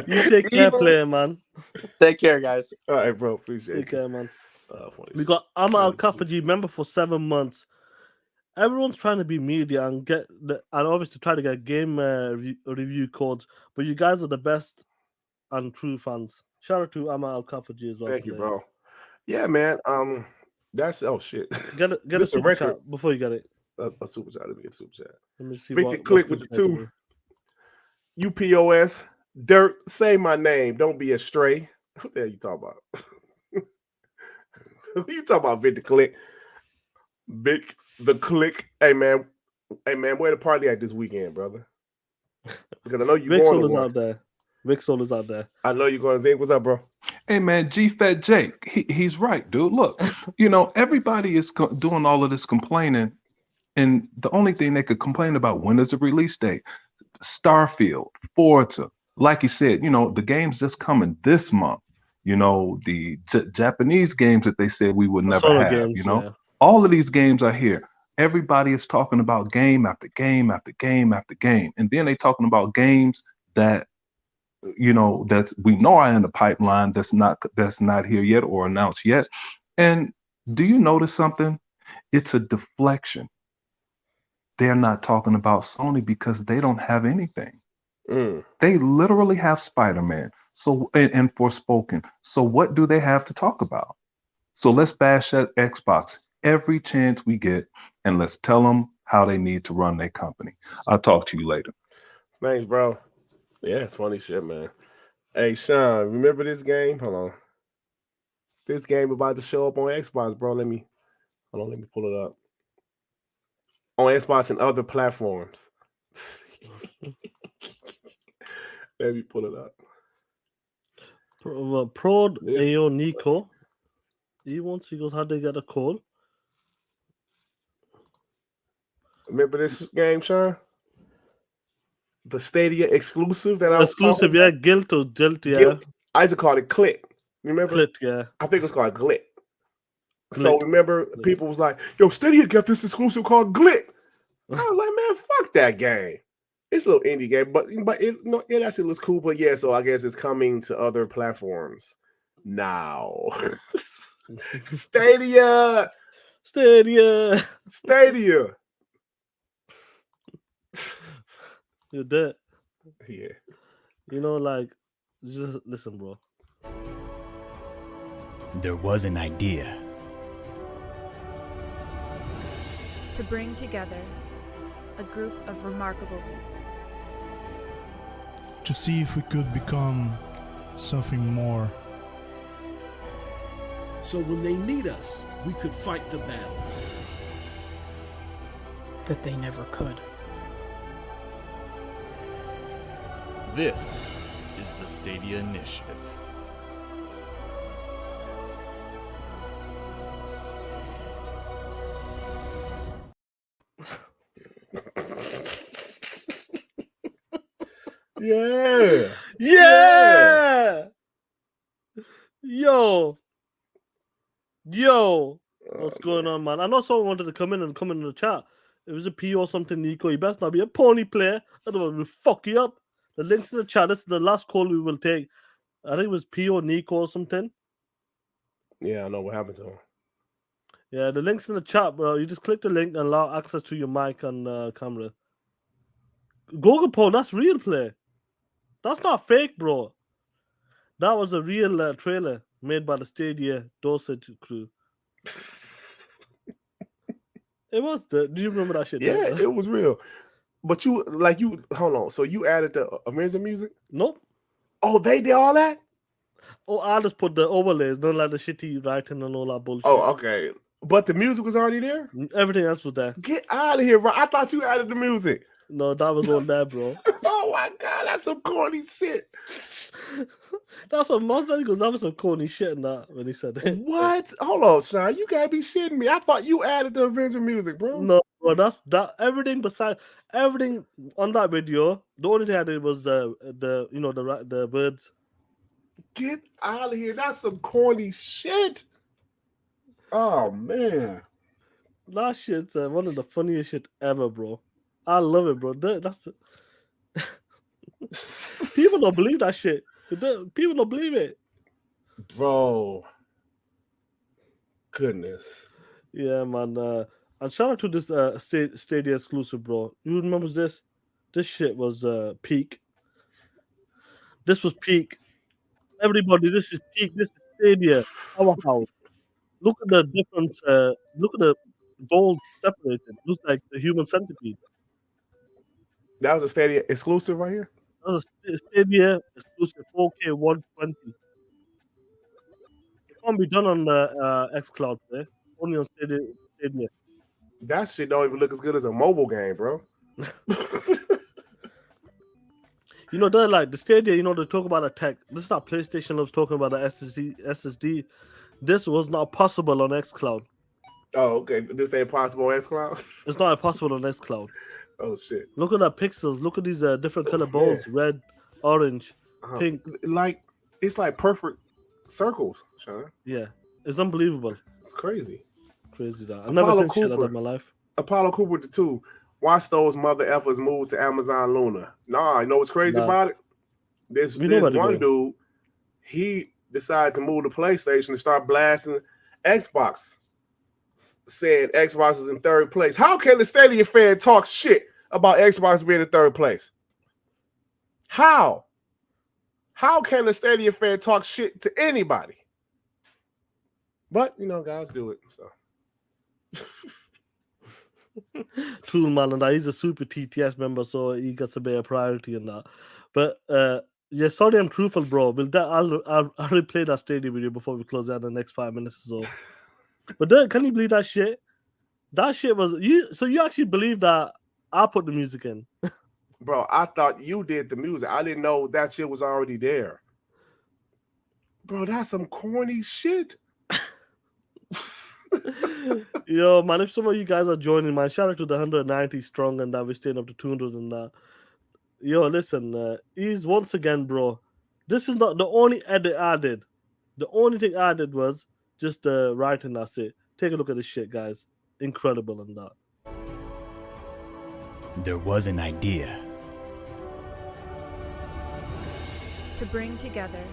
you take care, player, man. Take care, guys. All right, bro. Appreciate Take you. care, man. We got Amma Al-Kafaji, member for 7 months. Everyone's trying to be media and and obviously try to get game review codes, but you guys are the best and true fans. Shout out to Amma Al-Kafaji as well. Thank you, bro. Yeah, man. That's shit. Get a This super record. chat before you get it. A super chat. Let me get a super chat. Let me see Victor Click with the 2. UPOS. Durt, say my name. Don't be a stray. What the hell you talking about? Who you talking about, Victor Click? Vic the Click. Hey man, where the party at this weekend, brother? Because I know you're Vic going Solar's to one. out there. Vic Solar's out there. I know you're going to Zing. What's up, bro? Hey man, G-Fat Jake, he's right, dude. Look, everybody is doing all of this complaining, and the only thing they could complain about, when is the release date? Starfield, Forza, like you said, the games just coming this month. The Japanese games that they said we would never have. Games, yeah. All of these games are here. Everybody is talking about game after game after game after game, and then they talking about games that that's we know are in the pipeline that's not here yet or announced yet. And do you notice something? It's a deflection. They're not talking about Sony because they don't have anything. They literally have Spider-Man and Forspoken. So what do they have to talk about? So let's bash at Xbox every chance we get, and let's tell them how they need to run their company. I'll talk to you later. Thanks, bro. Yeah, it's funny shit, man. Hey, Shaan, remember this game? Hold on. This game about to show up on Xbox, bro. Let me pull it up. On Xbox and other platforms. Let me pull it up. Prod This- Ayo Nico. He goes, how'd they get a call? Remember this game, Shaan? The Stadia exclusive that I was Exclusive, talking yeah. about? Guilt or Jilt, yeah. Guilt. I used to call it Clit. Remember? Clit, yeah. I think it was called Glit. So Glit. remember, Glit. people was like, "Yo, Stadia got this exclusive called Glit." I was like, "Man, fuck that game." It's a little indie game, but it actually looks cool. But yeah, so I guess it's coming to other platforms now. Stadia. You're dead. Yeah. You know, like, just listen, bro. There was an idea. To bring together a group of remarkable people. To see if we could become something more. So when they need us, we could fight the battles that they never could. This is the Stadia Initiative. Yeah. Yeah. Yo. What's going on, man? I know someone wanted to come in the chat. It was a P or something, Nico. You best not be a pony player. Otherwise, we'll fuck you up. The link's in the chat. This is the last call we will take. I think it was P or Nico or something. Yeah, I know what happened to him. Yeah, the link's in the chat, bro. You just click the link and allow access to your mic and camera. Google Poll, that's real play. That's not fake, bro. That was a real trailer made by the Stadia Dosage crew. It was. Do you remember that shit? Yeah, it was real. But hold on. So you added the Amazing music? Nope. Oh, they did all that? Oh, I just put the overlays, not like the shitty writing and all that bullshit. Oh, okay. But the music was already there? Everything else was there. Get out of here, bro. I thought you added the music. No, that was all there, bro. Oh my god, that's some corny shit. That's what Mom said. He goes, that was some corny shit in that when he said it. What? Hold on, Shaan. You gotta be shitting me. I thought you added the Avenger music, bro. No, bro, that's everything besides everything on that video. The only thing I did was the words. Get out of here. That's some corny shit. Oh man. That shit's one of the funniest shit ever, bro. I love it, bro. That's people don't believe that shit. People don't believe it, bro. Goodness. Yeah, man. And shout out to this Stadia exclusive, bro. You remember this? This shit was peak. This was peak. Everybody, this is peak. This is Stadia. Powerhouse. Look at the difference. Look at the gold separated. Looks like the human centipede. That was a Stadia exclusive right here? That was a Stadia exclusive 4K 120. It can't be done on the xCloud there. Only on Stadia. That shit don't even look as good as a mobile game, bro. You know, they're like the Stadia, they talk about the tech. This is not PlayStation loves talking about the SSD. This was not possible on xCloud. Oh, okay. This ain't possible on xCloud? It's not possible on xCloud. Oh, shit. Look at that pixels. Look at these different color balls. Yeah. Red, orange, pink. It's like perfect circles, Shaan. Yeah. It's unbelievable. It's crazy. Crazy that. I've never seen shit like that in my life. Apollo Cooper 2. Watch those mother effers move to Amazon Luna. Nah, you know what's crazy about it? This one dude, he decided to move to PlayStation and start blasting Xbox, saying Xbox is in third place. How can the Stadia fan talk shit about Xbox being in third place? How? How can the Stadia fan talk shit to anybody? But, guys do it, so. Tool man and that. He's a super TTS member, so he gets a bit of priority in that. But yeah, sorry I'm truthful, bro. I'll replay that Stadia video before we close out in the next 5 minutes or so. But can you believe that shit? That shit was you. So you actually believe that I put the music in? Bro, I thought you did the music. I didn't know that shit was already there. Bro, that's some corny shit. Yo, man, if some of you guys are joining, man, shout out to the 190 strong and that we're staying up to 200 and that. Yo, listen, he's once again, bro. This is not the only edit I did. The only thing I did was just the writing. That's it. Take a look at this shit, guys. Incredible and that. There was an idea. To bring together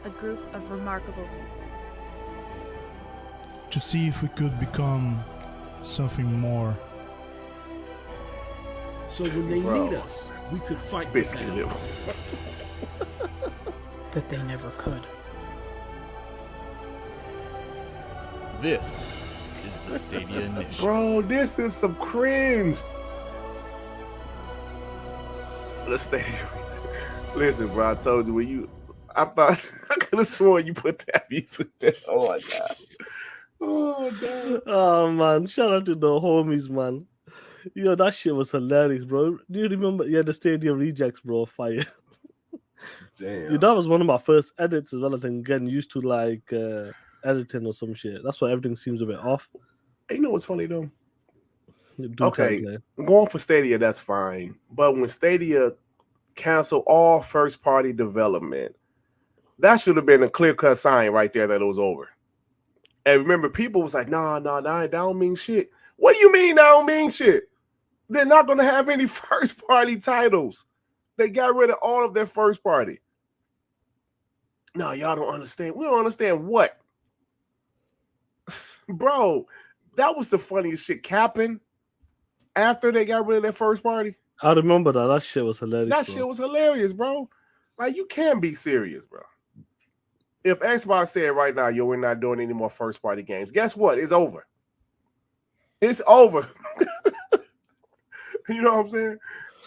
a group of remarkable To see if we could become something more. So when they Bro. need us, we could fight Biscuit the liver. battle. that they never could. This is the Stadia Initiative. Bro, this is some cringe. Let's stay. Listen, bro, I told you when you. I thought I could have sworn you put that music there. Oh my god. Oh god. Oh man, shout out to the homies, man. Yo, that shit was hilarious, bro. Do you remember? Yeah, the Stadium Rejects, bro. Fire. Damn. Yeah, that was one of my first edits as well. I think getting used to like editing or some shit. That's why everything seems a bit off. Hey, you know what's funny though? Do Okay, tell, man. going for Stadia, that's fine. But when Stadia canceled all first-party development, that should have been a clear-cut sign right there that it was over. And remember, people was like, nah, that don't mean shit. What do you mean that don't mean shit? They're not going to have any first-party titles. They got rid of all of their first-party. No, y'all don't understand. We don't understand what? Bro, that was the funniest shit. Capping after they got rid of their first party. I remember that. That shit was hilarious. That bro. shit was hilarious, bro. Like, you can't be serious, bro. If Xbox said right now, yo, we're not doing any more first party games, guess what? It's over. It's over. You know what I'm saying?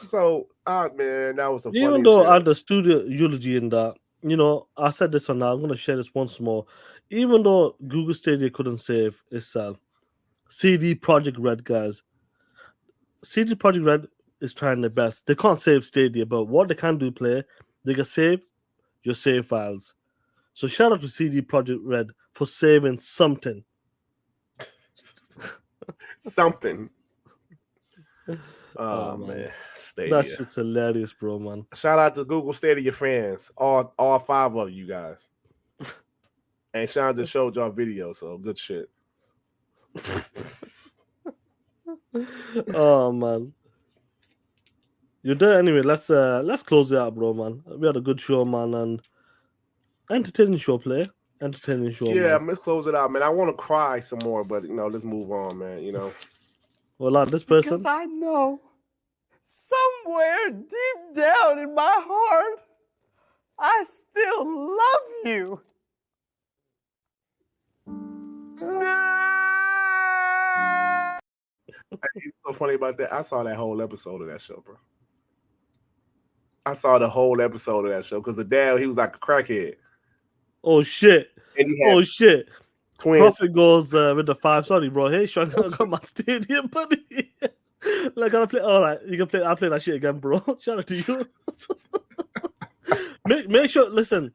So, man, that was the funniest Even though shit. I had the studio eulogy in that, you know, I said this on now, I'm going to share this once more. Even though Google Stadia couldn't save itself, CD Projekt Red, guys, CD Projekt Red is trying their best. They can't save Stadia, but what they can do, player, they can save your save files. So shout out to CD Projekt Red for saving something. Something. Oh man, Stadia. That's just hilarious, bro, man. Shout out to Google Stadia fans, all 5 of you guys. And Shaan just showed y'all video, so good shit. Oh man. You're there anyway. Let's close it out, bro, man. We had a good show, man, and entertaining show, player. Entertaining show. Yeah, man. let's close it out, man. I want to cry some more, but let's move on, man. Well, like this person. Because I know somewhere deep down in my heart, I still love you. It's so funny about that. I saw that whole episode of that show, bro. I saw the whole episode of that show because the dad, he was like a crackhead. Oh shit! Oh shit! Twins. Prophet goes with the 5. Sorry, bro. Hey, Sean, I got my stadium, buddy. Like, I play. All right, you can play. I'll play that shit again, bro. Shout out to you. make sure. Listen.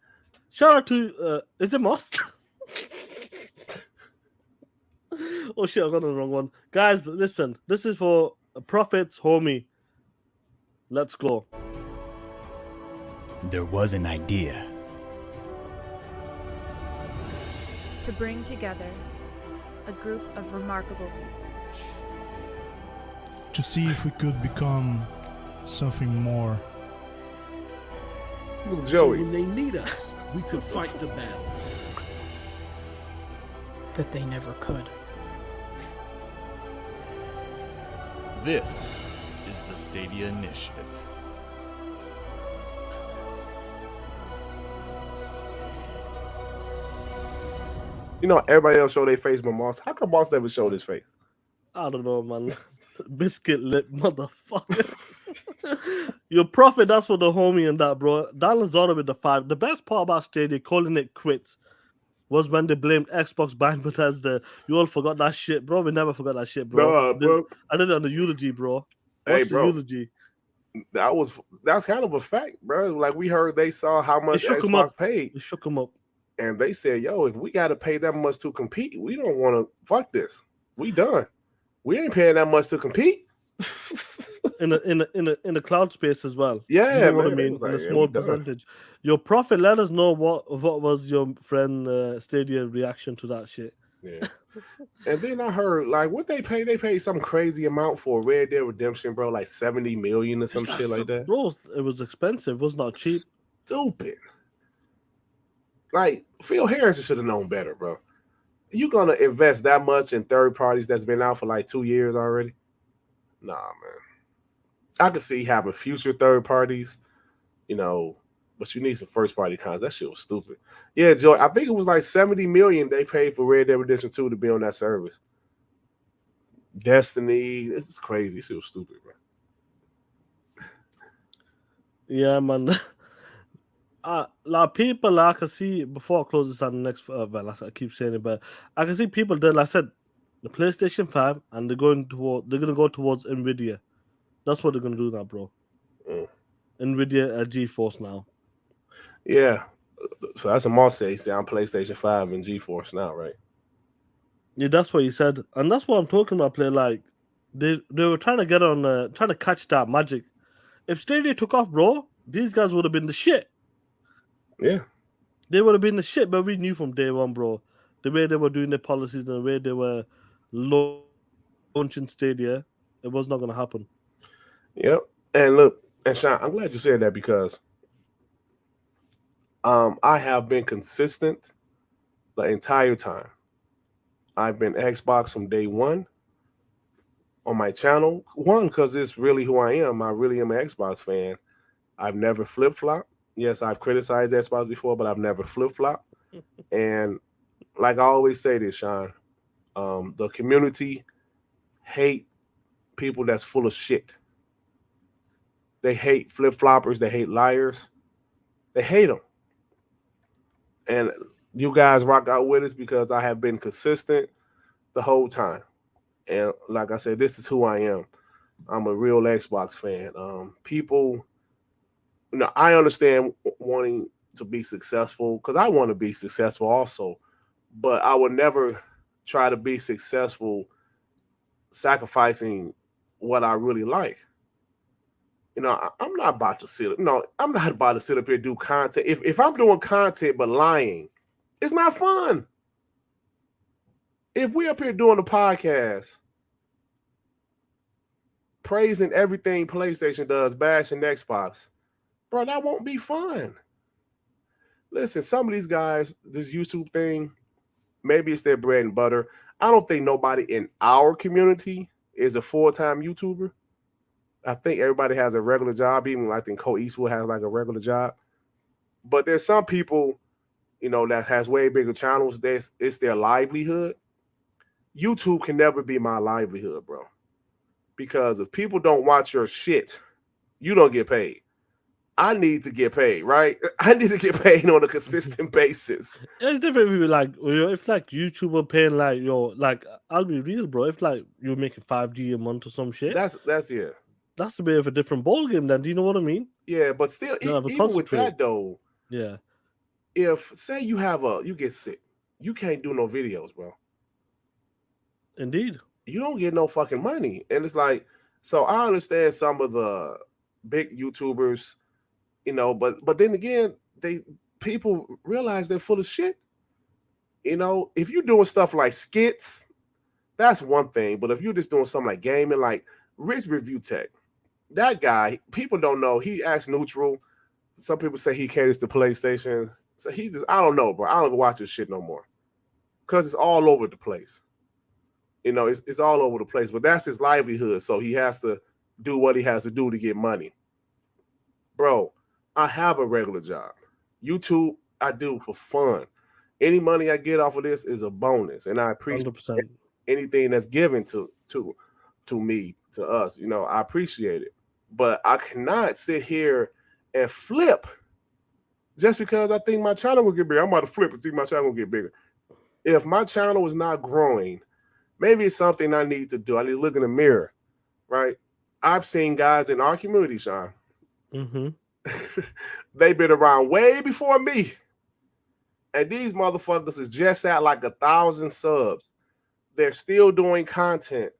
Shout out to. Is it Most? Oh shit! I got the wrong one, guys. Listen. This is for Prophet's homie. Let's go. There was an idea. To bring together a group of remarkable To see if we could become something more. So when they need us, we could fight the battles. That they never could. This is the Stadia Initiative. Everybody else show their face, but Moss. How come Moss never showed his face? I don't know, man. Biscuit lip, motherfucker. Your Prophet, that's for the homie and that, bro. Dan Lazaro with the 5. The best part about Stadia calling it quits was when they blamed Xbox buying Bethesda. You all forgot that shit, bro. We never forgot that shit, bro. Nah, bro. I did it on the eulogy, bro. Hey, Watch the bro. eulogy. That's kind of a fact, bro. Like we heard they saw how much shook 'em Xbox up. paid. It shook them up. And they said, yo, if we got to pay that much to compete, we don't want to fuck this. We done. We ain't paying that much to compete. in the cloud space as well. Yeah, you know what I man, they mean. was In like, a yeah, small we done. percentage. Your profit. Let us know what was your friend Stadia reaction to that shit. Yeah. And then I heard like what they pay. They paid some crazy amount for Red Dead Redemption, bro, like 70 million or some shit like that. Bro, it was expensive. It was not cheap. Stupid. Like Phil Harrison should have known better, bro. You gonna invest that much in third parties that's been out for like 2 years already? Nah, man. I could see having future third parties, you know, but you need some first party cons. That shit was stupid. Yeah, Joy. I think it was like 70 million they paid for Red Dead Redemption 2 to be on that service. Destiny, this is crazy. This shit was stupid, bro. Yeah, man. Like people, I can see before I close this on the next. Well, I keep saying it, but I can see people that, like I said, the PlayStation 5, and they're gonna go towards Nvidia. That's what they're gonna do now, bro. Nvidia GeForce now. Yeah, so that's a must say. Say I'm PlayStation 5 and GeForce now, right? Yeah, that's what he said, and that's what I'm talking about. Play like they were trying to get on, trying to catch that magic. If Stadia took off, bro, these guys would have been the shit. Yeah, they would have been the shit. But we knew from day one, bro, the way they were doing their policies and the way they were launching Stadia, it was not going to happen. Yep. And look, and Shaan, I'm glad you said that because I have been consistent the entire time. I've been Xbox from day one on my channel. One, because it's really who I am. I really am an Xbox fan. I've never flip-flopped. Yes, I've criticized Xbox before, but I've never flip-flopped. And like I always say this, Shaan, the community hate people that's full of shit. They hate flip-floppers. They hate liars. They hate them. And you guys rock out with us because I have been consistent the whole time. And like I said, this is who I am. I'm a real Xbox fan. People, you know, I understand wanting to be successful because I want to be successful also, but I would never try to be successful sacrificing what I really like. You know, I'm not about to sit. No, I'm not about to sit up here and do content. If I'm doing content but lying, it's not fun. If we're up here doing a podcast, praising everything PlayStation does, bashing Xbox, bro, that won't be fun. Listen, some of these guys, this YouTube thing, maybe it's their bread and butter. I don't think nobody in our community is a full-time YouTuber. I think everybody has a regular job. Even I think Cole Eastwood has like a regular job. But there's some people, you know, that has way bigger channels. It's their livelihood. YouTube can never be my livelihood, bro. Because if people don't watch your shit, you don't get paid. I need to get paid, right? I need to get paid on a consistent basis. It's different if you like, if like YouTube were paying like, like I'll be real, bro. If like you're making $5G a month or some shit, that's yeah. That's a bit of a different ball game. Then, do you know what I mean? Yeah, but still, even with that though, yeah. If say you get sick, you can't do no videos, bro. Indeed. You don't get no fucking money. And it's like, so I understand some of the big YouTubers, you know, but then again, people realize they're full of shit. You know, if you're doing stuff like skits, that's one thing. But if you're just doing something like gaming, like Rich Review Tech, that guy, people don't know, he acts neutral. Some people say he caters to PlayStation. So he just, I don't know, bro. I don't even watch this shit no more. Because it's all over the place. You know, it's all over the place, but that's his livelihood. So he has to do what he has to do to get money. Bro, I have a regular job. YouTube, I do for fun. Any money I get off of this is a bonus. And I appreciate 100%. Anything that's given to me, to us. You know, I appreciate it. But I cannot sit here and flip just because I think my channel will get bigger. I'm about to flip and think my channel will get bigger. If my channel is not growing, maybe it's something I need to do. I need to look in the mirror, right? I've seen guys in our community, Shaan. Mm-hmm. They've been around way before me. And these motherfuckers is just at like 1,000 subs. They're still doing content,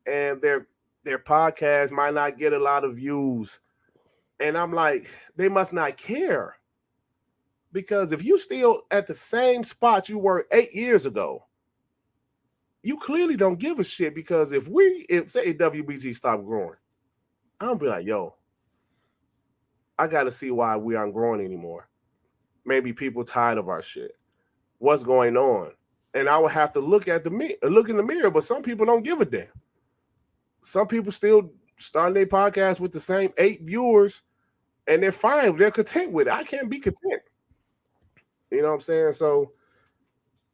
and their podcast might not get a lot of views. And I'm like, they must not care. Because if you still at the same spot you were 8 years ago, you clearly don't give a shit. Because if say WBG stopped growing, I'm be like, yo, I got to see why we aren't growing anymore. Maybe people tired of our shit. What's going on? And I would have to look in the mirror, but some people don't give a damn. Some people still starting their podcast with the same 8 viewers, and they're fine. They're content with it. I can't be content. You know what I'm saying? So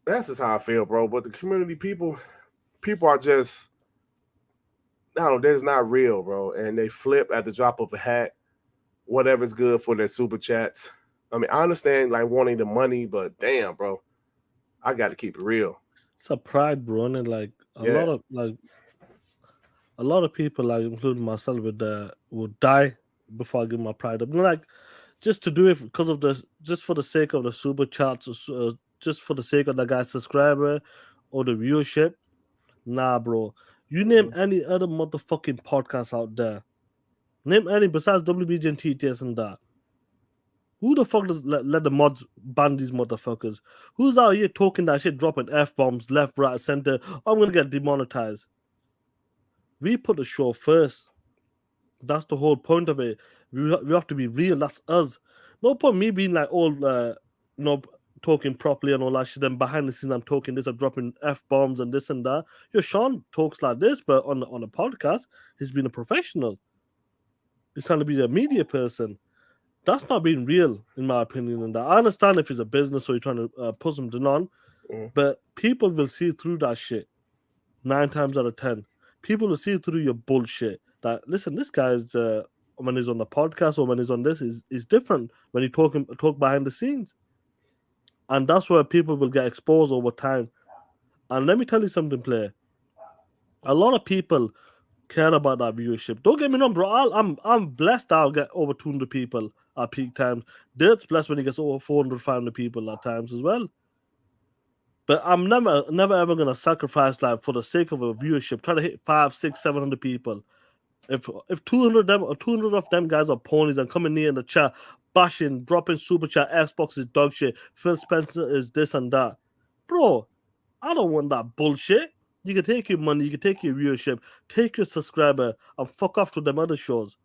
that's just how I feel, bro. But the community people are just, I don't know, they're just not real, bro. And they flip at the drop of a hat, whatever's good for their super chats. I mean, I understand like wanting the money, but damn, bro, I got to keep it real. It's a pride, bro, and like a lot of people, like including myself, would die before I give my pride up. Like just to do it because of just for the sake of the super chats, or just for the sake of the guy's subscriber or the viewership. Nah, bro. You name any other motherfucking podcast out there. Name any besides WBG and TTS and that. Who the fuck does let the mods ban these motherfuckers? Who's out here talking that shit, dropping F-bombs left, right, center? I'm gonna get demonetized. We put the show first. That's the whole point of it. We have to be real. That's us. No point me being like all talking properly and all that shit. Then behind the scenes, I'm talking this, I'm dropping F-bombs and this and that. Shaan talks like this, but on a podcast, he's been a professional. He's trying to be a media person. That's not being real, in my opinion. And I understand if it's a business or you're trying to put something on, but people will see through that shit 9 times out of 10. People will see through your bullshit. That listen, this guy's when he's on the podcast or when he's on this is different when you talk behind the scenes, and that's where people will get exposed over time. And let me tell you something, player. A lot of people care about that viewership. Don't get me wrong, bro. I'm blessed. I'll get over 200 people at peak times. Dirt's blessed when he gets over 400, 500 people at times as well. But I'm never ever gonna sacrifice like for the sake of a viewership. Try to hit 500, 600, 700 people. If 200 of them guys are ponies and coming near in the chat, bashing, dropping super chat, Xbox is dog shit, Phil Spencer is this and that, bro. I don't want that bullshit. You can take your money, you can take your viewership, take your subscriber, and fuck off to them other shows.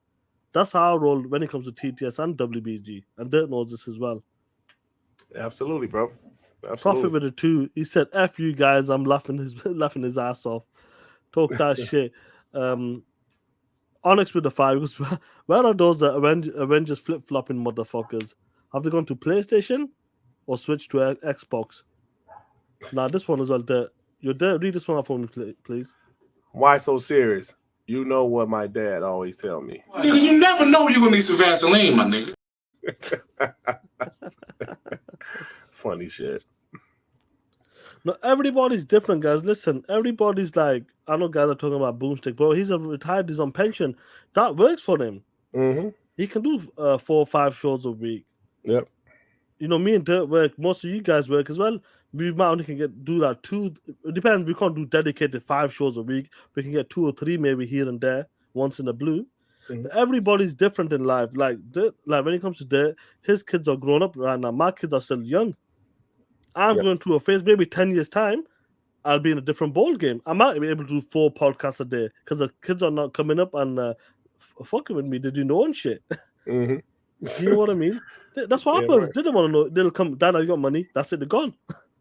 That's how I roll when it comes to TTS and WBG, and Dirt knows this as well. Absolutely, bro. Absolutely. Profit with it too. He said, "F you guys." I'm laughing his ass off. Talk that shit. Onyx with the 5. Because where are those Avengers flip flopping motherfuckers? Have they gone to PlayStation or switched to Xbox? Now this one as well. You're there. Read this one out for me, please. Why so serious? You know what my dad always tell me. Nigga, you never know you're gonna need some Vaseline, my nigga. Funny shit. No, everybody's different, guys. Listen, everybody's like, I know guys are talking about Boomstick, bro. He's retired, he's on pension. That works for him. Mm-hmm. He can do 4 or 5 shows a week. Yep. You know, me and Dirt work. Most of you guys work as well. We might only do that 2. It depends. We can't do dedicated 5 shows a week. We can get 2 or 3 maybe here and there, once in a blue. Mm-hmm. But everybody's different in life. Like when it comes to Dirt, his kids are grown up right now. My kids are still young. I'm going through a phase, maybe 10 years' time, I'll be in a different ball game. I might be able to do 4 podcasts a day because the kids are not coming up and fucking with me. They do their own shit. Mm-hmm. You know what I mean? That's what happens. Right. They don't want to know. They'll come, Dad, I got money. That's it. They're gone.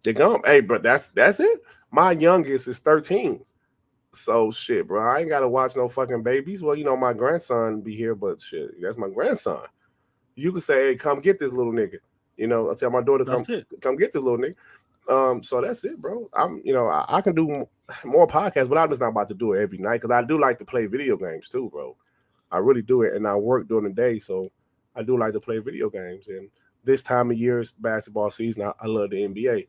They're gone. Hey, but that's it. My youngest is 13. So shit, bro. I ain't got to watch no fucking babies. Well, you know, my grandson be here, but shit, that's my grandson. You could say, hey, come get this little nigga. You know, I tell my daughter, come get this little nigga. So that's it, bro. I can do more podcasts, but I'm just not about to do it every night because I do like to play video games too, bro. I really do it, and I work during the day, so I do like to play video games. And this time of year is basketball season. I love the NBA.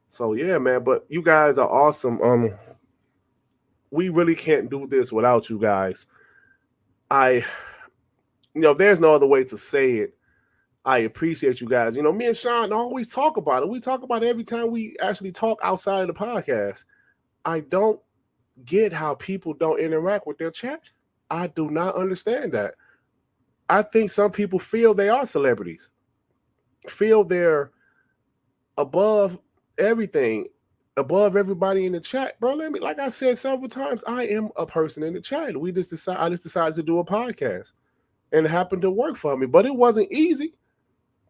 So yeah, man. But you guys are awesome. We really can't do this without you guys. there's no other way to say it. I appreciate you guys. Me and Shaan always talk about it. We talk about it every time we actually talk outside of the podcast. I don't get how people don't interact with their chat. I do not understand that. I think some people feel they are celebrities, feel they're above everything, above everybody in the chat. Bro, like I said several times, I am a person in the chat. I just decided to do a podcast, and it happened to work for me. But it wasn't easy.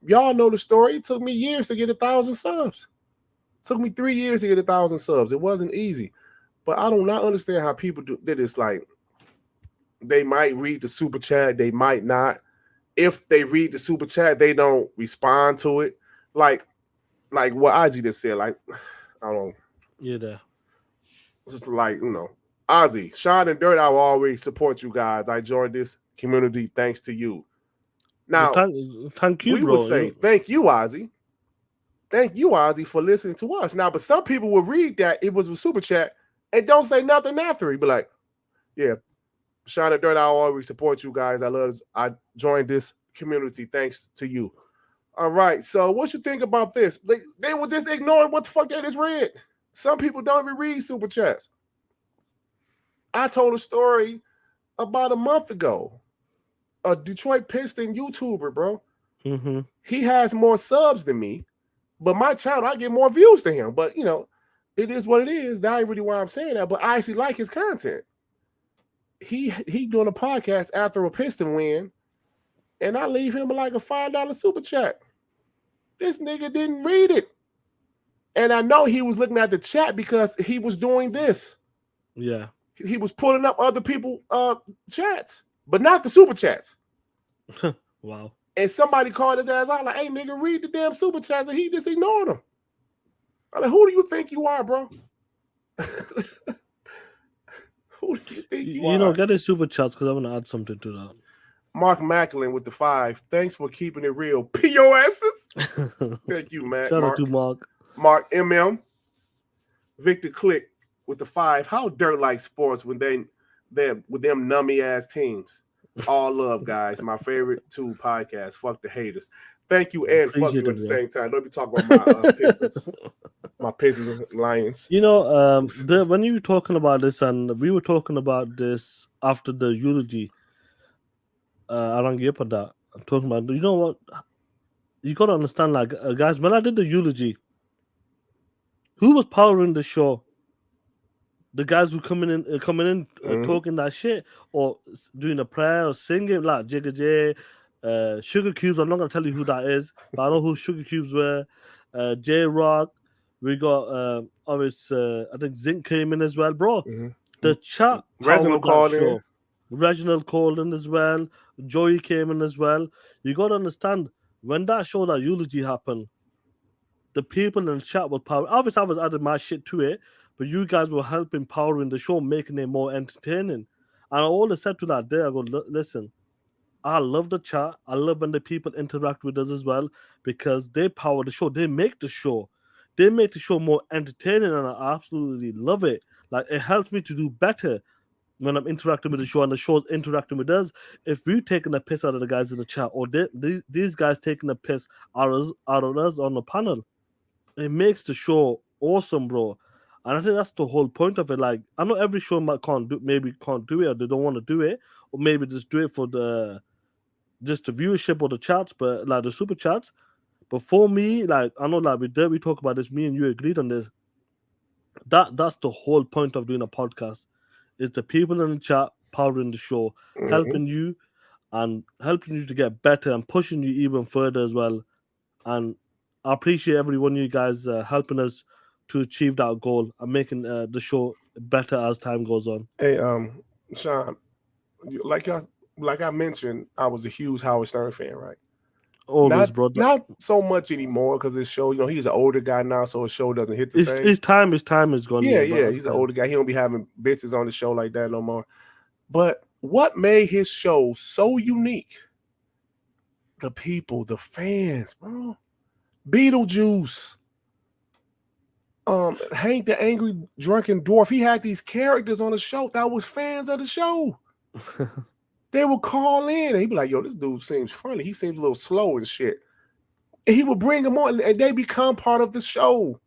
Y'all know the story. It took me years to get 1,000 subs. It took me 3 years to get 1,000 subs. It wasn't easy. But I do not understand how people do this. Like, they might read the super chat, they might not. If they read the super chat, they don't respond to it. Like what Ozzy just said. Like, I don't. Yeah, there. Just like, Ozzy, Shaan and Durt, I will always support you guys. I joined this community thanks to you. Now, thank you, we bro. will say thank you, Ozzy. Thank you, Ozzy, for listening to us. Now, but some people will read that it was a super chat and don't say nothing after. He be like, yeah, Shaan and Durt, I always support you guys. I joined this community thanks to you. All right, so what you think about this? They will just ignore what the fuck they just read. Some people don't even read super chats. I told a story about a month ago. A Detroit Piston YouTuber, bro. Mm-hmm. He has more subs than me, but my channel, I get more views than him. But, it is what it is. That ain't really why I'm saying that, but I actually like his content. He doing a podcast after a Piston win, and I leave him like a $5 super chat. This nigga didn't read it. And I know he was looking at the chat because he was doing this. Yeah. He was pulling up other people's chats, but not the super chats. Wow. And somebody called his ass out like, hey, nigga, read the damn super chats, and he just ignored them. I'm like, who do you think you are, bro? Who do you think you are? Get his super chats because I want to add something to that. Mark Macklin with the 5. Thanks for keeping it real. POSs. Thank you, man. Shout out to Mark. Mark MM. Victor Click with the 5. How Durt like sports when they're with them nummy ass teams. All love, guys. My favorite 2 podcasts. Fuck the haters. Thank you and fuck you at the same time. Let me talk about my Pistons. My Pistons and Lions. When you were talking about this, and we were talking about this after the eulogy, I rang you up on that. I'm talking about, you know what? You got to understand, like, guys, when I did the eulogy, who was powering the show? The guys who coming in, talking that shit, or doing a prayer, or singing, like Jigga J, Sugar Cubes. I'm not gonna tell you who that is, but I know who Sugar Cubes were. J Rock. We got obviously, I think Zinc came in as well, bro. Mm-hmm. The chat Reginald called in. Reginald called in as well. Joey came in as well. You gotta understand, when that show, that eulogy happened, the people in the chat were power. Obviously, I was adding my shit to it, but you guys were helping powering the show, making it more entertaining. And I always said to that day, I go, listen, I love the chat. I love when the people interact with us as well, because they power the show. They make the show. They make the show more entertaining, and I absolutely love it. Like, it helps me to do better when I'm interacting with the show and the show's interacting with us. If we're taking a piss out of the guys in the chat, or these guys taking a piss out of us on the panel, it makes the show awesome, bro. And I think that's the whole point of it. Like, I know every show can't do it, or they don't want to do it, or maybe just do it for the viewership or the chats, but like the super chats. But for me, like, I know, like, we talk about this, me and you agreed on this. That's the whole point of doing a podcast, is the people in the chat powering the show, helping you to get better and pushing you even further as well. And I appreciate every one of you guys helping us to achieve that goal and making the show better as time goes on. Hey, Shaan, like I mentioned, I was a huge Howard Stern fan, right? Always, bro. Not so much anymore, because his show, he's an older guy now, so his show doesn't hit the same. His time is gone. Yeah, he's an older guy. He don't be having bitches on the show like that no more. But what made his show so unique? The people, the fans, bro. Beetlejuice, Hank the Angry Drunken Dwarf. He had these characters on the show that was fans of the show. They would call in and he'd be like, yo, this dude seems funny. He seems a little slow and shit. And he would bring them on and they become part of the show.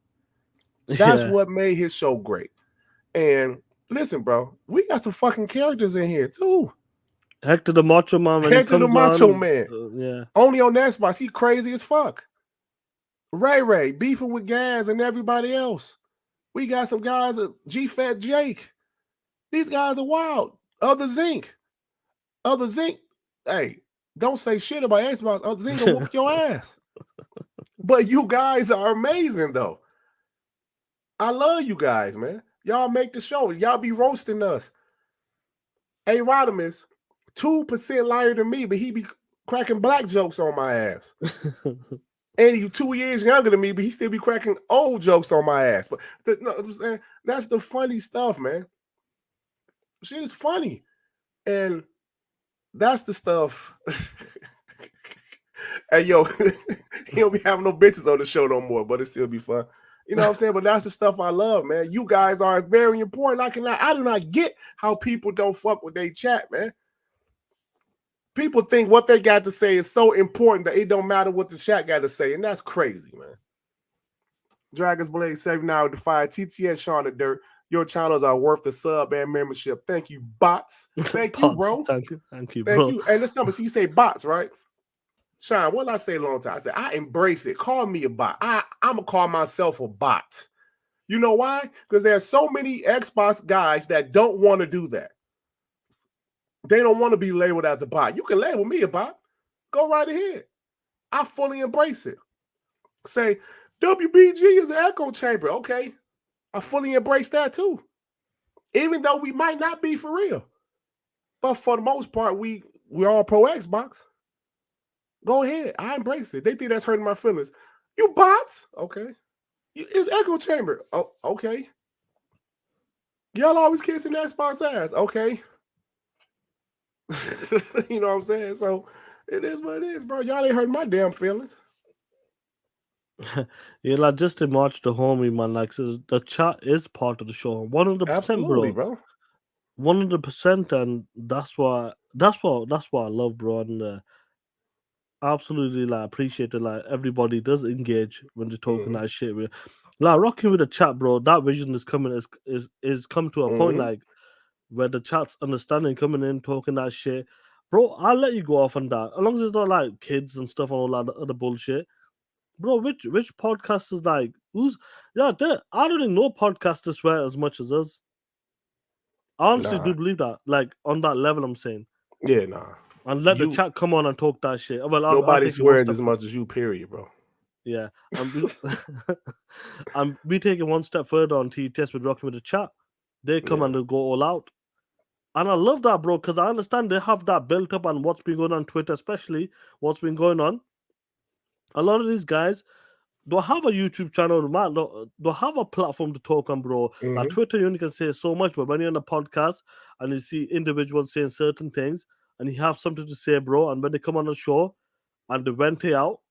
That's what made his show great. And listen, bro, we got some fucking characters in here too. Hector the Macho Man. When Hector the Macho Man. Yeah. Only on that spot. He crazy as fuck. Ray beefing with Gaz and everybody else. We got some guys, G-Fat Jake. These guys are wild. Other Zinc. Hey, don't say shit about Xbox. Other Zinc gonna whoop your ass. But you guys are amazing, though. I love you guys, man. Y'all make the show. Y'all be roasting us. Hey, Rodimus, 2% lighter than me, but he be cracking black jokes on my ass. And he 2 years younger than me, but he still be cracking old jokes on my ass. But I'm saying, that's the funny stuff, man. Shit is funny. And that's the stuff. Hey, yo, he don't be having no bitches on the show no more, but it still be fun. You know what I'm saying? But that's the stuff I love, man. You guys are very important. I do not get how people don't fuck with their chat, man. People think what they got to say is so important that it don't matter what the chat got to say, and that's crazy, man. Dragon's Blade 7 hour Defy TTS Shaan and Durt. Your channels are worth the sub and membership. Thank you, bots. Thank you, bro. Thank you, bro. Thank you. Hey, listen, so you say bots, right? Shaan, what did I say a long time? I said, I embrace it. Call me a bot. I'm going to call myself a bot. You know why? Because there's so many Xbox guys that don't want to do that. They don't want to be labeled as a bot. You can label me a bot. Go right ahead. I fully embrace it. Say, WBG is an echo chamber. Okay. I fully embrace that too. Even though we might not be for real. But for the most part, we're all pro Xbox. Go ahead. I embrace it. They think that's hurting my feelings. You bots? Okay. It's echo chamber. Oh, okay. Y'all always kissing Xbox ass. Okay. You know what I'm saying? So it is what it is, bro. Y'all ain't hurting my damn feelings. Yeah, like just to march the homie, man. Like so the chat is part of the show, 100%, bro. 100%, and that's why I love, bro. And absolutely, like appreciate it. Like everybody does engage when they're talking that shit. Like rocking with the chat, bro. That vision is coming is come to a point like where the chat's understanding coming in, talking that shit. Bro, I'll let you go off on that. As long as it's not like kids and stuff and all that other bullshit. Bro, which podcasters like I don't even know podcasters swear as much as us. I honestly do believe that. Like on that level, I'm saying. Yeah, nah. And let the chat come on and talk that shit. Well, nobody swears as much as you, period, bro. Yeah. And we take it one step further on TTS with Rocking with the chat. They come and they go all out. And I love that, bro, because I understand they have that built up on what's been going on Twitter, especially what's been going on. A lot of these guys don't have a YouTube channel, man. Don't have a platform to talk on, bro. Like Twitter, you only can say so much, but when you're on a podcast and you see individuals saying certain things and you have something to say, bro, and when they come on the show and they vent it out,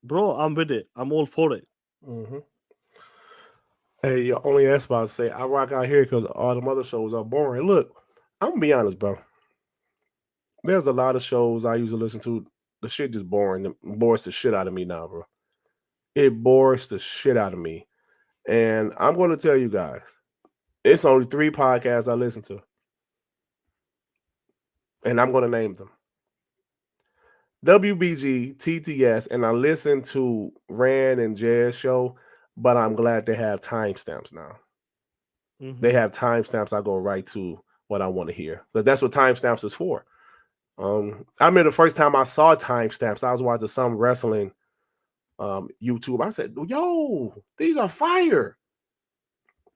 bro, I'm with it. I'm all for it. Hey, your only Xbox say I rock out here because all the other shows are boring. Look, I'm gonna be honest, bro. There's a lot of shows I used to listen to. The shit just boring. It bores the shit out of me now, bro. It bores the shit out of me. And I'm going to tell you guys, it's only 3 podcasts I listen to. And I'm going to name them. WBG, TTS, and I listen to Rand and Jazz show, but I'm glad they have timestamps now. They have timestamps. I go right to what I want to hear. Because that's what timestamps is for. I remember the first time I saw timestamps, I was watching some wrestling YouTube. I said, yo, these are fire.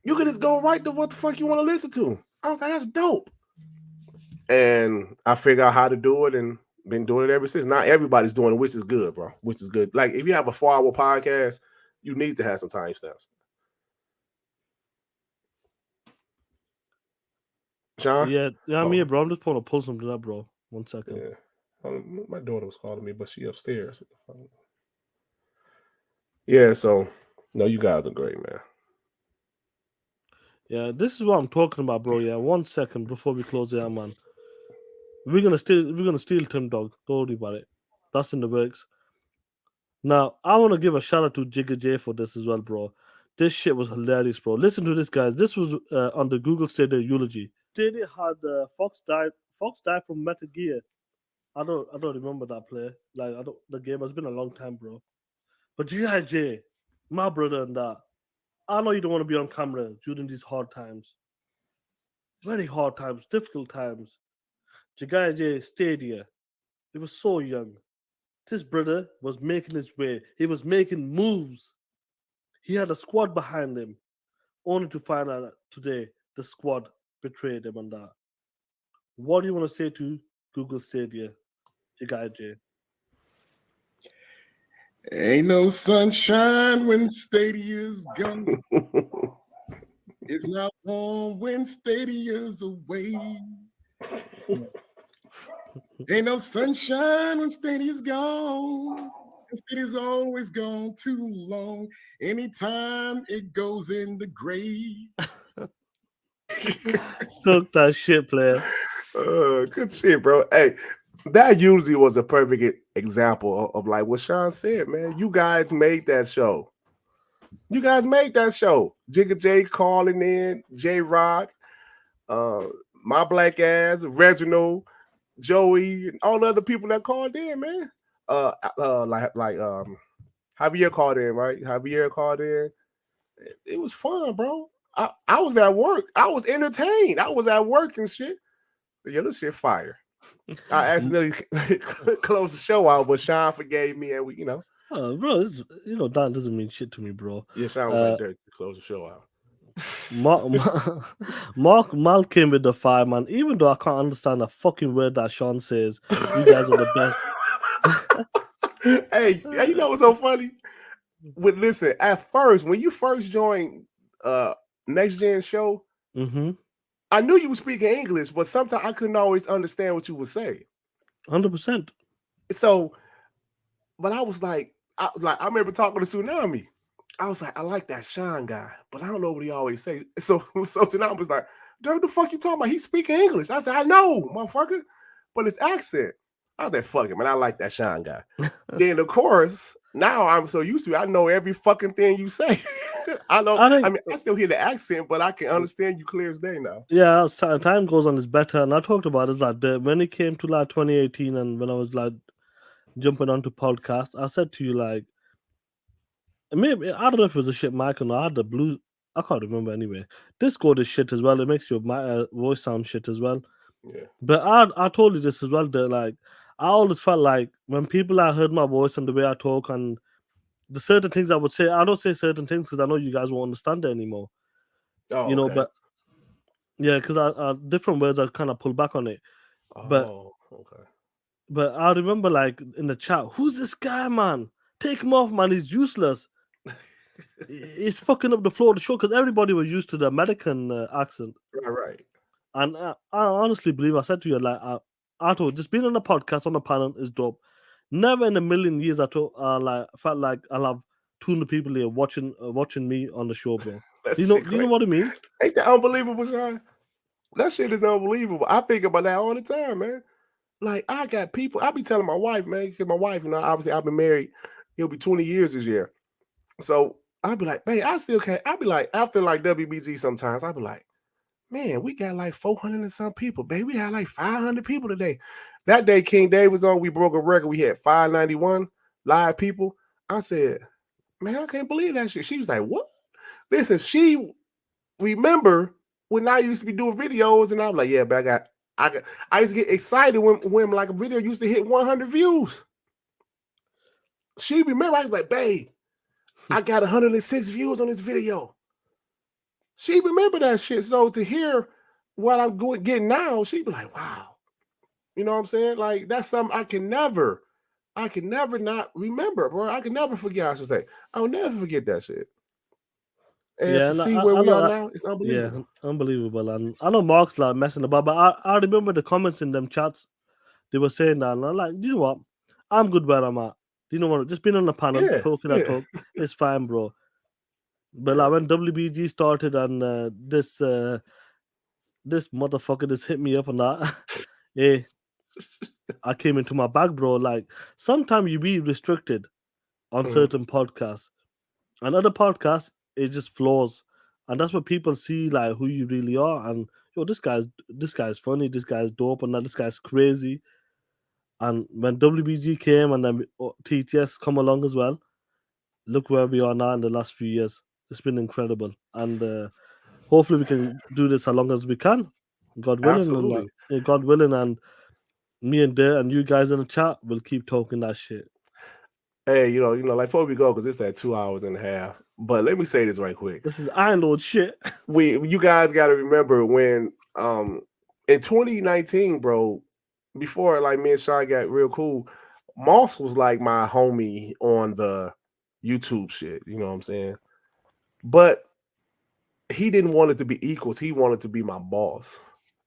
You can just go right to what the fuck you want to listen to. I was like, that's dope. And I figured out how to do it and been doing it ever since. Not everybody's doing it, which is good, bro. Which is good. Like, if you have a 4-hour podcast, you need to have some timestamps. Shaan? Yeah, I'm here, bro. I'm just going to pull something up, bro. 1 second. Yeah. My daughter was calling me, but she upstairs. Yeah, so no, you guys are great, man. Yeah, this is what I'm talking about, bro. Yeah, 1 second before we close it out, man. We're gonna steal Tim Dog. Don't worry about it. That's in the works. Now, I want to give a shout out to Jigga J for this as well, bro. This shit was hilarious, bro. Listen to this, guys. This was on the Google Stadia eulogy. Stadia had Fox died. Fox died from Metal Gear. I don't remember that player. Like I don't. The game has been a long time, bro. But G.I. J, my brother, and that. I know you don't want to be on camera during these hard times. Very hard times, difficult times. G.I. J Stadia. He was so young. This brother was making his way. He was making moves. He had a squad behind him, only to find out that today the squad betrayed him and that. What do you want to say to Google Stadia, G.I. J? Ain't no sunshine when Stadia's gone. It's not warm when Stadia's away. Ain't no sunshine when Stadia's gone. Stadia's always gone too long. Anytime it goes in the grave. Took that shit, player. Good shit, bro. Hey, that usually was a perfect example of like what Shaan said, man. You guys made that show. You guys made that show. Jigga J calling in, J Rock, my black ass, Reginald, Joey, and all the other people that called in, man. Like Javier called in, right? Javier called in. It was fun, bro. I was at work. I was entertained. I was at work and shit. Yeah, this shit fire. I accidentally closed the show out, but Shaan forgave me, and we, Bro, that doesn't mean shit to me, bro. Yeah, Shaan was like, Durt, close the show out. Mark Mal came with the fire, man. Even though I can't understand a fucking word that Shaan says, you guys are the best. Hey, you know what's so funny? Listen, at first, when you first joined Next Gen show, I knew you were speaking English, but sometimes I couldn't always understand what you were saying. 100%. So, but I was like, I remember talking to Tsunami. I was like, I like that Shaan guy, but I don't know what he always say. So Tsunami was like, Dirt, the fuck you talking about? He's speaking English. I said, I know, motherfucker, but his accent. I was like, fuck it, man. I like that Shaan guy. Then of course, now I'm so used to it. I know every fucking thing you say. I know. I still hear the accent, but I can understand you clear as day now. Yeah, as time goes on, it's better. And I talked about it like when it came to like 2018, and when I was like jumping onto podcasts, I said to you like, maybe I don't know if it was a shit mic or not. I had the blue. I can't remember anyway. Discord is shit as well. It makes your voice sound shit as well. Yeah. But I told you this as well. That like I always felt like when people heard my voice and the way I talk and the certain things I would say, I don't say certain things because I know you guys won't understand it anymore. Oh, you know, okay. but yeah, because I different words I kind of pull back on it. But okay. But I remember like in the chat, who's this guy, man? Take him off, man. He's useless. He's fucking up the floor of the show because everybody was used to the American accent. Right. And I honestly believe I said to you, like, I told just being on a podcast on a panel is dope. Never in a million years I felt like I'll have 200 people here watching me on the show, bro. Do you know what I mean? Ain't that unbelievable, Shaan? That shit is unbelievable. I think about that all the time, man. Like I got people. I be telling my wife, man, because my wife, obviously I've been married. It'll be 20 years this year. So I'll be like, man, I still can't. I'll be like, after like WBG sometimes, I'll be like, man, we got like 400 and some people, baby. We had like 500 people today. That day King Dave was on, we broke a record. We had 591 live people. I said, man, I can't believe that shit. She was like, what? Listen, she remember when I used to be doing videos, and I'm like, yeah, but I used to get excited when like a video used to hit 100 views. She remember, I was like, babe, I got 106 views on this video. She remember that shit. So to hear what I'm getting now, she'd be like, wow. You know what I'm saying? Like, that's something I can never not remember, bro. I can never forget, I should say. I'll never forget that shit. And to see where we are now, it's unbelievable. Yeah, unbelievable. And I know Mark's like messing about, but I remember the comments in them chats. They were saying that, and I'm like, you know what? I'm good where I'm at. You know what? Just being on the panel, talking that talk, it's fine, bro. But like when WBG started and this motherfucker just hit me up on that, yeah, I came into my bag, bro. Like sometimes you be restricted on certain podcasts, and other podcasts it just flows, and that's what people see like who you really are. And yo, this guy's funny, this guy's dope, and now this guy's crazy. And when WBG came and then TTS come along as well, look where we are now in the last few years. It's been incredible, and hopefully we can do this as long as we can, God willing, and Absolutely. God willing, and me and Dare and you guys in the chat will keep talking that shit. Hey, like before we go, because it's at 2 hours and a half. But let me say this right quick. This is Iron Lord shit. You guys got to remember when in 2019, bro, before like me and Shaan got real cool, Moss was like my homie on the YouTube shit. You know what I'm saying? But he didn't want it to be equals. He wanted to be my boss,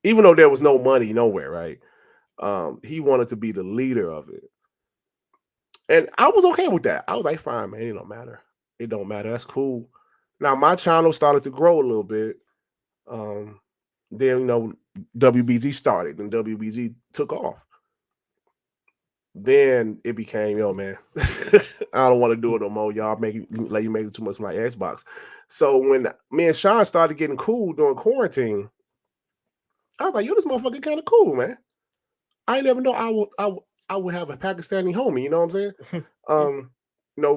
even though there was no money nowhere, right? He wanted to be the leader of it. And I was okay with that. I was like, fine, man, it don't matter. It don't matter. That's cool. Now my channel started to grow a little bit. Then WBG started and WBG took off. Then it became, yo, man, I don't want to do it no more. Y'all make it too much like Xbox. So when me and Shaan started getting cool during quarantine, I was like, yo, this motherfucker kind of cool, man. I never know I would have a Pakistani homie, you know what I'm saying?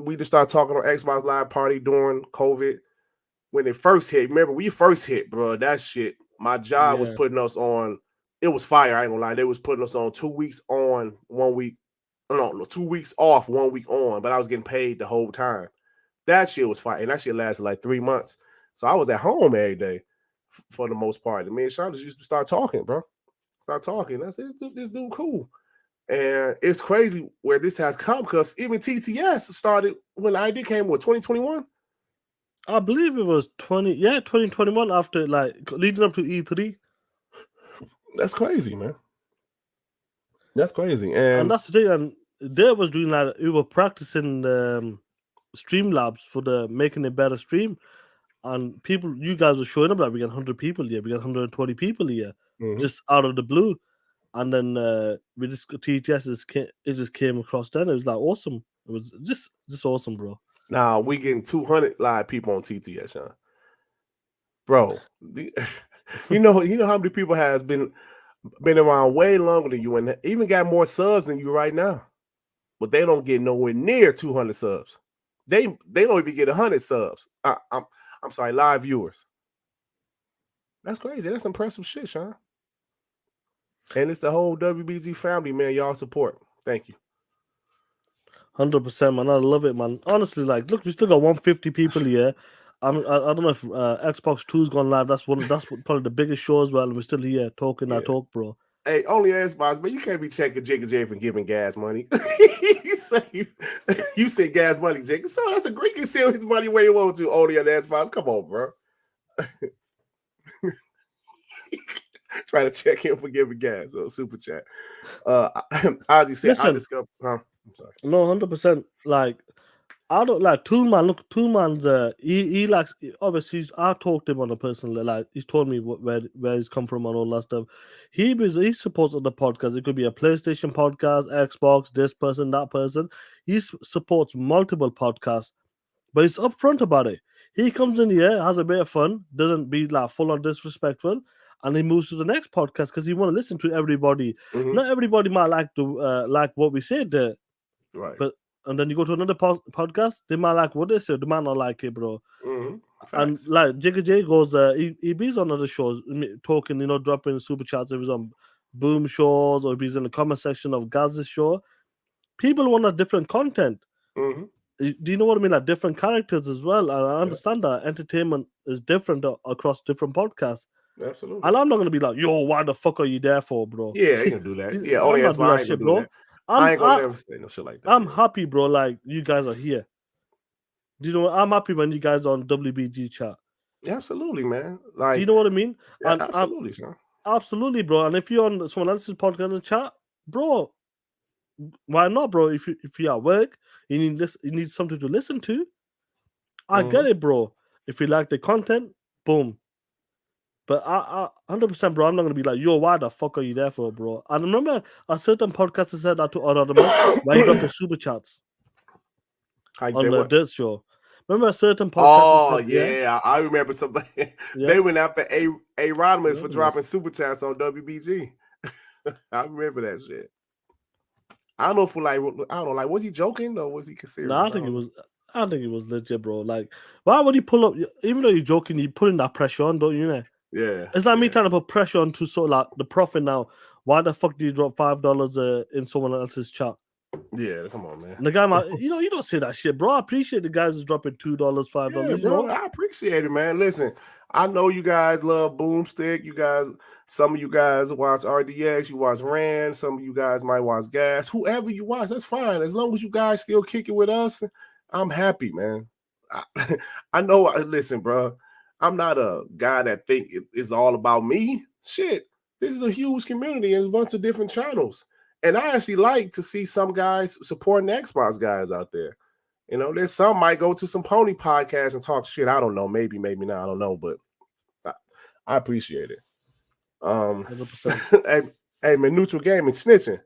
We just started talking on Xbox Live Party during COVID. When it first hit, remember we first hit, bro, that shit, my job was putting us on, it was fire, I ain't gonna lie. They was putting us on 2 weeks on, 1 week, no, 2 weeks off, 1 week on, but I was getting paid the whole time. That shit was fire, and that shit lasted like 3 months. So I was at home every day for the most part. And me and Shaan just used to start talking, bro. Start talking. I said, this dude cool. And it's crazy where this has come because even TTS started when ID came, what, 2021? I believe it was 2021 after like leading up to E3. That's crazy, man. That's crazy. And that's the thing. And they was doing that. We were practicing Streamlabs for the making a better stream. And you guys were showing up like we got 100 people here, we got 120 people here, just out of the blue. And then we just TTS it just came across. Then it was like awesome. It was just awesome, bro. Now we getting 200 live people on TTS, Shaan. Bro, you know how many people has been around way longer than you and even got more subs than you right now, but they don't get nowhere near 200 subs. They don't even get 100 subs. I'm sorry, live viewers. That's crazy. That's impressive shit, Shaan. And it's the whole WBG family, man. Y'all support. Thank you. 100%, man. I love it, man. Honestly, like, look, we still got 150 people here. I don't know if Xbox 2's gone live. That's probably the biggest show as well. And we're still here talking our talk, bro. Hey, only Xbox, but you can't be checking Jigga J for giving gas money. you say gas money, Jigga. So that's a great. He can sell his money where he wants to. Only on Xbox. Come on, bro. Try to check him for giving gas. Super chat. Ozzy said, Listen, I discovered. I'm sorry. No, 100%. Like, I don't like Toolman. Look, Toolman's he likes. Obviously, I talked to him on a personal. Like, he's told me where he's come from and all that stuff. He supports other podcasts. It could be a PlayStation podcast, Xbox, this person, that person. He supports multiple podcasts, but he's upfront about it. He comes in here, has a bit of fun, doesn't be like full on disrespectful, and he moves to the next podcast because he want to listen to everybody. Not everybody might like like what we said there, right? But and then you go to another podcast, they might like what they say, they might not like it, bro. And like Jigga J goes, he be's on other shows talking, dropping super chats if he's on Boom shows or if he's in the comment section of Gaz's show. People want a different content. Do you know what I mean? Like different characters as well. And I understand that entertainment is different across different podcasts. Absolutely. And I'm not gonna be like, yo, why the fuck are you there for, bro? Yeah, I ain't gonna do that. Yeah, only that's why I ain't gonna do that. I ain't gonna never say no shit like that. I'm happy, bro. Like you guys are here. Do you know what? I'm happy when you guys are on WBG chat. Absolutely, man. Like, do you know what I mean? Yeah, absolutely, Shaan. Absolutely, bro. And if you're on someone else's podcast in the chat, bro, why not, bro? If you're at work, you need something to listen to. I get it, bro. If you like the content, boom. But I 100%, bro. I'm not gonna be like, yo, why the fuck are you there for, bro? I remember a certain podcaster said that to Anonymous where he dropped the super chats How'd you on say the what? Dirt show. Remember a certain podcaster Oh said, yeah, I remember somebody. Yeah. They went after Rodimus for Anonymous. dropping super chats on WBG. I remember that shit. I don't know if was he joking or was he serious? No, I think it was legit, bro. Like, why would he pull up? Even though you're joking, you putting that pressure on, don't you know? Yeah, It's like me trying to put pressure on to sort of like the profit now. Why the fuck do you drop $5 in someone else's chat? Yeah, come on, man. And the guy might, you don't say that shit, bro. I appreciate the guys who's dropping $2, $5. Yeah, You bro, know, I appreciate it, man. Listen, I know you guys love Boomstick. You guys, some of you guys watch RDX, you watch Rand, some of you guys might watch Gas. Whoever you watch, that's fine. As long as you guys still kick it with us, I'm happy, man. I know. Listen, bro, I'm not a guy that think it's all about me. Shit, this is a huge community and a bunch of different channels. And I actually like to see some guys supporting the Xbox guys out there. You know, there's some might go to some pony podcasts and talk shit. I don't know. Maybe not. I don't know, but I appreciate it. 100%. hey, man, Neutral Gaming snitching.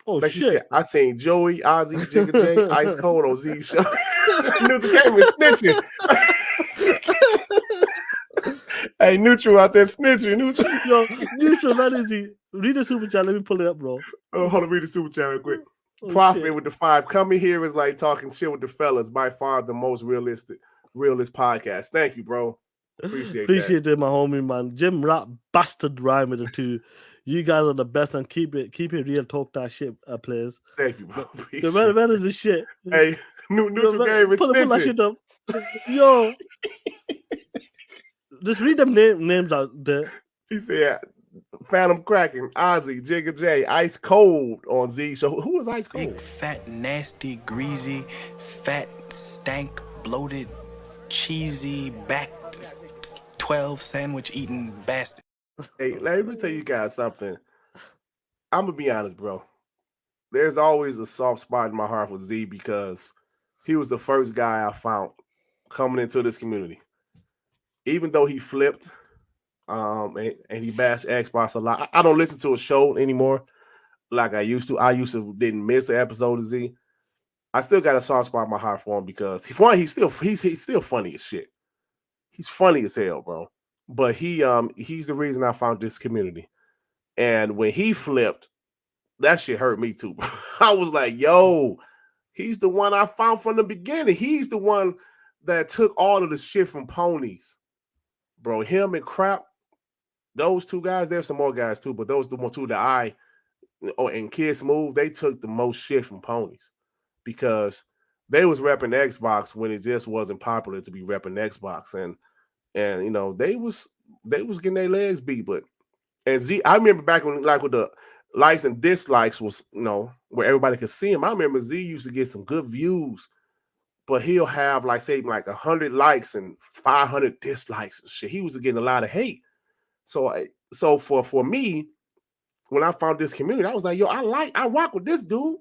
Oh, like shit. You said, I seen Joey, Ozzy, Jigga J, Ice Cold on Z show. Neutral Gaming snitching. Hey, Neutral out there snitching. Neutral. Yo, Neutral, that is he. Read the super chat. Let me pull it up, bro. Oh, hold on, read the super chat real quick. Oh, Profit shit. with the 5. Coming here is like talking shit with the fellas. By far the most realist podcast. Thank you, bro. Appreciate it, my homie, man. Jim Rat bastard rhyme with the 2. You guys are the best and keep it real. Talk that shit, players. Thank you, bro. Where is this shit? Hey, Neutral Game is pull that shit up. Yo. Just read them names out there. He said Phantom Kraken, Ozzy, Jigga J, Ice Cold on Z show. Who was Ice Cold? Big, fat, nasty, greasy, fat, stank, bloated, cheesy, backed, 12 sandwich eating bastard. Hey, let me tell you guys something. I'm gonna be honest, bro. There's always a soft spot in my heart with Z because he was the first guy I found coming into this community. Even though he flipped, and he bashed Xbox a lot. I don't listen to a show anymore like I used to. I used to didn't miss an episode of Z. I still got a soft spot in my heart for him because he's still funny as shit. He's funny as hell, bro. But he's the reason I found this community. And when he flipped, that shit hurt me too. I was like, yo, he's the one I found from the beginning. He's the one that took all of the shit from ponies. Bro, him and Crap, those 2 guys, there's some more guys too, but those the 2 that and Kids Move, they took the most shit from ponies because they was repping Xbox when it just wasn't popular to be repping Xbox. And you know, they was getting their legs beat. But and Z, I remember back when like with the likes and dislikes was, you know, where everybody could see him. I remember Z used to get some good views. But he'll have like 100 likes and 500 dislikes and shit. He was getting a lot of hate. So for me, when I found this community, I was like, yo, I rock with this dude.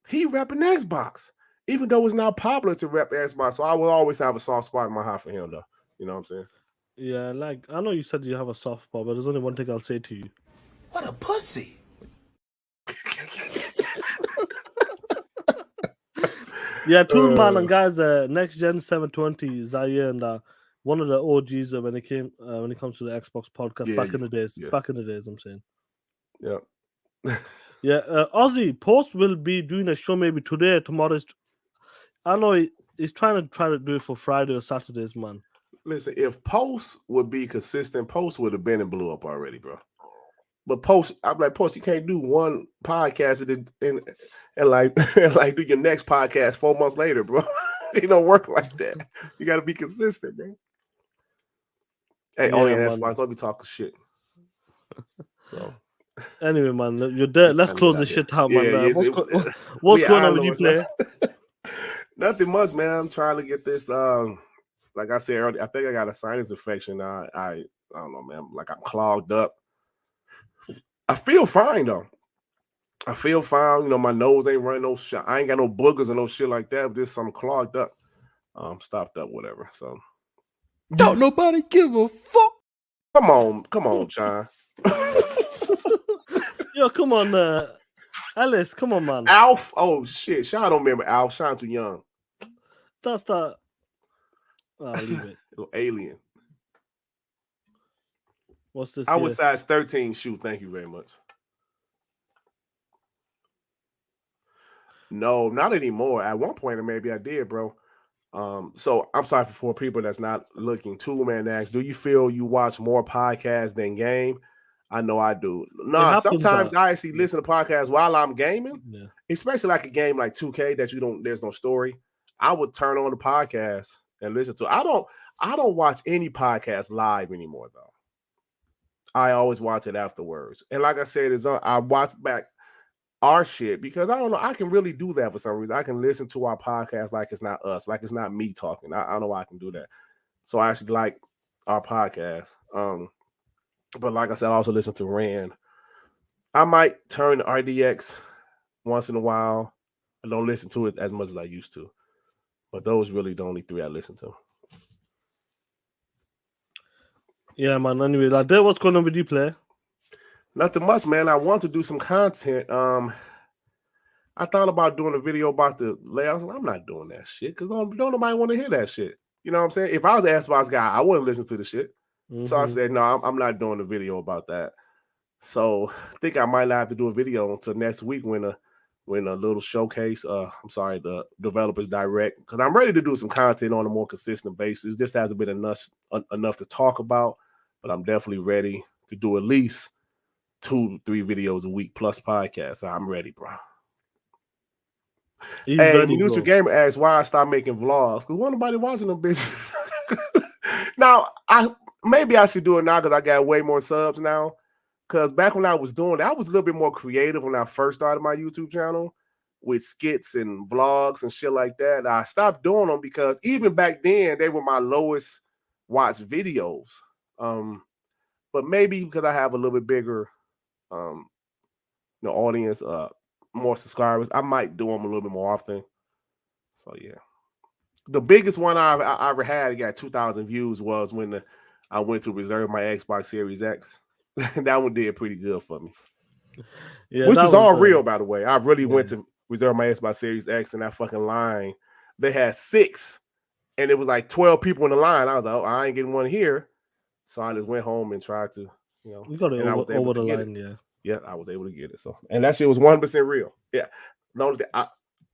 He repping Xbox, even though it's not popular to rep Xbox. So I will always have a soft spot in my heart for him, though. You know what I'm saying? Yeah, like I know you said you have a soft spot, but there's only one thing I'll say to you. What a pussy. Yeah, two man and guys, next gen 720 Zaire and one of the OGs when it comes to the Xbox podcast back in the days. Back in the days, I'm saying. Yeah. Yeah, Ozzy Post will be doing a show maybe today or tomorrow. I know he's trying to do it for Friday or Saturdays, man. Listen, if Post would be consistent, Post would have been and blew up already, bro. But Post, I'm like, Post, you can't do one podcast and like do your next podcast 4 months later, bro. It don't work like that. You got to be consistent, bro. Hey, that's why don't be talking shit. So anyway, man, you're there. Let's close this shit out, man. What's going on with you, player? Nothing much, man. I'm trying to get this. Like I said earlier, I think I got a sinus infection. I don't know, man. Like I'm clogged up. I feel fine though. I feel fine. You know, my nose ain't running no shit. I ain't got no boogers or no shit like that. Just some clogged up, stopped up, whatever. So don't nobody give a fuck. Come on, Shaan. Yo, come on, Alice, come on, man. Alf. Oh shit, Shaan don't remember Alf. Shaan too young. That's that. I'll leave it. Alien. What's this? I was here? size 13 shoe. Thank you very much. No, not anymore. At one point, maybe I did, bro. So I'm sorry for people that's not looking. Two man asks, do you feel you watch more podcasts than game? I know I do. Nah, sometimes I actually listen to podcasts while I'm gaming, especially like a game like 2K that there's no story. I would turn on the podcast and listen to it. I don't watch any podcast live anymore though. I always watch it afterwards. And like I said, I watch back our shit because I don't know. I can really do that for some reason. I can listen to our podcast like it's not us, like it's not me talking. I don't know why I can do that. So I actually like our podcast. But like I said, I also listen to Rand. I might turn to RDX once in a while. I don't listen to it as much as I used to. But those really the only three I listen to. Yeah, man. Anyway, like, what's going on with you, player? Nothing much, man. I want to do some content. I thought about doing a video about the layouts. I'm not doing that shit because don't nobody want to hear that shit. You know what I'm saying? If I was an Xbox guy, I wouldn't listen to the shit. Mm-hmm. So I said, no, I'm not doing a video about that. So I think I might not have to do a video until next week when a little showcase. The developers direct, because I'm ready to do some content on a more consistent basis. This hasn't been enough to talk about, but I'm definitely ready to do at least 2-3 videos a week plus podcasts. I'm ready, bro. Hey, Neutral Gamer asks why I stopped making vlogs because nobody watching them bitches. Now, maybe I should do it now because I got way more subs now. Because back when I was doing that, I was a little bit more creative when I first started my YouTube channel with skits and vlogs and shit like that. I stopped doing them because even back then, they were my lowest watched videos. But maybe because I have a little bit bigger audience, more subscribers, I might do them a little bit more often. So yeah, the biggest one I ever had, got 2,000 views, was when I went to reserve my Xbox Series X. That one did pretty good for me. Yeah, which was all real, by the way. I really went to reserve my Xbox Series X, in that fucking line, they had 6, and it was like 12 people in the line. I was like, oh, I ain't getting one here, so I just went home and tried to, you got it over the line, yeah, I was able to get it. So, and that shit was 100% real. Yeah.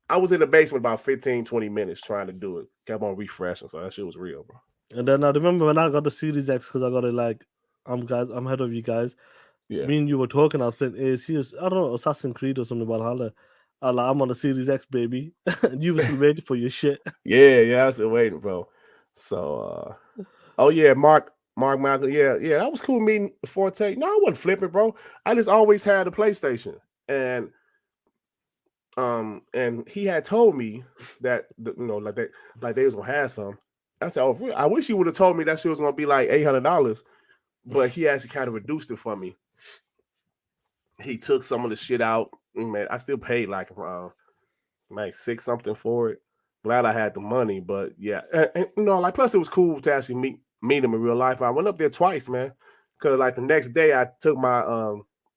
I was in the basement about 15-20 minutes trying to do it. Kept on refreshing. So that shit was real, bro. And then I remember when I got the Series X, because I got it like, I'm ahead of you guys. Yeah. Me and you were talking, I was playing ASU, I don't know, Assassin's Creed or something, Valhalla. I'm on the Series X, baby. You were still waiting for your shit. Yeah, I was still waiting, bro. So oh yeah, Mark Michael, yeah, that was cool meeting Forte. No, I wasn't flipping, bro. I just always had a PlayStation, and he had told me that like they was gonna have some. I said, oh, I wish he would have told me that shit was gonna be like $800, but he actually kind of reduced it for me. He took some of the shit out. Man, I still paid like around like $6 something for it. Glad I had the money, but yeah, and like plus it was cool to actually meet him in real life. I went up there twice, man, because like the next day I took my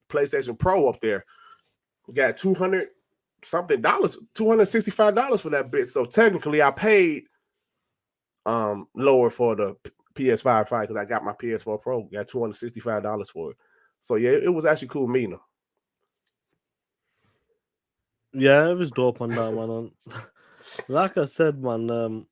PlayStation Pro up there. Got $200 something, $265 for that bit. So technically, I paid lower for the PS5 fight because I got my PS4 Pro. Got $265 for it. So yeah, it was actually cool meeting him. Yeah, it was dope on that one. Like I said, man,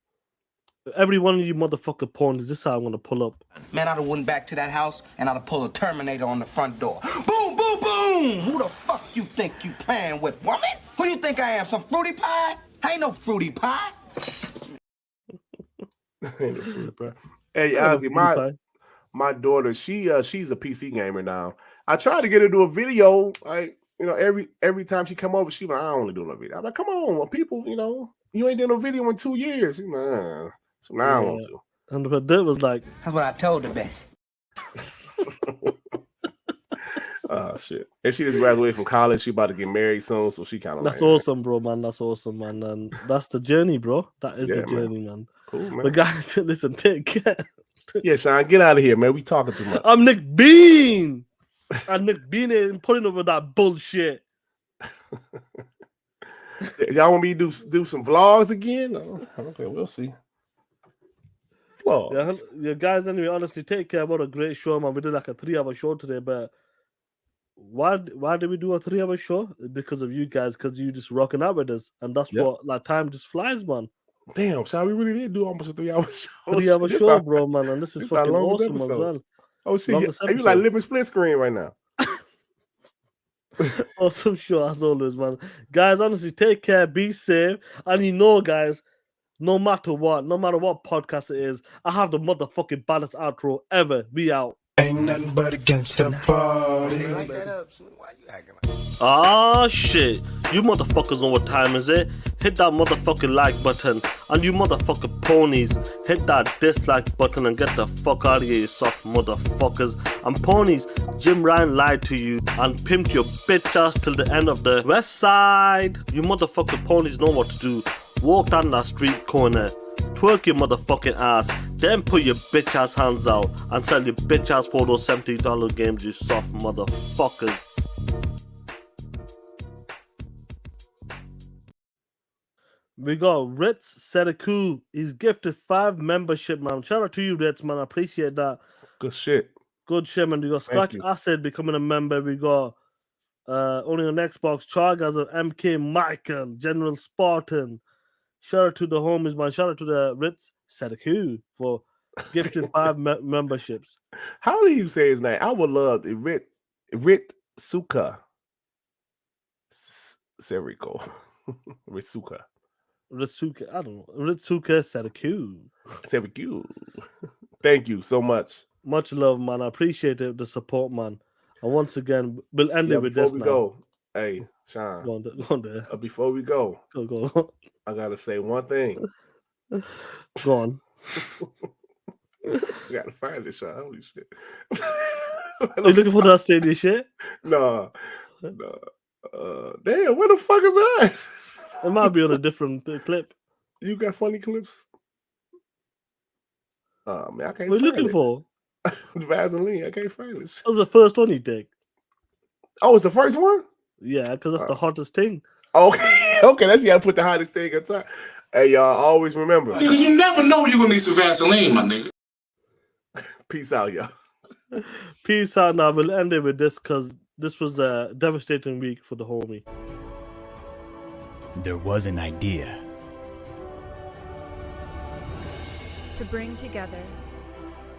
every one of you motherfucker pawns, this is how I'm gonna pull up. Man, I'd have went back to that house and I'd have pulled a Terminator on the front door. Boom, boom, boom! Who the fuck you think you playing with, woman? Who you think I am, some fruity pie? I ain't no fruity pie. Ain't no fruity pie. Hey, Ozzy, my daughter, she's a PC gamer now. I tried to get her to do a video, like, every time she come over, she like, I don't want to do no video. I'm like, come on, people, you ain't done a video in 2 years. She's like, so now I want to. And the Durt was like, that's what I told the bitch. Oh shit! And she just graduated from college. She about to get married soon, so she kind of. That's awesome, bro, man. That's awesome, man. And that's the journey, bro. That is the journey, man. Cool, man. But guys, listen, take care. Yeah, Shaan, get out of here, man. We talking too much. I'm Nick Bean. And Nick Bean ain't putting over that bullshit. Y'all want me to do some vlogs again? Oh, okay, we'll see. Vlogs. Yeah, guys, anyway, honestly, take care. What a great show, man. We did like a 3-hour show today, but why did we do a 3-hour show? Because of you guys, because you just rocking out with us. And that's what, like, time just flies, man. Damn, Shaan, we really did do almost a 3-hour show. 3-hour show, bro, man. And this is fucking awesome as well. Oh, shit. You like living split screen right now. Awesome show as always, man. Guys, honestly, take care, be safe, and you know, guys, no matter what podcast it is, I have the motherfucking baddest outro ever. Be out. Ain't nothing but against the party. Ah shit, you motherfuckers know what time is it? Hit that motherfucking like button, and you motherfucking ponies, hit that dislike button and get the fuck out of here, you soft motherfuckers. And ponies, Jim Ryan lied to you and pimped your bitch ass till the end of the west side. You motherfucking ponies know what to do. Walk down that street corner, twerk your motherfucking ass, then put your bitch ass hands out and sell your bitch ass for those $70 games, you soft motherfuckers. We got Ritz Sedeku. He's gifted 5 membership, man. Shout out to you, Ritz, man. I appreciate that. Good shit. Good shit, man. We got Scratch Acid becoming a member. We got only on Xbox, Chargas of MK Michael, General Spartan. Shout out to the homies, man. Shout out to the Ritz Sedeku for gifting 5 memberships. How do you say his name? I would love it. Ritsuka. Seriko. Ritsuka. Ritsuka, I don't know. Ritsuka Sedeku. Sedeku. Thank you so much. Much love, man. I appreciate the support, man. And once again, we'll end it with this now. Before we go, hey, Shaan. Go on there. Before we go, go. I gotta say one thing. Go on. I gotta find this, Shaan. Holy shit. Are you looking for that Stadia shit? No. Damn, where the fuck is that? It might be on a different clip. You got funny clips? Oh man, I can't. What are you looking for? Vaseline. I can't find this. That was the first one you did. Oh, it's the first one? Yeah, because that's the hottest thing. Okay, that's how I put the hottest thing on top. Hey, y'all, always remember. Nigga, you never know you're gonna need some Vaseline, my nigga. Peace out, y'all. Peace out now. We'll end it with this because this was a devastating week for the homie. There was an idea to bring together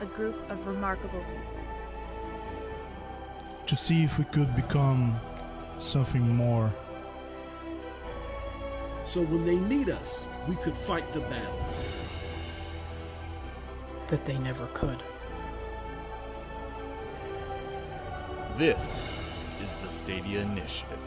a group of remarkable people. To see if we could become something more. So when they need us, we could fight the battles that they never could. This is the Stadia Initiative.